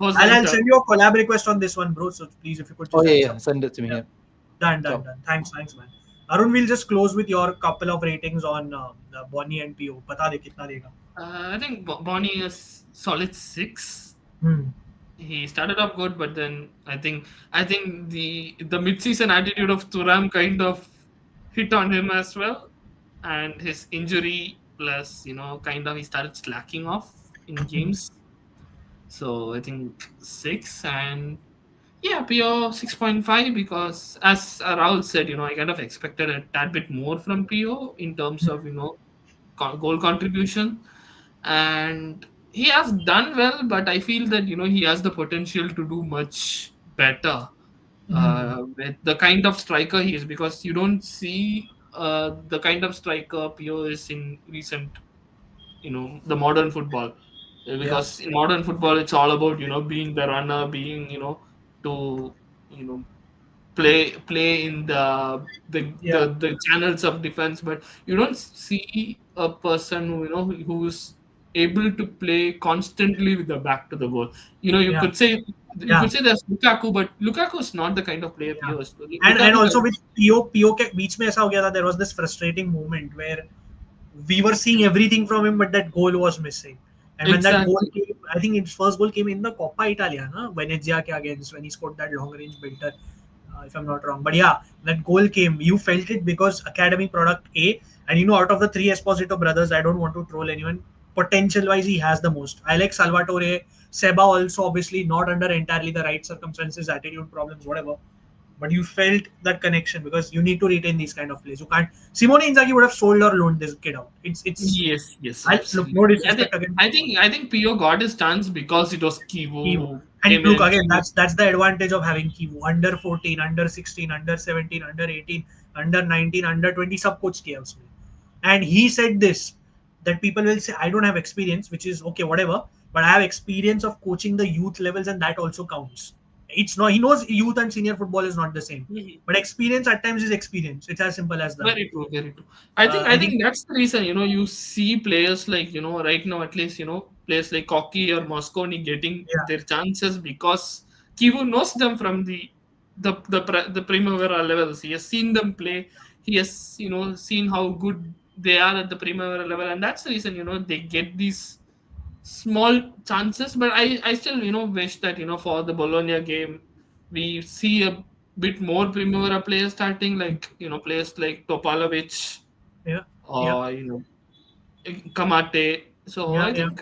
I'll send you a collab request on this one, bro. So please, if you could Oh just yeah, accept. send it to me. Yeah. Yeah. Done. Thanks, man. Arun, we'll just close with your couple of ratings on Bonnie and PO. Bata de kitna dega. I think Bonnie is solid 6. Hmm. He started off good, but then I think the mid-season attitude of Thuram kind of hit on him as well, and his injury plus kind of he started slacking off in games. So I think 6, and yeah, PO 6.5 because as Rahul said, I kind of expected a tad bit more from PO in terms of goal contribution, and he has done well, but I feel that he has the potential to do much better with the kind of striker he is, because you don't see the kind of striker PO is in recent the modern football. Because in modern football it's all about being the runner, being to you know play in the channels of defense, but you don't see a person who's able to play constantly with the back to the goal. You Yeah, could say yeah. there's Lukaku, but Lukaku is not the kind of player Yeah. PO is. And Lukaku also with PO के बीच में ऐसा हो गया था, there was this frustrating moment where we were seeing everything from him, but that goal was missing. And when that goal exactly. came, I think his first goal came in the Coppa Italia, na? Venezia ke against when he scored that long range belter. if I'm not wrong. But yeah, that goal came. You felt it because academy product A, and out of the three Esposito brothers, I don't want to troll anyone. Potential wise, he has the most. I like Salvatore. Seba also, obviously, not under entirely the right circumstances, attitude problems, whatever. But you felt that connection because you need to retain these kind of players. You can't. Simone Inzaghi would have sold or loaned this kid out. It's. Yes, yes, I look, no absolutely. disrespect again. I think Pio got his chance because it was Kivo Kivu. who And came in look and again, Kivo. that's the advantage of having Kivu. Under 14, under 16, under 17, under 18, under 19, under 20, सब कुछ किया उसने. And he said this that people will say I don't have experience, which is okay, whatever, but I have experience of coaching the youth levels, and that also counts. It's not, he knows youth and senior football is not the same, but experience at times is experience. It's as simple as that. Very true, very true. I I think think that's the reason, you see players like, right now at least, players like Koki or Mosconi getting yeah, their chances because Kivu knows them from the Primavera levels. He has seen them play. He has, seen how good they are at the Primavera level, and that's the reason, they get these small chances. But I still, wish that, for the Bologna game, we see a bit more Primavera players starting, like, players like Topalovic yeah, yeah, or, Kamate. So yeah, I yeah. think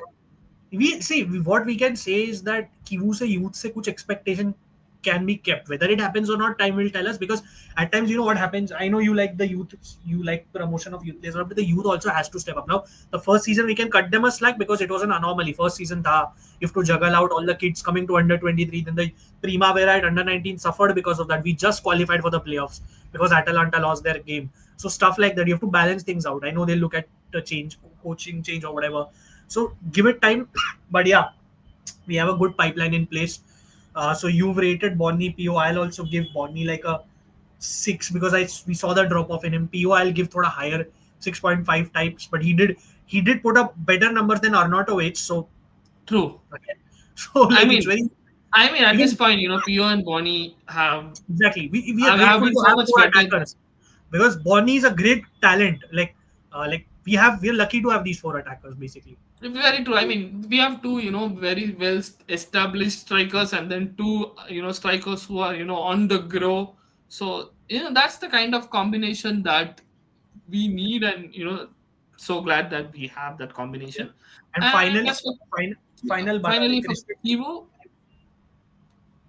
We see what we can say is that Kivu se youth se kuch expectation can be kept. Whether it happens or not, time will tell us. Because at times, what happens. I know you like the youth, you like promotion of youth players, but the youth also has to step up. Now, the first season we can cut them a slack because it was an anomaly. First season, tha, you have to juggle out all the kids coming to under 23. Then the Primavera at under 19 suffered because of that. We just qualified for the playoffs because Atalanta lost their game. So stuff like that, you have to balance things out. I know they look at the change, coaching change or whatever. So give it time, but yeah, we have a good pipeline in place. So you've rated Bonnie PO. I'll also give Bonnie like a 6 because we saw the drop off in him. PO I'll give thoda higher, 6.5 types, but he did put up better numbers than Arnautovic. So true. again, so I like it's mean, very at this again point, Pio and Bonnie exactly. We are have grateful been to so have much four better. attackers because Bonnie is a great talent. Like we're lucky to have these four attackers basically. Very true. I mean, we have two, very well established strikers, and then two, strikers who are, on the grow. So, that's the kind of combination that we need, and, so glad that we have that Yeah. combination. And And as for, final bata finally like for respect. Kivo,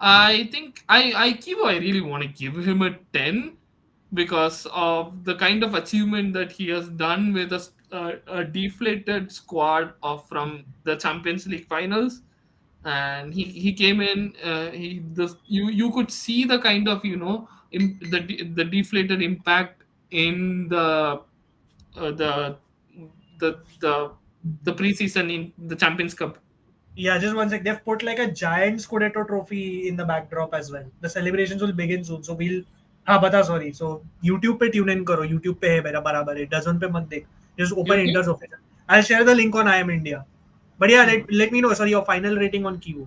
I think Kivo, I really want to give him a 10 because of the kind of achievement that he has done with a deflated squad of from the Champions League finals. And he came in, you could see the kind of, the deflated impact in the the the preseason in the Champions Cup. Yeah, just one sec. They've put like a giant Scudetto trophy in the backdrop as well. The celebrations will begin soon. So we'll हाँ बता sorry. So YouTube पे tune in करो. YouTube पे है मेरा बराबर है. DAZN पे मत देख. Just open YouTube. Inter's official. I'll share the link on I Am India. But yeah, Hmm. let me know. Sorry, your final rating on Kivu.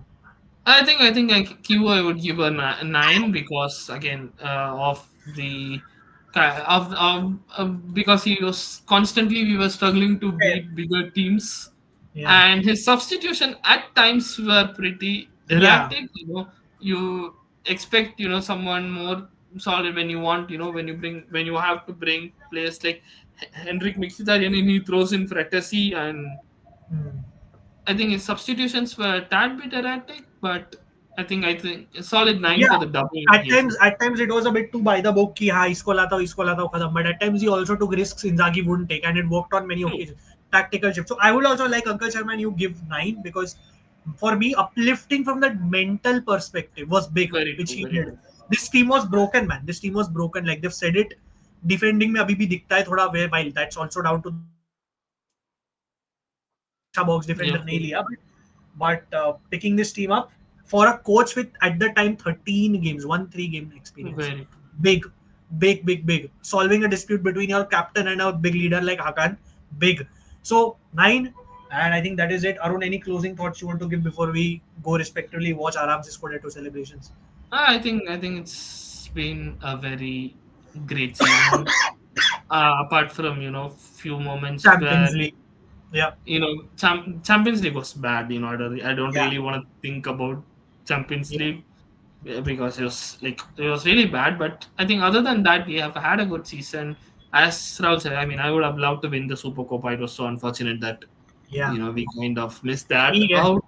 I think Kivo I would give a 9 because again of the because he was constantly we were struggling to Fair. beat bigger teams, Yeah. and his substitution at times were pretty Yeah. erratic. You expect someone more solid when you want when you have to bring players like Henrik Mkhitaryan, and he throws in Fratesi, and Hmm. I think his substitutions were a tad bit erratic, but I think a solid 9 Yeah. for the double. Yes. At times it was a bit too by the book कि हाँ इसको लाता हूँ खत्म. But at times he also took risks Inzaghi wouldn't take, and it worked on many True. occasions. Tactical shift. So I would also like Uncle Sharma and you give 9 because for me uplifting from that mental perspective was big, Very which true. he Very did. true. This team was broken, man. This team was broken. Like they've said it. Defending में अभी भी दिखता है थोड़ा while that's also down to अच्छा box Yeah. defender नहीं लिया, but picking this team up for a coach with at the time 13 games, 3 game experience, Very true. big, big, solving a dispute between your captain and a big leader like Hakan, big. So 9, and I think that is it. Arun, any closing thoughts you want to give before we go respectively watch Aram's Scudetto celebrations? I think it's been a very great season. Apart from few moments where Champions League, yeah, Champions League was bad. I don't yeah, really want to think about Champions yeah. League. because it was really bad. But I think other than that, we have had a good season. As Raul said, I mean, I would have loved to win the Super Copa. It was so unfortunate that Yeah. we kind of missed that ठीक है. out.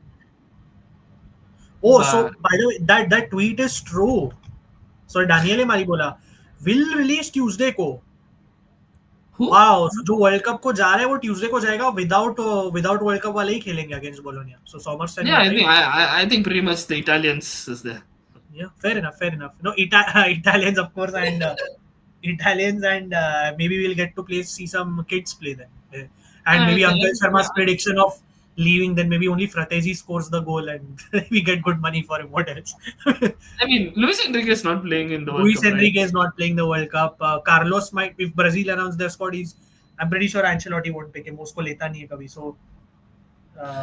Oh, so But by the way, that tweet is true. So Daniele मारी बोला will release Tuesday को. who? Wow, जो world cup को जा रहा है वो ट्यूसडे को जाएगा, विदाउट वर्ल्ड कप वाले ही खेलेंगे against Bologna. So summer Sen Yeah, was I think right. I think pretty much the Italians is there. Yeah, fair enough, fair enough. No, Italians of course, and Italians, and maybe we'll get to play see some kids play then. And maybe I Uncle think, Sharma's prediction of leaving, then maybe only Fratesi scores the goal and we get good money for him. What else? I mean, Luis Enrique is not playing in the World Luis Cup, right? Enrique is not playing the World Cup. Carlos might, if Brazil announce their squad, I'm pretty sure Ancelotti won't pick him. उसको लेता नहीं है कभी. So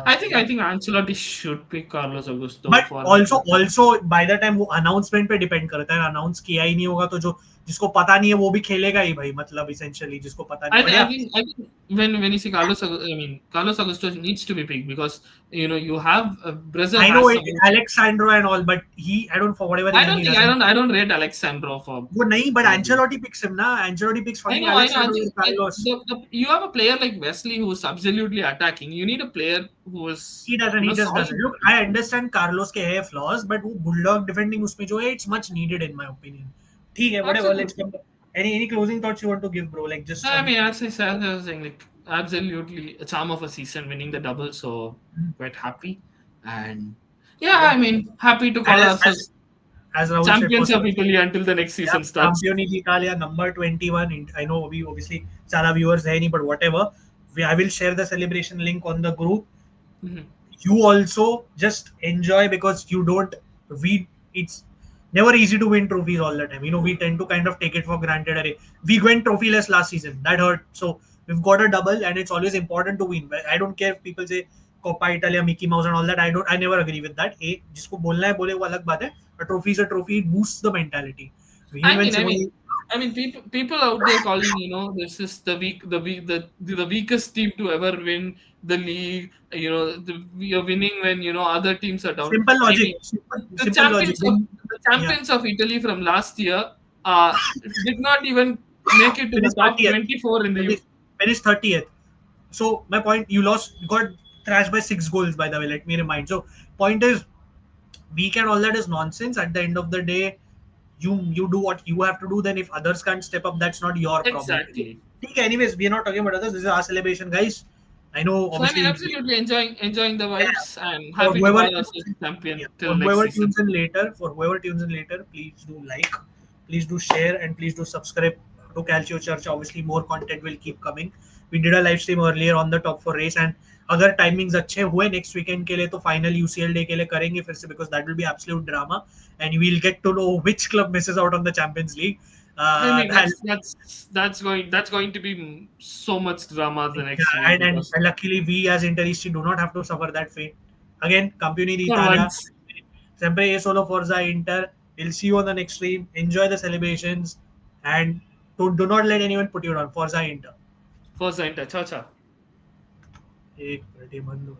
I think Ancelotti should pick Carlos Augusto but for also by the time वो announcement पे depend करता है. Announce किया ही नहीं होगा तो जो जिसको पता नहीं है वो भी खेलेगा ही भाई. मतलब essentially जिसको पता नहीं. I think when you say Carlos, I mean Carlos Augusto needs to be picked because you have Brazil. I know has it, Alexandro and all, but I don't, for whatever reason, I don't rate Alexandro for. वो नहीं, but Ancelotti picks him ना. Ancelotti picks I fucking know. I Alexandro think and Carlos. you have a player like Wesley who's absolutely attacking. You need a player who is. He doesn't. He just doesn't. Look, I understand Carlos के है flaws, but वो bulldog defending उसमें जो है, it's much needed in my opinion. ठीक है, whatever. Let's come. Any closing thoughts you want to give, bro? Like just. I mean, as I said, I was saying like absolutely a charm of a season, winning the double. So quite happy, and I mean happy to call ourselves as Rahul champions said, of Italy until the next season starts. Campioni d'Italia number 21. I know we obviously सारा viewers है नहीं, but whatever. I will share the celebration link on the group. Mhm. You also just enjoy because you don't. It's never easy to win trophies all the time. We tend to kind of take it for granted. We went trophyless last season. That hurt. So we've got a double, and it's always important to win. I don't care if people say Coppa Italia, Mickey Mouse, and all that. I never agree with that. जिसको बोलना है बोले वो अलग बात है. A trophy is a trophy. It boosts the mentality. I mean, people out there calling, this is the weakest team to ever win the league. We are winning when other teams are down. Simple logic. The champions of Italy from last year did not even make it to the top 24 in the finished 30th. So my point, you got thrashed by 6 goals, by the way, let me remind. So point is, weak and all that is nonsense. At the end of the day, you do what you have to do. Then if others can't step up, that's not your problem. Exactly. Anyways, we are not talking about others. This is our celebration, guys. I know. Obviously, absolutely enjoying the vibes and happy to call ourselves champion till next season. For whoever tunes in later, please do like, please do share, and please do subscribe to Calcio Church. Obviously, more content will keep coming. We did a live stream earlier on the top 4 race, and अगर timings अच्छे हुए next weekend के लिए तो final UCL day के लिए करेंगे फिर से, because that will be absolute drama and we will get to know which club misses out on the Champions League. I mean, that's going to be so much drama the next week. And luckily we as Interisti do not have to suffer that fate. Again, Campioni d'Italia, sempre e solo Forza Inter. We'll see you on the next stream. Enjoy the celebrations and do not let anyone put you down. Forza Inter. Forza Inter. Ciao ciao. एक minute, ये बंद हो गया.